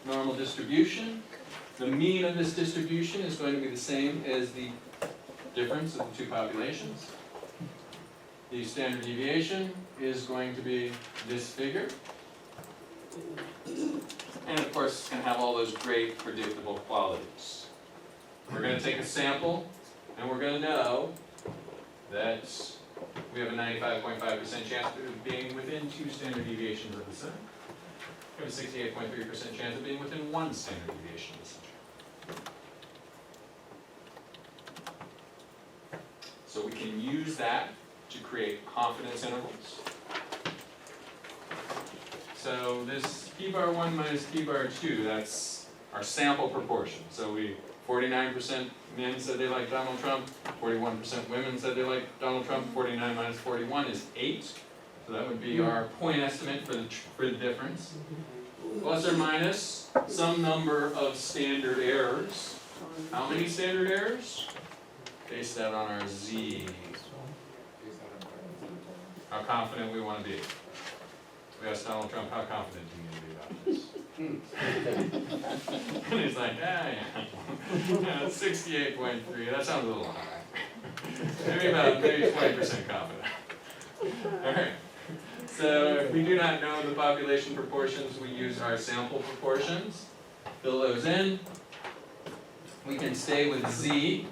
normal distribution. The mean of this distribution is going to be the same as the difference of the two populations. The standard deviation is going to be this figure. And of course, it's going to have all those great predictable qualities. We're going to take a sample, and we're going to know that we have a 95.5% chance of being within 2 standard deviations of the center. We have a 68.3% chance of being within 1 standard deviation of the center. So we can use that to create confidence intervals. So this p bar 1 minus p bar 2, that's our sample proportion. So 49% men said they like Donald Trump, 41% women said they like Donald Trump, 49 minus 41 is 8. So that would be our point estimate for the difference. Plus or minus some number of standard errors. How many standard errors? Base that on our Z. How confident we want to be. We asked Donald Trump, how confident do you need to be about this? And he's like, yeah, 68.3, that sounds a little high. Maybe 20% confident. Alright, so if we do not know the population proportions, we use our sample proportions, fill those in. We can stay with Z,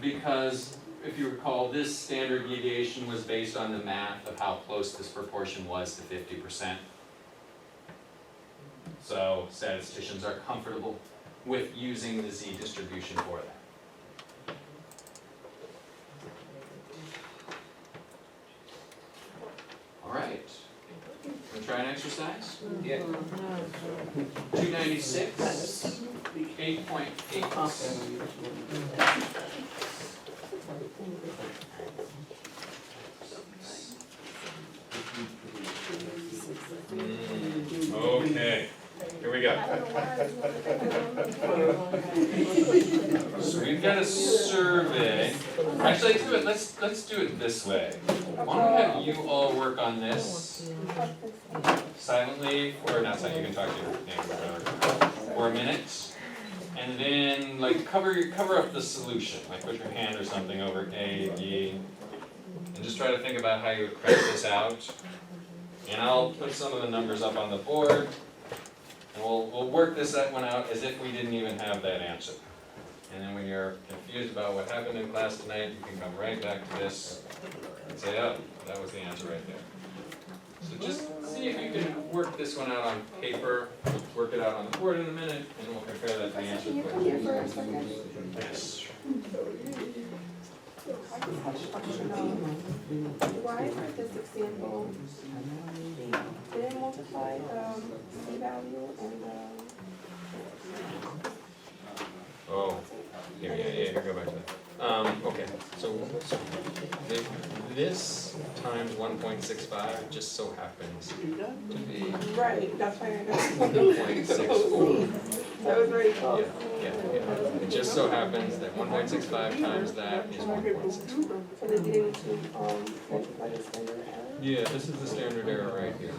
because if you recall, this standard deviation was based on the math of how close this proportion was to 50%. So statisticians are comfortable with using the Z distribution for that. All right, wanna try an exercise? Yeah. 296, 8.8. Okay, here we go. So we've got a survey. Actually, let's do it this way. Why don't we have you all work on this silently, or not silently, you can talk to your neighbor for a minute. And then like cover up the solution, like put your hand or something over A, B, and just try to think about how you would crank this out. And I'll put some of the numbers up on the board, and we'll work this one out as if we didn't even have that answer. And then when you're confused about what happened in class tonight, you can come right back to this and say, oh, that was the answer right there. So just see if you can work this one out on paper, work it out on the board in a minute, and we'll compare that to the answer. Can you come here for a second? Yes. Why for this example, they didn't multiply the p-value and Oh, here, go back to that. Okay, so this times 1.65 just so happens to be right, that's why I know. 1.64. That was very close. Yeah. It just so happens that 1.65 times that is 1.64. So they didn't multiply the standard error? Yeah, this is the standard error right here.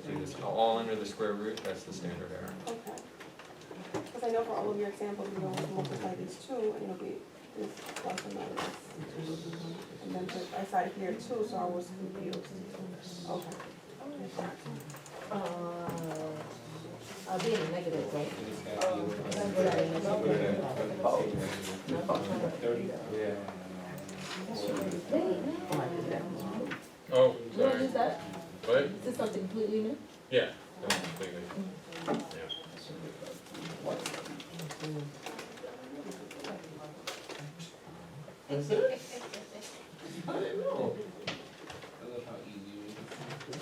See this, all under the square root, that's the standard error. Okay. Because I know for all of your examples, you don't multiply these two, and it'll be this plus and minus. And then I saw it here too, so I was confused. Okay. I'll be in the negative, right? Oh, What sorry. is that? What? Is this something completely new? Yeah. Completely. Yeah. I don't know. I love how easy it is.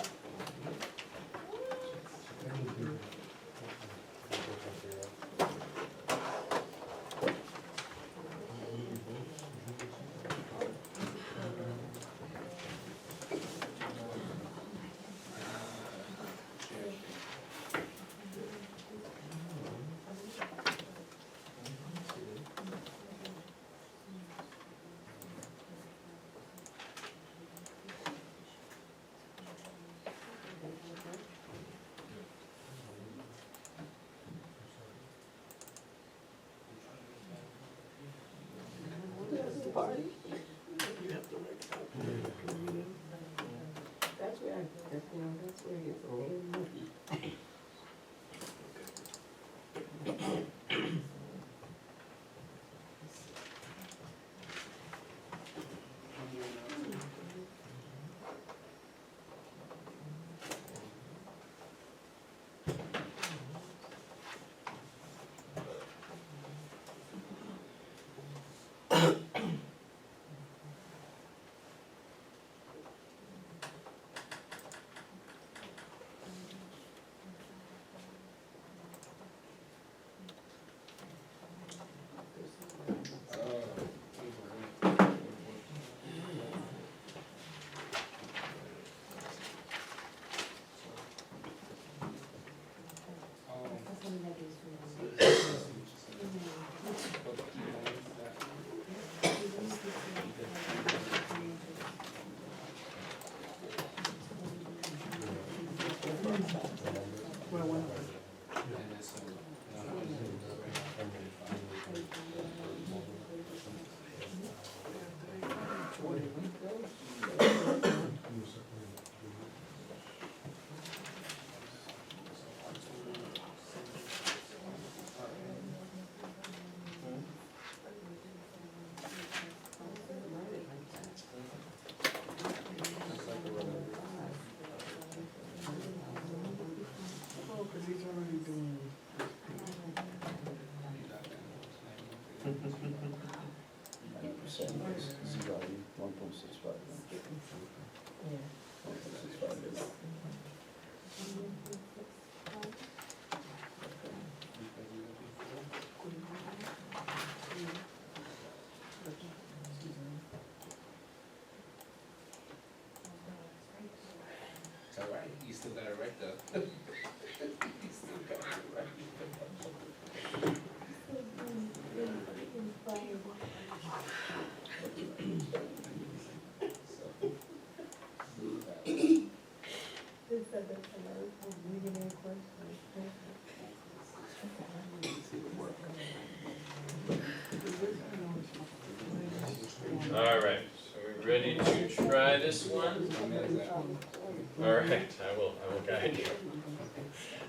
Party? You have to write it out. That's where, that's where it's. Well, one. Oh, 'cause he's already doing. Percent is Z value, 1.65. 1.65. It's all right, you still got it right though. You still got it right. All right, so we ready to try this one? All right, I will guide you.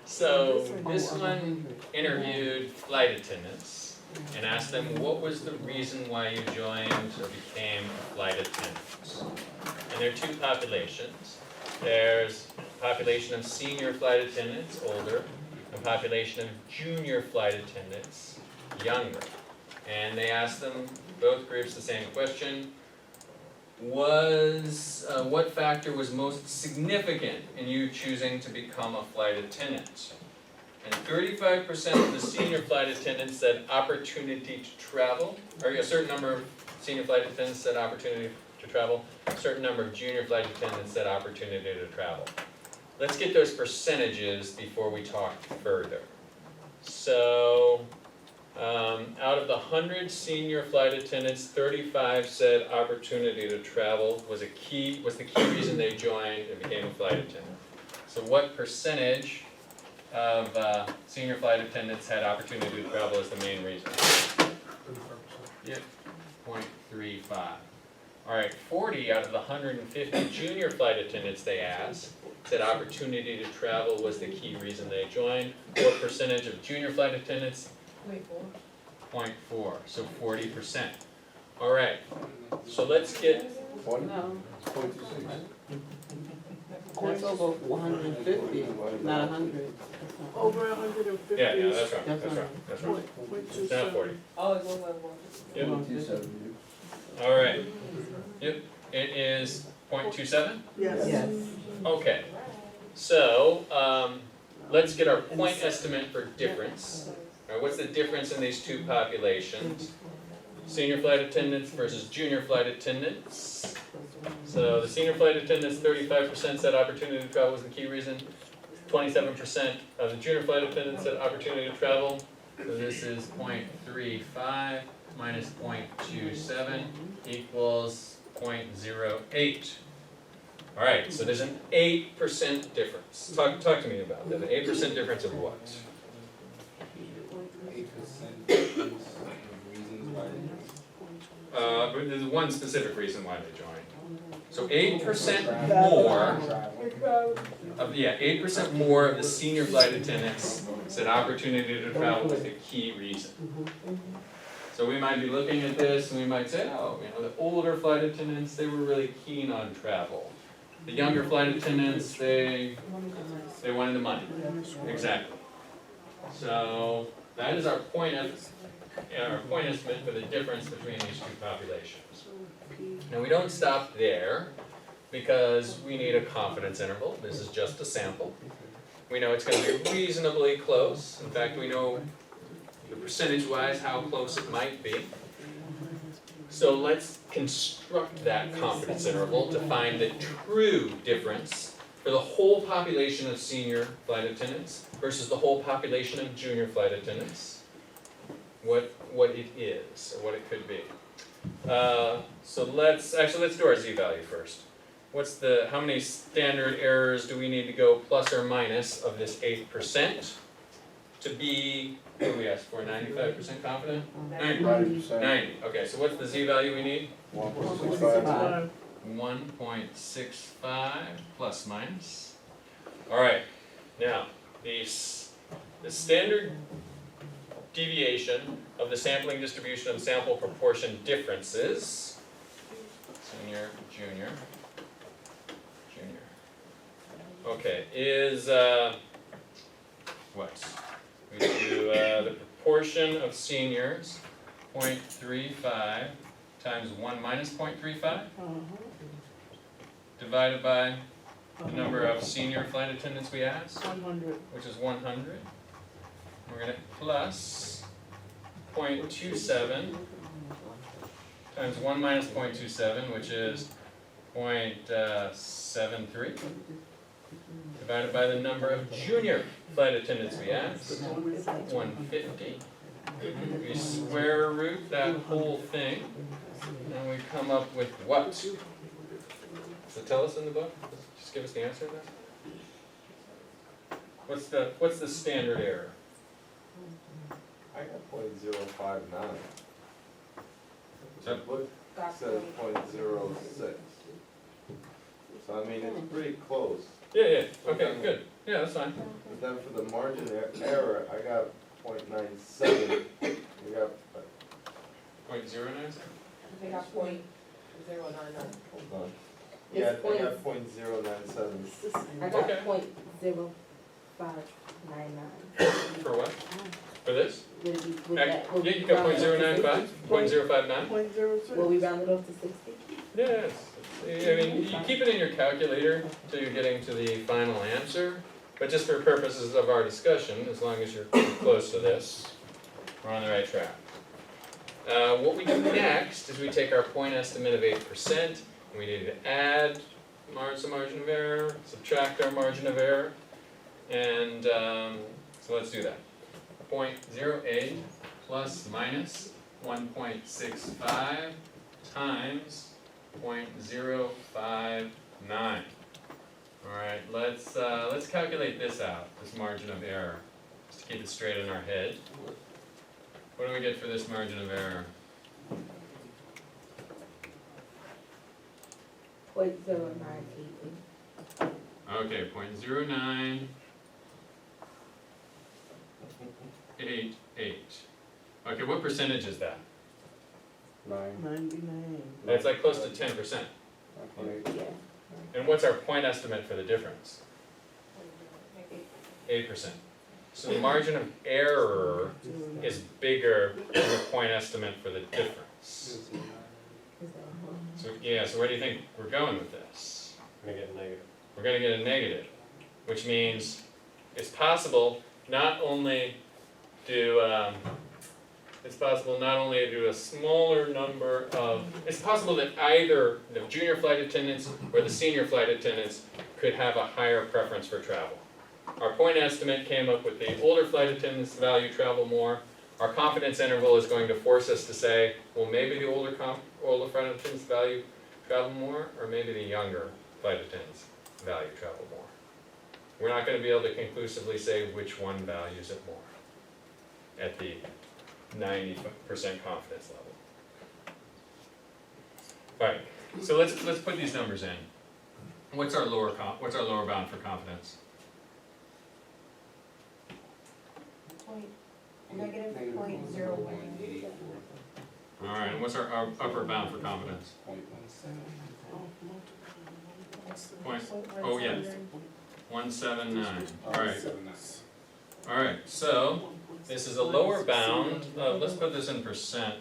So this one interviewed flight attendants and asked them what was the reason why you joined or became a flight attendant. And there are two populations. There's a population of senior flight attendants, older, and a population of junior flight attendants, younger. And they asked them, both groups, the same question. What factor was most significant in you choosing to become a flight attendant? And 35% of the senior flight attendants said opportunity to travel, or a certain number of senior flight attendants said opportunity to travel, a certain number of junior flight attendants said opportunity to travel. Let's get those percentages before we talk further. So, out of the 100 senior flight attendants, 35 said opportunity to travel was the key reason they joined and became a flight attendant. So what percentage of senior flight attendants had opportunity to travel as the main reason? Yep, 0.35. All right, 40 out of the 150 junior flight attendants they asked said opportunity to travel was the key reason they joined. What percentage of junior flight attendants? 0.4, so 40%. All right, so let's get, 40? No, 0.26. that's over 150, not 100. Over 150. yeah, that's right, That's that's right. right, that's right. It's not 40. Oh, it's 111. Yep. 0.27. All right, yep, it is 0.27? Yes. Okay, so, let's get our point estimate for difference. All right, what's the difference in these two populations? Senior flight attendants versus junior flight attendants. So the senior flight attendants, 35% said opportunity to travel was the key reason. 27% of the junior flight attendants said opportunity to travel. So this is 0.35 minus 0.27 equals 0.08. All right, so there's an 8% difference. Talk to me about that. An 8% difference of what? 8% reasons why But there's one specific reason why they joined. So 8% more of 8% more of the senior flight attendants said opportunity to travel was the key reason. So we might be looking at this and we might say, oh, the older flight attendants, they were really keen on travel. The younger flight attendants, they wanted the money. Exactly. So that is our point estimate for the difference between these two populations. Now we don't stop there because we need a confidence interval. This is just a sample. We know it's going to be reasonably close. In fact, we know the percentage-wise how close it might be. So let's construct that confidence interval to find the true difference for the whole population of senior flight attendants versus the whole population of junior flight attendants. What it is, or what it could be. So let's do our z-value first. how many standard errors do we need to go plus or minus of this 8% to be, what do we ask for, 95% confident? 90. 90%. 90, okay, so what's the z-value we need? 1.65. 1.65 plus minus. Alright, now, the standard deviation of the sampling distribution of sample proportion differences, senior, junior, okay, is, what? We do, the proportion of seniors, 0.35 times 1 minus 0.35, divided by the number of senior flight attendants we asked, 100. which is 100. We're gonna plus 0.27 times 1 minus 0.27, which is 0.73, divided by the number of junior flight attendants we asked, 150. We square root that whole thing, and we come up with what? So tell us in the book, just give us the answer to that. What's the standard error? I got 0.059. So- The book says 0.06. So I mean, it's pretty close. Yeah, okay, good, yeah, that's fine. But then for the margin error, I got 0.97. We got, 0.097? They got point 099. hold on. Yeah, I got 0.097. I Okay. got 0.0599. For what? For this? Would it be, would Yeah, that, would we you got round it up to 0.095, 0.059? 0.06. Will we round it off to 60? Yes, I mean, you keep it in your calculator till you're getting to the final answer, but just for purposes of our discussion, as long as you're close to this, we're on the right track. What we do next is we take our point estimate of 8%, and we need to add some margin of error, subtract our margin of error, and so let's do that. 0.08 plus minus 1.65 times 0.059. Alright, let's calculate this out, this margin of error, just to keep it straight in our head. What do we get for this margin of error? 0.0988. Okay, 0.0988. Okay, what percentage is that? 99. That's like close to 10%. 9.8. Yeah. And what's our point estimate for the difference? 8%. So the margin of error is bigger than the point estimate for the difference. So, yeah, so where do you think we're going with this? We're gonna get a negative. We're gonna get a negative, which means it's possible not only to, it's possible a smaller number of, it's possible that either the junior flight attendants or the senior flight attendants could have a higher preference for travel. Our point estimate came up with the older flight attendants value travel more. Our confidence interval is going to force us to say, well, maybe the older flight attendants value travel more, or maybe the younger flight attendants value travel more. We're not going to be able to conclusively say which one values it more at the 90% confidence level. Alright, so let's put these numbers in. What's our lower bound for confidence? Negative 0.01. Alright, and what's our upper bound for confidence? 179. Alright. Alright, so this is a lower bound of, let's put this in percent,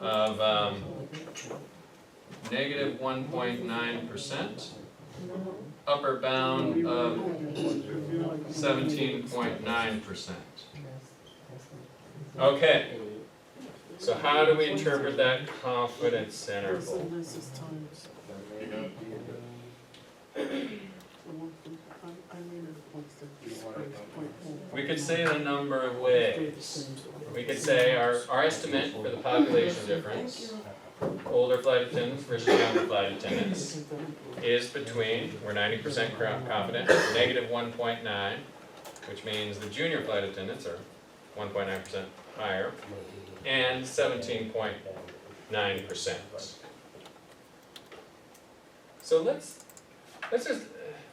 of negative 1.9%. Upper bound of 17.9%. Okay, so how do we interpret that confidence interval? This is times. that may not be I made it We could say it a number of ways. We could say our estimate for the population difference older flight attendants versus younger flight attendants is between, we're 90% confident, -1.9, which means the junior flight attendants are 1.9% higher, and 17.9%. So let's just,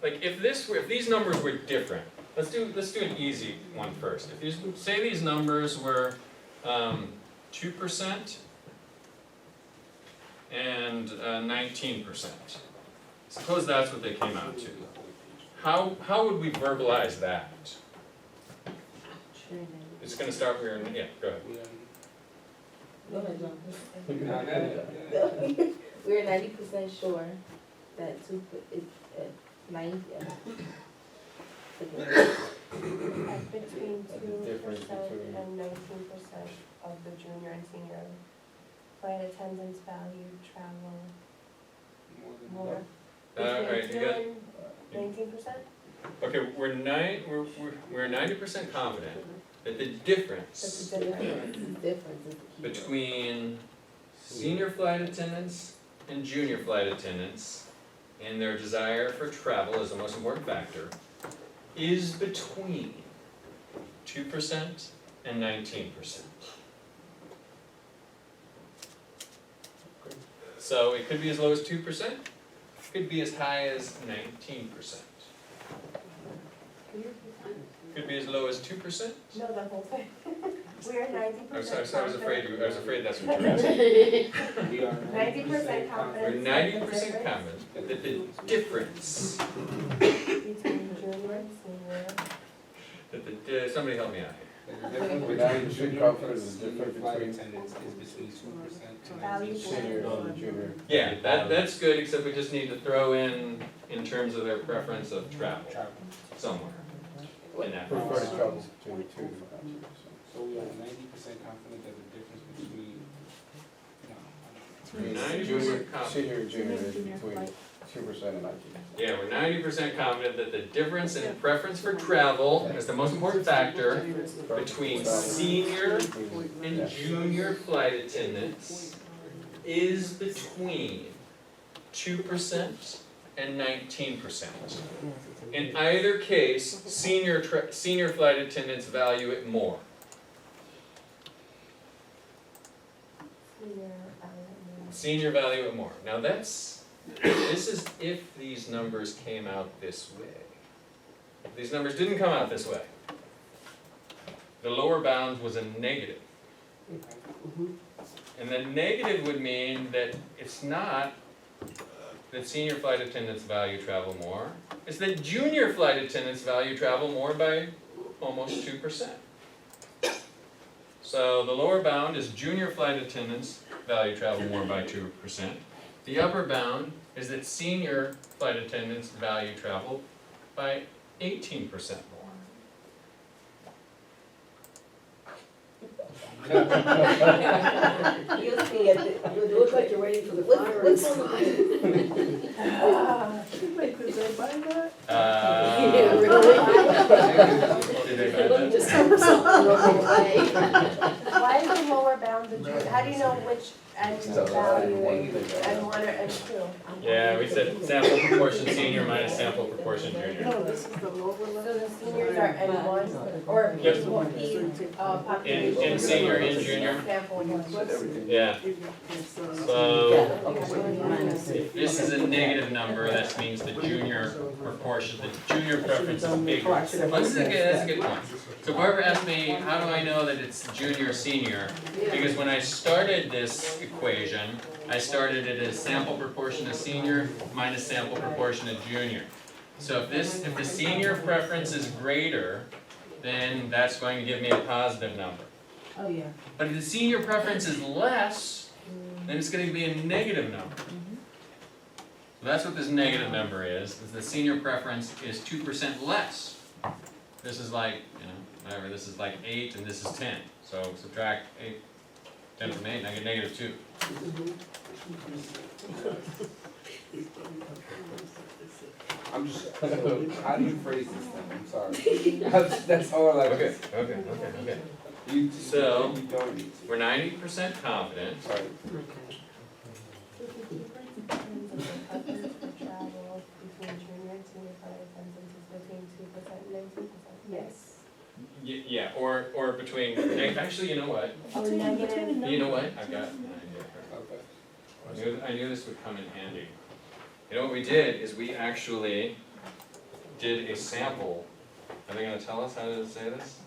like, if these numbers were different, let's do an easy one first. If you say these numbers were 2% and 19%. Suppose that's what they came out to. How would we verbalize that? It's gonna start where, yeah, go ahead. Go ahead, John. We're 90% sure that it's at 90, Between The 2% difference between- and 19% of the junior and senior flight attendants value travel more. Alright, you got, 19%? okay, we're 90% confident that the That's difference the difference. difference is the key. between senior flight attendants and junior flight attendants and their desire for travel is the most important factor, is between 2% and 19%. So it could be as low as 2%, could be as high as 19%. Could be as low as 2%. No, the whole thing. We are 90% I was confident. afraid that's what you were asking. 90% confident. We're 90% confident that the difference, Between junior and senior. somebody help me out here. We're 90% confident is the difference Flight between attendants is between 2% Value and senior and junior. Yeah, that's good, except we just need to throw in terms of their preference of travel travel. somewhere in that. Prefer to travel between 2 and 19%. So we are 90% confident that the difference between, no, 90% Junior, confident. senior and junior is between 2% and 19%. Yeah, we're 90% confident that the difference in preference for travel is the most important factor between senior and junior flight attendants is between 2% and 19%. In either case, senior flight attendants value it more. Senior value it more. Now this is if these numbers came out this way. If these numbers didn't come out this way, the lower bound was a negative. And the negative would mean that it's not that senior flight attendants value travel more, it's that junior flight attendants value travel more by almost 2%. So the lower bound is junior flight attendants value travel more by 2%. The upper bound is that senior flight attendants value travel by 18% more. You'll see it. It looks like you're waiting for the fireworks. Wait, did they buy that? Yeah, really. Did they buy Let me that? just tell something wrong way. Why is the lower bound the junior? How do you know which end value and one and two? Yeah, we said sample proportion senior minus sample proportion junior. No, this is the lower So level. the seniors are N one or Yep. population? In senior, in junior. Sample one. Yeah, So, so if this is a negative number, that means the junior proportion, the junior preference is bigger. Well, that's a good point. So Barbara asked me, how do I know that it's junior or senior? Because when I started this equation, I started it as sample proportion of senior minus sample proportion of junior. So if the senior preference is greater, then that's going to give me a positive number. Oh, yeah. But if the senior preference is less, then it's going to be a negative number. So that's what this negative number is the senior preference is 2% less. This is like, whatever, this is like 8 and this is 10. So subtract 10 from 8 and I get -2. I'm just, how do you phrase this thing? I'm sorry. That's all I. Okay. You, So- you don't need to. We're 90% confident Sorry. Yes. Yeah, or between, actually, you know what? Or negative. You know what? I've got an idea here. I knew this would come in handy. You know what we did is we actually did a sample. Are they gonna tell us how to say this?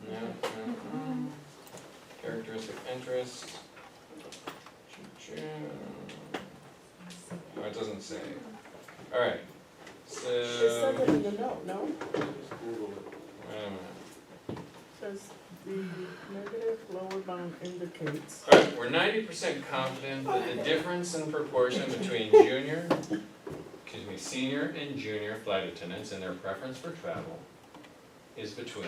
No. Characteristic interest. Oh, it doesn't say. Alright, It says so, it in the note, no? wait a minute. Says the negative lower bound indicates. Alright, we're 90% confident that the difference in proportion between senior and junior flight attendants and their preference for travel is between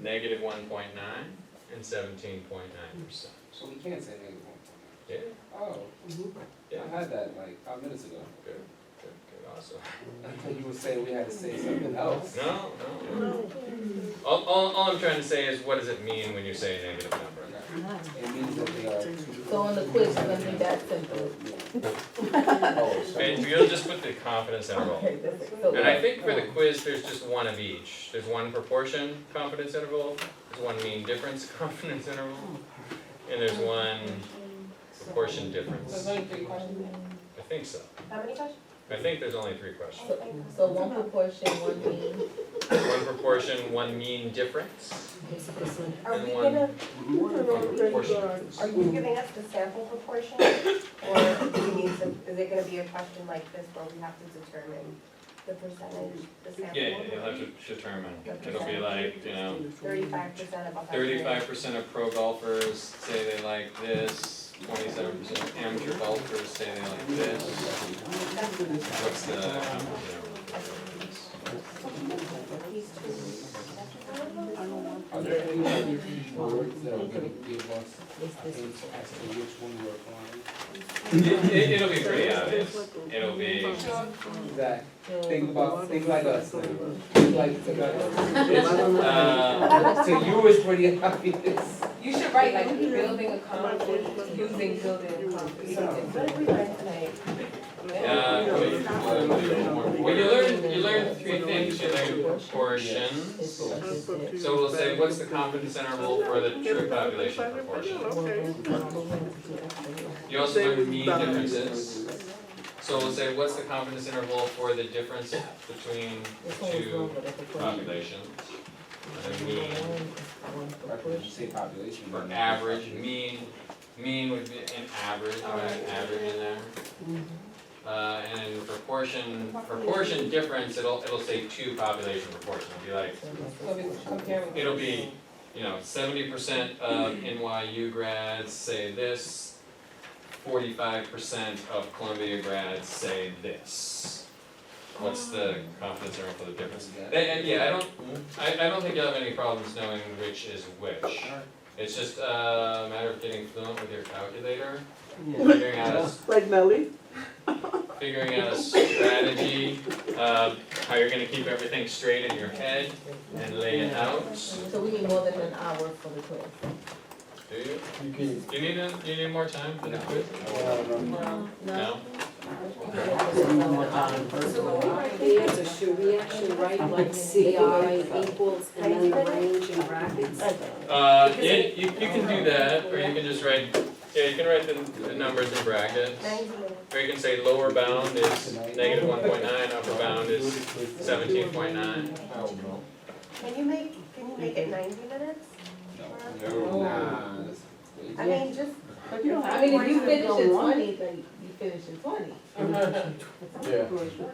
negative 1.9 and 17.9%. So we can't say negative one. Yeah, Oh, yeah, I had that like 5 minutes ago. good, awesome. Until you were saying we had to say something else. No. No. All I'm trying to say is, what does it mean when you say a negative number? It means that they are two. So on the quiz, it's gonna be that simple. Oh, so And you'll just put the confidence interval. Okay, that's it. So And I think for the quiz, there's just one of each. There's one proportion confidence interval, there's one mean difference confidence interval, and there's one proportion difference. I think so. How many questions? I think there's only 3 questions. So one proportion, one mean. One proportion, one mean difference, Are and we one gonna, proportion are difference. you giving us the sample proportion? Or do we need to, is it gonna be a question like this where we have to determine the percentage, the sample? Yeah, you'll have to determine. It'll be like, 35% of 100. 35% of pro golfers say they like this, 27% of amateur golfers say they like this. What's the, These two. are there any other words that are gonna give us a hint as to which one we're applying? It'll be pretty obvious. It'll be, Zach, think like us. Think like us. To you it's pretty obvious. You should write like building a confidence, using building a confidence. What did we learn tonight? well, you learn 3 things. You learn proportions. So we'll say, what's the confidence interval for the true population proportion? Okay. You also learn mean differences. So we'll say, what's the confidence interval for the difference between 2 populations? And mean, You say population. for average, mean would be an average, I would have average in there. And in proportion difference, it'll say 2 population proportion, it'll be like, So we comparing. it'll be, 70% of NYU grads say this, 45% of Columbia grads say this. What's the confidence interval for the difference? And yeah, I don't think you'll have any problems knowing which is which. It's just a matter of getting fluent with your calculator, figuring out a strategy, how you're gonna keep everything straight in your head and lay it out. So we need more than an hour for the quiz. Do you? You need more time for the quiz? No? So when we write the answer, should we actually write like CI equals and then the range in brackets? Yeah, you can do that, or you can just write, you can write the numbers in brackets. 90 minutes. Or you can say lower bound is negative 1.9, upper bound is 17.9. Can you make it 90 minutes? Nah, that's. I mean, just. I mean, if you finish at 20, then you finish at 20. Yeah.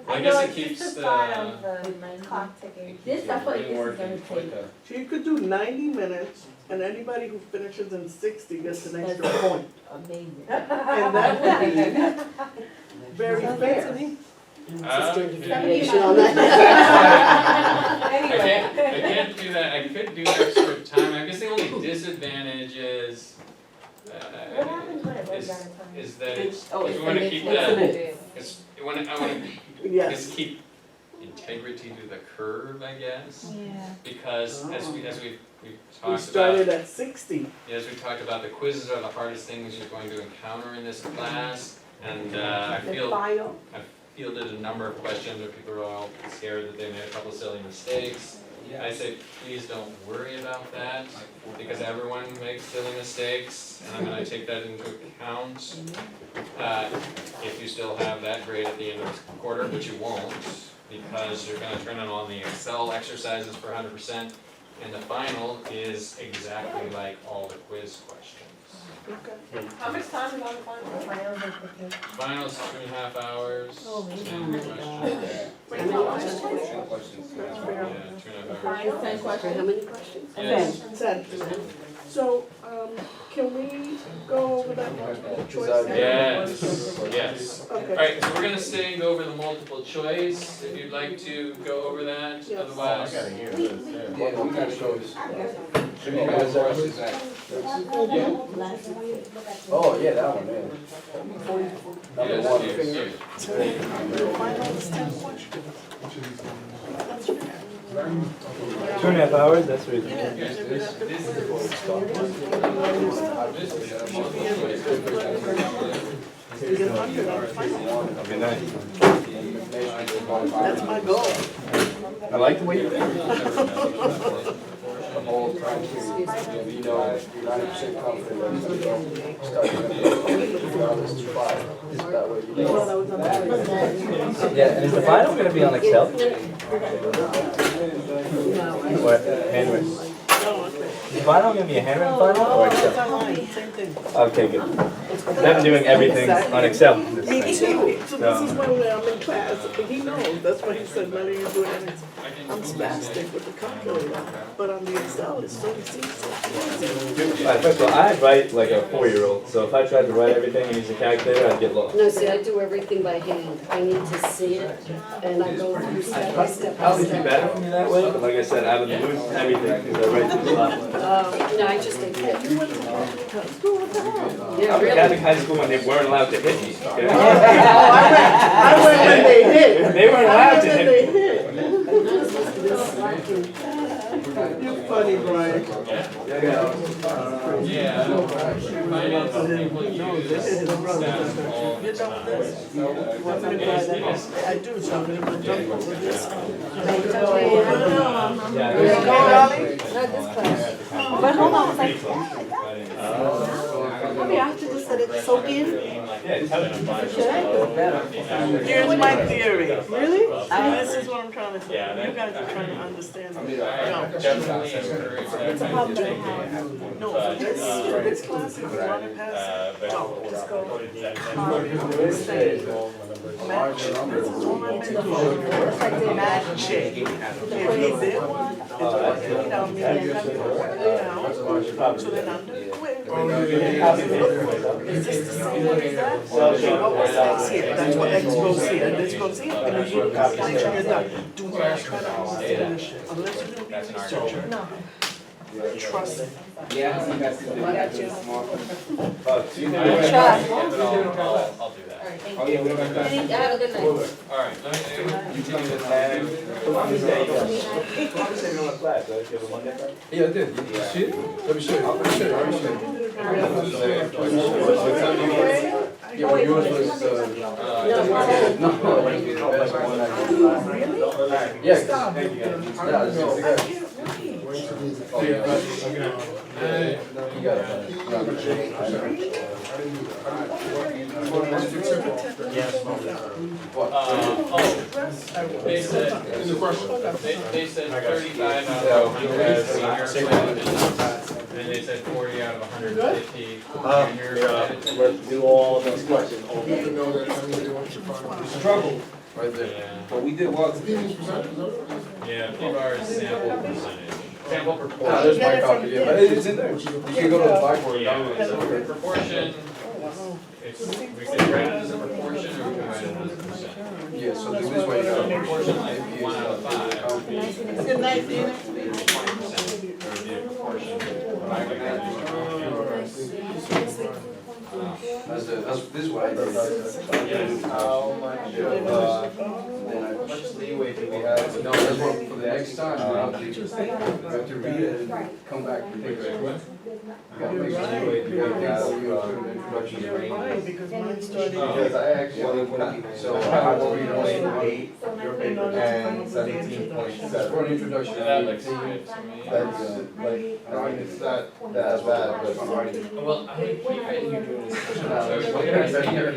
I know guess it it's keeps just the, the thought of the clock ticking. This, I thought this is Working gonna take, quicker. So you could do 90 minutes, and anybody who finishes in 60 gets an extra That's- point. amazing. And that would be very fair. Deviation on I that. can't do that, I could do extra time, I guess the only disadvantage is, What happens when it runs out of time? is that it's, Oh, we it's wanna an keep exhibit. I wanna Yes. just keep integrity to the curve, I guess. Yeah. Because as we've We talked about, started at 60. as we talked about, the quizzes are the hardest things you're going to encounter in this class. And I The final. fielded a number of questions where people are all scared that they made a couple silly mistakes. I say, please don't worry about that, because everyone makes silly mistakes, and I'm gonna take that into account. If you still have that grade at the end of the quarter, which you won't, because you're gonna turn in on the Excel exercises for 100%, and the final is exactly like all the quiz questions. How much time is on the final? Finals 2.5 hours. Oh, really? 10 Oh my questions. God. Wait, how much? Yeah, 2.5 hours. It's 10 For questions? how many questions? Yes. 10. So, can we go over that multiple choice? Yes, yes. Okay. Alright, so we're gonna stay and go over the multiple choice, if you'd like to go over that, Yes. otherwise. Yeah, we gotta show this. Show you guys that. Oh, yeah, that one, yeah. Number Yes, one. yes, yes. The final is 10 questions. 2.5 hours, that's reasonable. Yeah. Yes, this is the multiple choice. We get 100 on the final. That'd be nice. That's my goal. I like the way you think. The whole time period, you know, 90% confident that it's gonna go, start gonna go, regardless to 5. That way you Well, know. that was on the Yeah, and is the final gonna be on Excel? No, Or handwritten? No, okay. Is the final gonna be a handwritten final or It's Excel? online, same thing. Okay, good. I'm doing everything on Excel this Me thing. too. So this is when I'm in class, but he knows, that's why he said, none of you do anything. I'm spastic with the calculator, but on the Excel, it's so easy. Alright, first of all, I write like a 4-year-old, so if I tried to write everything and use a calculator, I'd get lost. no, see, I do everything by hand. I need to see it, and I go through step by step by Probably be step. better for me that way, but like I said, I would lose everything because I write through a lot. No, I just take it. You went to Catholic school, what the hell? Yeah, I was really. Catholic high school when they weren't allowed to hit me, okay? I went when they hit. They weren't allowed to I went hit when me. they hit. You're funny, Brian. Yeah, finance people use His brother. stats all the You know time. this? You want me to buy that? I do, so I'm gonna jump over this. Yeah, Not this class. But hold on, it's like, okay, I have to just let it soak in. Yeah, it tells you. Here's my theory. Really? This is what I'm trying to say. You guys are trying to understand. I definitely encourage that It's kind about of the, thinking. no, for this class, if you want to pass, don't, just go. Stay. Match, this is all I'm thinking. Matching. If he did one, it's what, you know, me, so then I'm doing quick. Is this the same one as that? What was X here? That's what X goes here, and this goes here, and then you make sure you're done. Do not try to finish it, unless you do the research. Trust it. Yeah, I think that's the I'll do that. Oh, yeah, we don't have that. Have a good night. Alright, let me do. You tell me the time. Yeah, I did. You see it? Let me show you. Let me show you. Let me show you. Yeah, but yours was, no, yeah, 'cause- yeah, you got it. They said 35 out of 100 senior credits, and they said 40 out of 150 junior credits. Let's do all of these questions. Struggle. Right there. Yeah, But we did well. yeah, P-bar is sample percentage, sample Ah, proportion. there's my copy, yeah, but it's in there. You can go to the blackboard. Yeah, download so it. proportion, it's, we can write it as a proportion or we can write it as a percent. Yeah, so this way you So go. proportion like 1 out of 5 would be 20%, Good night, Dina. or it'd be a proportion. That's this is what I did. Yeah. Then I leeway do we have? No, that's what, for the next time, we have to read it and come back and Wait, fix it. what? You gotta make sure you have introduction. You're right, because mine started. Because I actually, so I will read only 8 and 17.7. For an introduction. That looks good to me. That's, like, I mean, it's not that bad, but it's already. Well, how many people are you doing this? So, what can I say here?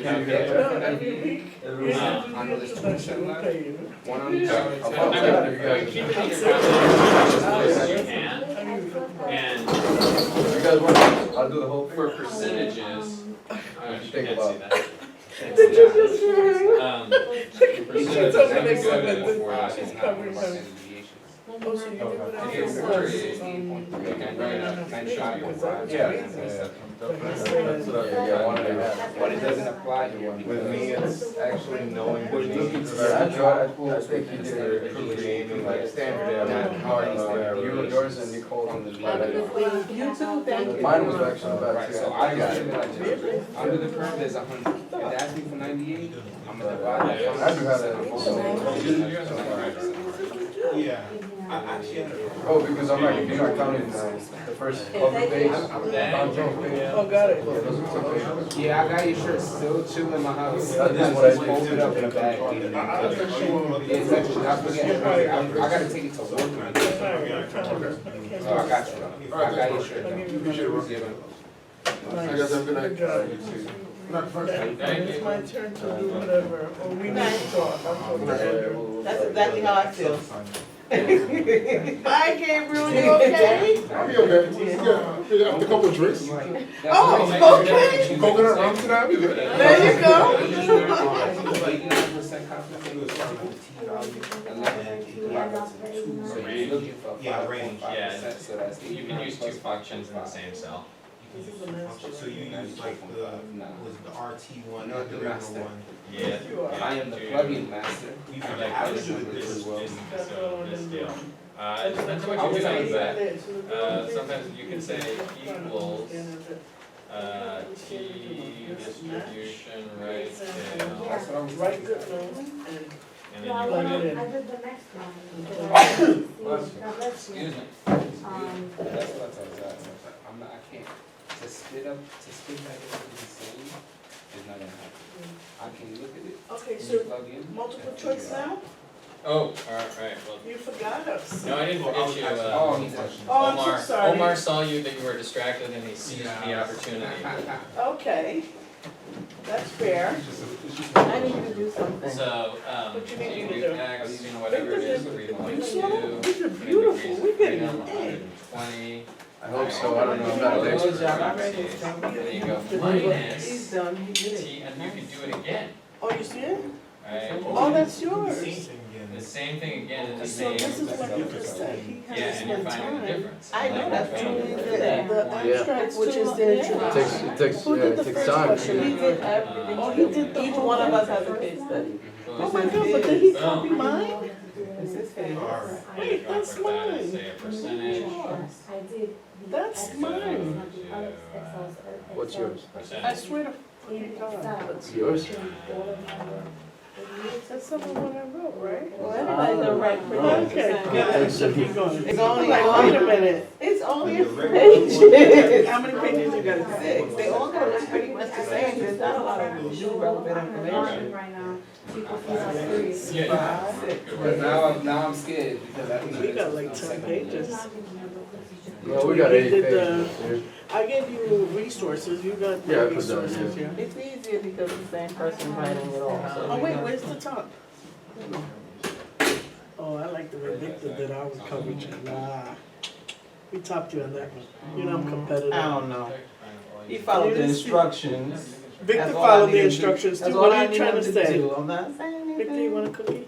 I know there's 2% left. One on each So, side. keep it in your calculator as close as you can, and You guys want, I'll do the whole thing. for percentages, I Think can't see about that. Can't see that. Percentages, I'm gonna go to She's for covering Covering her. her. Oh, so you did what I If said. it's Yeah, one and a half. But it doesn't apply here. With me, it's actually knowing the We're looking needs. for that. I think you did a pretty Naming like standard, and hard You, yours and Nicole on the You too, thank you. Mine was actually bad Right, too. so I got it. Under the curve, there's 100. If it asks me for 98, I'm gonna divide that. I do have that. Yeah, I actually. Oh, because I'm not, you're not counting the first cover page. Oh, got it. Yeah, those are two pages. Yeah, I got your shirt still chilling in my house. This is what I do. Fold it up in a bag. It's actually, I forget, I gotta take it to work. Oh, I got you. I got your shirt. I guess I'm gonna. Good job. It's my turn to do whatever, or we need to talk, I'm talking to Andrew. That's exactly how I feel. Hi Gabriel, you okay? I'll be okay. Yeah, after a couple of drinks. Oh, okay. Coconut rum tonight, we good. There you go. So you're looking for Yeah, range. 5.5%, so that's you can use two functions in the same cell. So you use like the, was it the RT one, No, not the the regular master. one? Yeah. I am the plugin master. You I can like add this it one, with this this is as well. this deal. It depends on what you're doing with that. Sometimes you can say equals, T distribution, right tail, That's what I was Right, thinking. good, no, and and then Yeah, you put in, I did the next one. God bless you. excuse me, That's what I told you. I'm not, I can't, to split that into the same is not gonna happen. I can look at it, Okay, and so you plug in. multiple and figure choice out. now? oh, alright, well, You forgot us. no, I didn't forget you, Oh, he's actually. Oh, I'm so Omar, sorry. Omar saw you that you were distracted and he seized the opportunity. Okay, that's fair. I need you to do something. So, What you so need you me to do do? X, you know, whatever it is, read one, You two, saw them? These are and then beautiful. degrees We're of getting freedom, an 120. I hope so, I don't know, I'm not an expert. Good job, I read this And down. then you go He's minus done, he did it. T, and you can do it again, Oh, you see it? right? Oh, that's yours. The same thing again in the So name. this is what you just said, he Yeah, has to and you're spend finding the time. difference. I know, Like, that's which true. one? The Yeah. abstract, which is the It introduction. takes, Who did the first question? He did everything. Oh, he did the Each whole one of thing. us has a case study. Oh my God, but did he copy mine? This is his. Wait, that's mine. Say a percentage. I did. That's mine. what's yours? I Percentage. swear to fucking God. That's yours? That's some of what I wrote, right? Well, everybody done right pretty much the Okay, same. good, so keep going. It's only Like, on- wait a minute, It's only a pages. how many pages you got? Six. They all gonna look pretty much the same. There's not a lot of new relevant information. Right now, people feel like serious. Yeah. Five, six. But now I'm scared because I think We got like 10 pages. Well, we got 8 did pages here. I gave you resources, you got Yeah, I the put that, resources, yeah. It's easier because it's the same person writing it all. so Oh, we wait, know. where's the top? Oh, I like the way Victor did our coverage. Nah, we topped you on that one. You know I'm competitive. I don't know. He followed the Victor instructions. That's all I followed the need him to- instructions That's too. all What I are you need trying him to to say? do. I'm not saying Victor, you anything. want a cookie?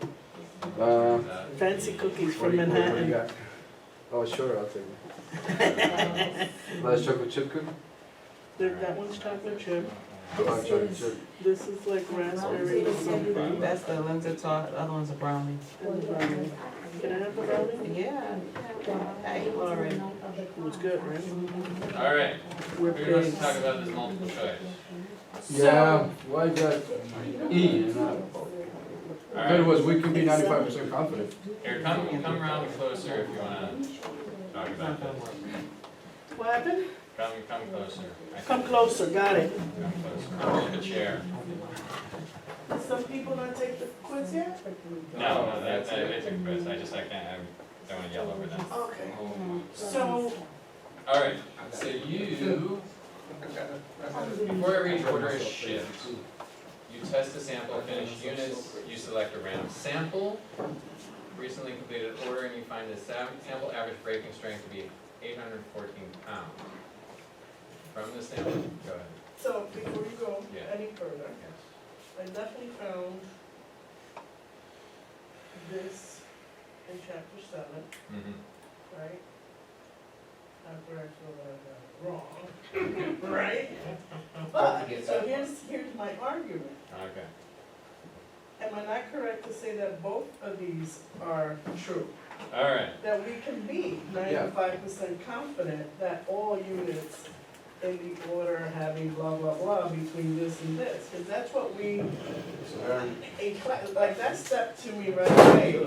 What Fancy cookies do from you Manhattan. got? Oh, sure, I'll take it. Last chocolate chip cookie? That one's chocolate chip. Chocolate chip. This is like raspberry or something. That's the Lindsay tart, the other one's a brownie. And the brownie. Can I have the brownie? Yeah. I ate one already. It was good, right? Alright, We're who wants to pigs. talk about this multiple choice? Yeah, why got E and not But it was, we can be 95% confident. Here, come around closer if you wanna talk about this. What happened? Come closer. Come closer, got it. Come closer. Pull up a chair. Did some people not take the quiz yet? No, I took a quiz, I don't wanna yell over them. Okay. So, Alright, so you, before every order is shipped, you test the sample of finished units, you select a random sample, recently completed order, and you find the sample average breaking strength to be 814 pounds. From the sample, go ahead. so before you go Yeah. any further, Yes. I definitely found this in chapter 7, Mm-hmm. right? After I feel that I got it wrong, right? But, so here's my argument. Okay. Am I not correct to say that both of these are true? Alright, That we can be 95% confident that all units in the order having blah, blah, blah between this and this? Because that's what we, like, that stepped to me right away,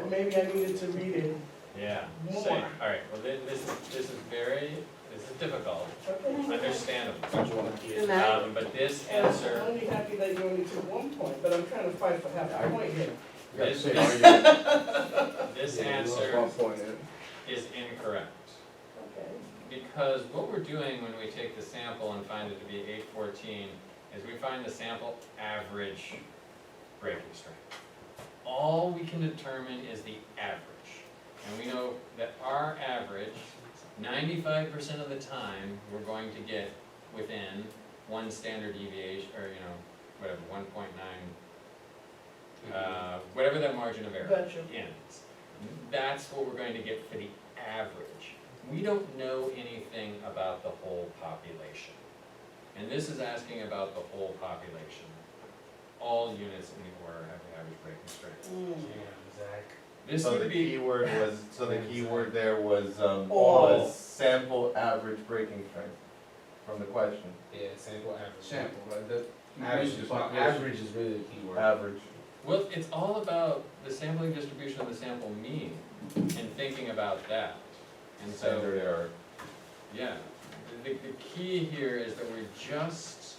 and maybe I needed to read it. yeah. More. So, alright, well, this is difficult, Okay. understandable. And that, But this And I'm answer, only happy that you only took 1 point, but I'm trying to fight for half a point here. this answer One point, is incorrect. Okay. Because what we're doing when we take the sample and find it to be 814 is we find the sample average breaking strength. All we can determine is the average. And we know that our average, 95% of the time, we're going to get within one standard deviation, or whatever, 1.9, whatever that margin of error Gotcha. is. That's what we're going to get for the average. We don't know anything about the whole population. And this is asking about the whole population. All units in the order have the average breaking strength. This So the would be, keyword was, so the keyword there was, All. was sample average breaking strength from the question, Yeah, sample average. Sample, right, the Average is, population. average is really the key word. average. well, it's all about the sampling distribution of the sample mean and thinking about that. And so, Standard error. yeah, the key here is that we're just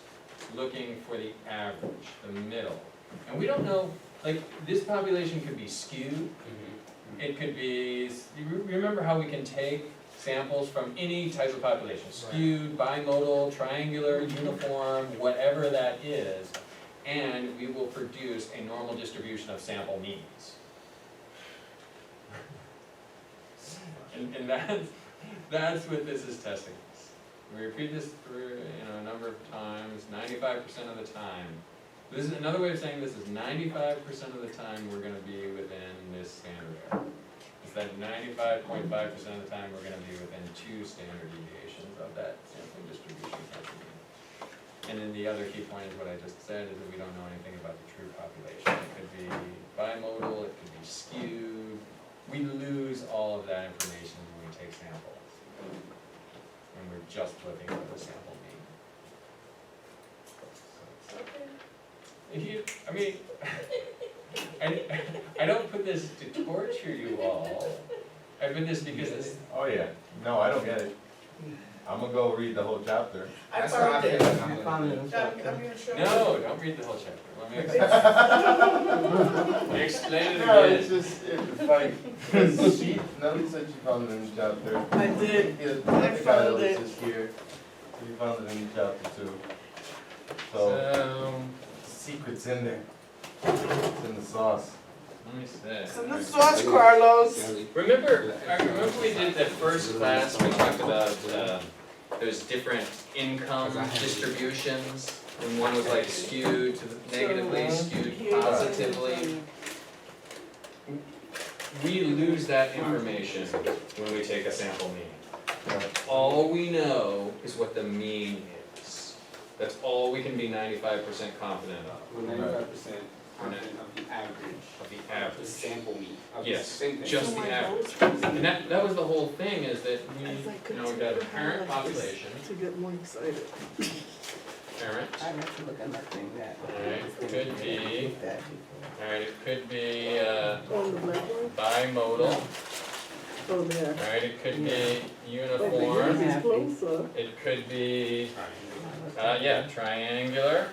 looking for the average, the middle. And we don't know, like, this population could be skewed. It could be, you remember how we can take samples from any type of population, skewed, bimodal, triangular, uniform, whatever that is, and we will produce a normal distribution of sample means. And that's what this is testing us. We repeat this through, a number of times, 95% of the time. This is another way of saying this is 95% of the time we're gonna be within this standard error. It's that 95.5% of the time we're gonna be within 2 standard deviations of that sampling distribution mean. And then the other key point is what I just said, is that we don't know anything about the true population. It could be bimodal, it could be skewed. We lose all of that information when we take samples. When we're just looking for the sample mean. I don't put this to torture you all. I put this because it's, Oh yeah, no, I don't get it. I'm gonna go read the whole chapter. I That's how I found feel it. like I'm doing. I'm gonna show you. no, don't read the whole chapter. Let me explain it No, again. it's just, it's like, 'cause she, Nelly said she found it in the chapter. I did. Yeah, the I guy that found was it. just here, he found it in the chapter too. So, So, secret's in there. It's in the sauce. let me see. It's in the sauce, Carlos. Remember we did that first class, we talked about, those different income distributions, and one was like skewed to the negatively, skewed positively. We lose that information when we take a sample mean. All we know is what the mean is. That's all we can be 95% confident of. We're 95% confident of the average. Of the The average. sample mean. Of the Yes, same thing. just the average. And that was the whole thing, is that we got a parent population, To get more excited. parent. I have to look at my thing that. Alright, could be, That. alright, it could be, On the black one? bimodal, Oh, there. alright, it could be Yours uniform, is closer. it could be, yeah, triangular.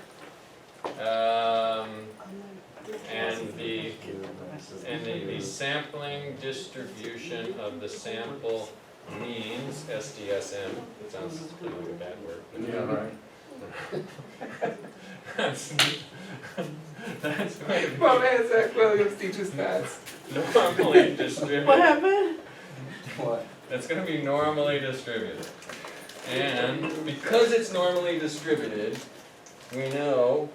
And the sampling distribution of the sample means, SDSM, it sounds kind of like a bad word. Yeah, right. That's going to My man Zach Williams teaches stats. be normally distributed. What happened? What? It's gonna be normally distributed. And because it's normally distributed, we know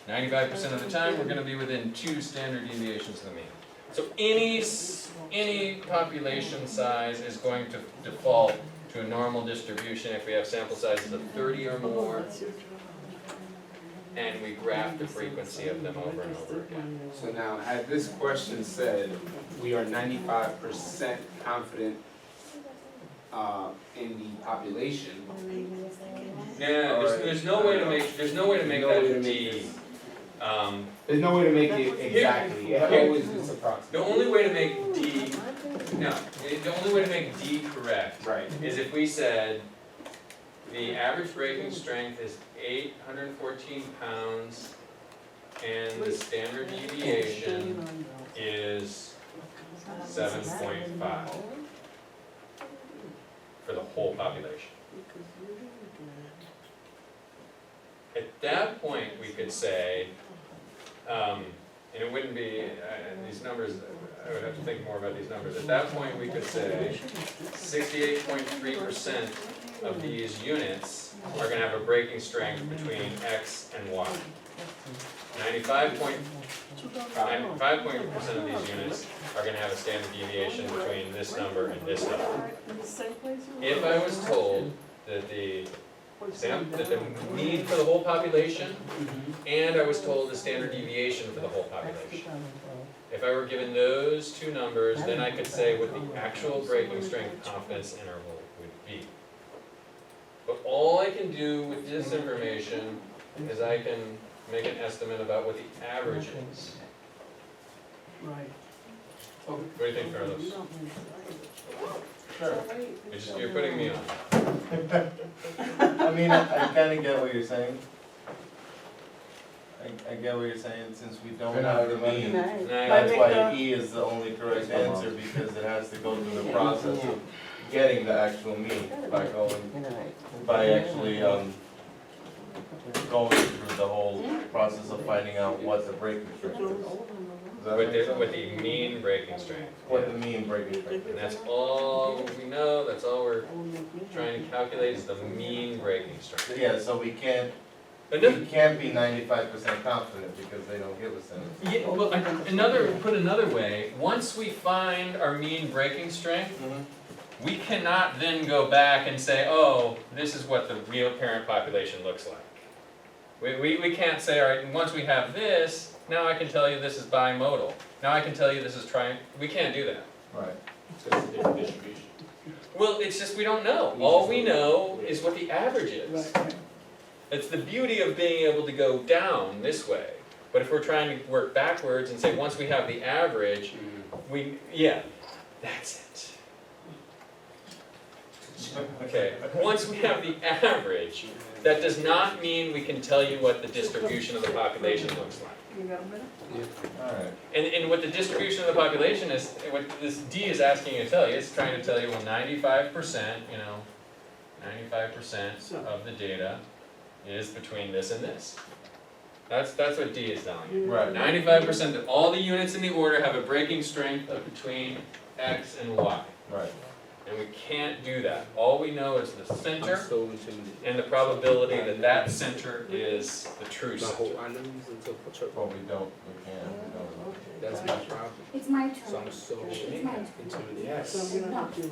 95% of the time, we're gonna be within 2 standard deviations of the mean. So any population size is going to default to a normal distribution if we have sample sizes of 30 or more, and we graph the frequency of them over and over again. So now, had this question said, we are 95% confident in the population. Yeah, there's no way to make that a D. There's no way to make it exactly, it always is The approximate. only way to make D, the only way to make D correct Right. is if we said the average breaking strength is 814 pounds and the standard deviation is 7.5 for the whole population. At that point, we could say, and it wouldn't be, these numbers, I would have to think more about these numbers. At that point, we could say 68.3% of these units are gonna have a breaking strength between X and Y. 95% of these units are gonna have a standard deviation between this number and this number. If I was told that the mean for the whole population, and I was told the standard deviation for the whole population. If I were given those two numbers, then I could say what the actual breaking strength confidence interval would be. But all I can do with this information is I can make an estimate about what the average is. Right. What do you think, Carlos? Sure. You're putting me on. I mean, I kinda get what you're saying. I get what you're saying, since we don't have the mean, that's why E is the only correct answer, because it has to go through the process of getting the actual mean by actually, going through the whole process of finding out what the breaking strength is. Does that make sense? With the mean breaking strength. What the mean breaking strength And is. that's all we know, that's all we're trying to calculate is the mean breaking strength. Yeah, so we can't But be 95% confident because they don't give us any. yeah, well, put another way, once we find our mean breaking strength, we cannot then go back and say, oh, this is what the real parent population looks like. We can't say, all right, once we have this, now I can tell you this is bimodal. Now I can tell you this is we can't do that. Right. It's just a different distribution. Well, it's just we don't know. All we know is what the average is. It's the beauty of being able to go down this way. But if we're trying to work backwards and say, once we have the average, that's it. Okay, once we have the average, that does not mean we can tell you what the distribution of the population looks like. Alright. And what the distribution of the population is, what this D is asking you to tell you, it's trying to tell you, well, 95%, 95% of the data is between this and this. That's what D is telling you. Right. 95% of all the units in the order have a breaking strength of between X and Y. Right. And we can't do that. All we know is the center and the probability that that center is the true center. But we can't. That's my problem. It's my So turn. I'm so It's my turn. yes.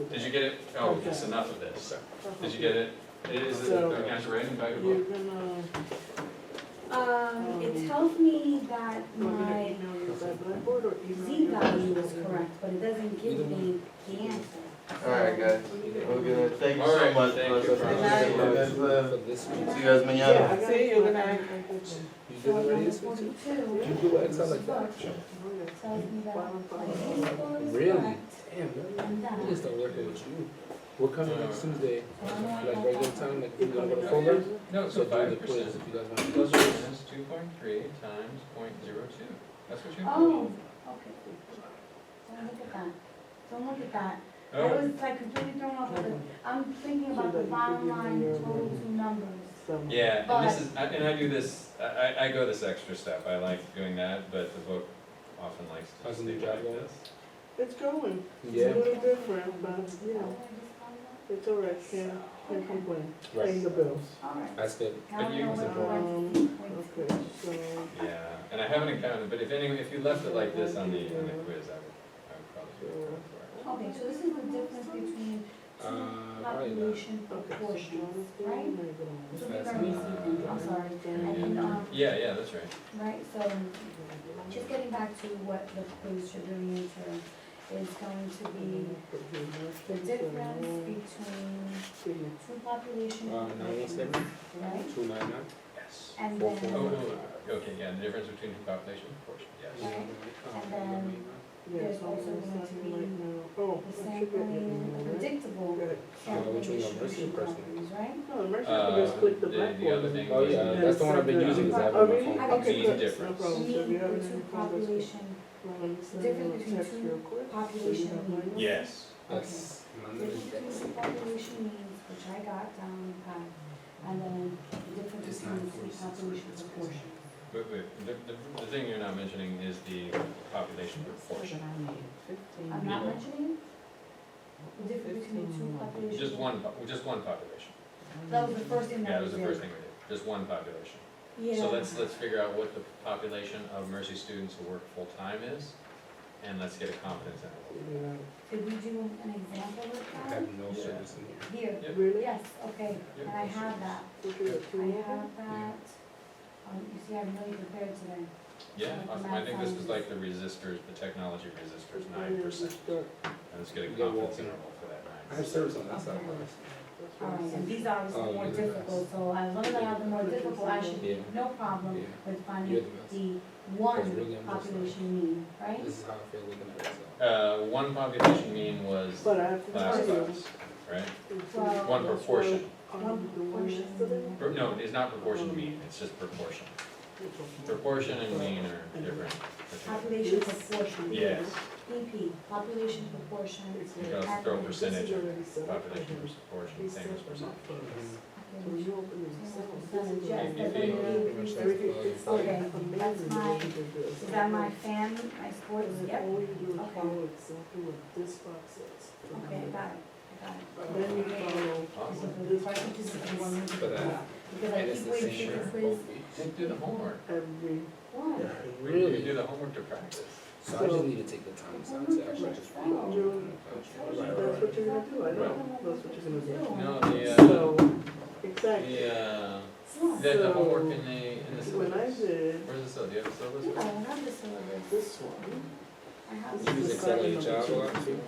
Did you get it? Oh, it's enough of this. Did you get it? Is it answer right in the back of the book? It tells me that my Z value is correct, but it doesn't give me the answer. Alright guys, we'll good. Thank you All so right, much. thank you. See you guys, For this week. see you guys mañana. Yeah, see you, good night. You did already this week? You do it, it sound like that. Really? Damn, man. We just start working with you. We're coming next Tuesday, like regular time, like we're gonna go to Fuller. No, So so do the 5%. quiz if you guys want to. Plus or minus 2.3 times 0.02. That's what you. Oh, okay. Don't look at that. Don't look at that. I Oh, was like completely thrown off of it. I'm thinking about the bottom line, total two numbers. yeah, and this is, and I do this, I go this extra step. I like doing that, but the book often likes to How's the stay new job like going? this. It's going, it's a Yeah. little different, but, you know, it's all right, can't complain, paying the bills. Alright. That's good. Now we know use what it. we're Okay, so, Yeah, and I haven't encountered, but if you left it like this on the quiz, I would probably do it for it. Okay, so this is the difference between two Probably not. population okay. proportions, right? So these That's are, I'm sorry, and, Yeah, that's right. right, so, just getting back to what the quiz should really answer is going to be the difference between two population proportions, 917, right? 299. Yes. And Oh, then, okay, yeah, the difference between two population proportions, yes. right, and then Yes, there's also going to be right now. Oh, the I should get your sampling, email, the right? predictable Good. sampling which one, Mercy or distribution Personal? properties, right? No, the merchant can just click the The blackboard. other thing Oh, was. yeah, that's the one I've been using, is I have it Oh, on my really? phone. Okay, Mean good, no difference. problem, so if you have Mean any two problems, population, let me send difference you a between text two real quick. population So you have means. Yes. That's my name is Difference between Dexter. two population means, which I got down pat, and then the difference It's between two 946, population it's proportions. Wait, the thing you're not mentioning is the population proportion. I'm not mentioning the difference between two populations. Just one population. That was the first thing Yeah, that that we was the did. first thing we did, just one population. Yeah. So let's figure out what the population of Mercy students who work full-time is, and let's get a confidence interval. Did we do an example of I that? have no service in here. Here, Yep. Really? yes, okay, Yep. and I have that. I have that. You see, I'm really prepared today. Yeah, awesome. I think this was like the resistors, the technology resistors, 9%. And let's get a Yeah, confidence walking. interval for that I have 9%. service on that side. Alright, and these are obviously Oh, more you're the difficult, so as long as I have the more difficult, I should, Yeah. no problem Yeah. with You're finding the best. the Because one really, I'm just population mean, right? This is how I feel looking at it. One population mean was But I have to last tell you. class, right? Well, One proportion. The one yesterday? No, it's not proportion mean, it's just proportion. Proportion and mean are different. population proportion. Yes, EP, population proportion. you can also throw percentage of population proportion, same as percentage. So when you open it yourself, Percentage, yes, EP. that's what it is. it's like Okay, amazing that's what my- you can do. Is that my fan, my sports? And Yep, all you do is Okay. follow exactly what this box says. okay, I got it, I got it. Then you follow Awesome. this If I could just get one, For that. because I And it's keep the waiting same for the for quiz. both weeks. Then do the homework. every, Why? We do the homework to practice. So I just need to take the time aside to actually just read all you, of it. that's what you're gonna do, I know, that's what you're gonna do. No, So, exactly. the homework in the When I syllabus. did Where's the syllabus? Do you have the syllabus? Yeah, I have the syllabus. this one, I have This the You use is Excel in your assignment job a number lot too?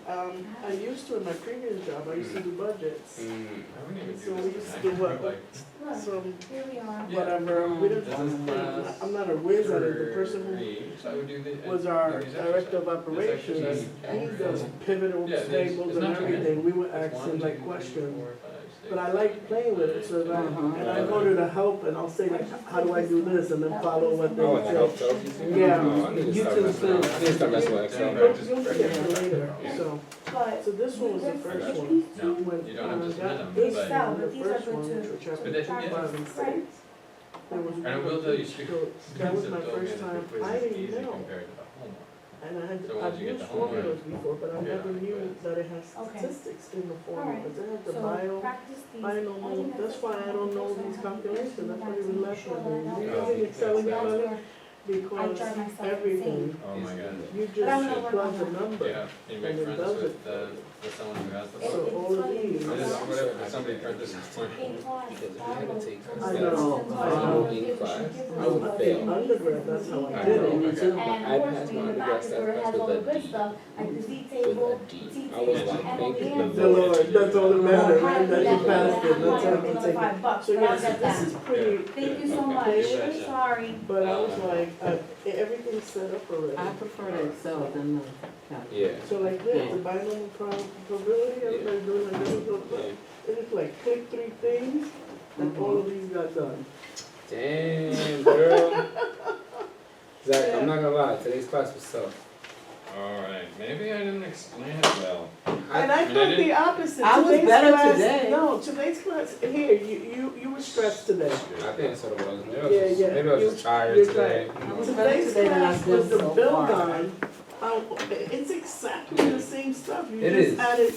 I used to in my previous job, I used to do budgets. I wouldn't even So do we this. used I to do could what? like, Look, So, here we are. Yeah. whatever, we This is class I'm not a whiz at it, the person three, so I would do the. who was our these director of exercises. operations, This he exercise. does pivotal Yeah, tables it's and not too many. everything, we would It's ask one, him two, like three, questions. 4, 5, 6, But I like playing with it, so that, and I go to the help and I'll say like, how do I do this, and then follow what they Oh, and the help say. tells you to? Yeah. Oh, I need to You start can messing with, I need to start messing with Excel. You'll see it later, so, But so this one was the first one. No, When you don't have to I submit got them, this but- Excel, one, but the these are first good one, to- which to happened practice, five and right? six, there was And I one will of tell you, those. students So that was have my told me first that time, the quiz I is didn't easy know, compared to the homework. and I had, So I've once you get used the homework, formulas before, but I you're never on the knew quiz. that it has Okay. statistics in the formula, Alright. but they have the So bio, practice these. I don't know, that's why I don't know these calculations, that's why we left with them. Sure, Using Yeah. Excel, you That's know, where I because drive myself everything, insane. Oh my god. you But I'm just gonna work plug on the that. number. Yeah, can you make And it friends does with someone who has the It- So phone? all of these. I just, whatever, if somebody print this point. In class, Bible, I know, I would fail. Undergrad, that's how I I did know, it. okay. And I passed unfortunately, my in the back undergrad is where it has all the good stuff, like the Z table, D. T I was table, like, and thank the you. The Lord, that's all that matters, right, that you Definitely, passed it, that's all I I can another take. $5, So but I'll yes, get this that. is pretty, Thank you so Okay. much, You betcha. sorry. but I was like, everything's set up already. I prefer the Excel than the calculator. Yeah. So like this, the binomial probability, everybody's doing like this, it is like click 3 things, and all of these got done. Damn, girl. Zach, I'm not gonna lie, today's class was tough. Alright, maybe I didn't explain it well. And I mean, I thought didn't- the opposite. I was Today's better class- today. No, today's class, here, you were stressed today. I think that's what it was. Maybe I was Yeah, just, yeah. maybe I was just tired You're today. tired. You know. Today's Better than class I've was done the so build far. on, it's exactly the same stuff, you It just is. added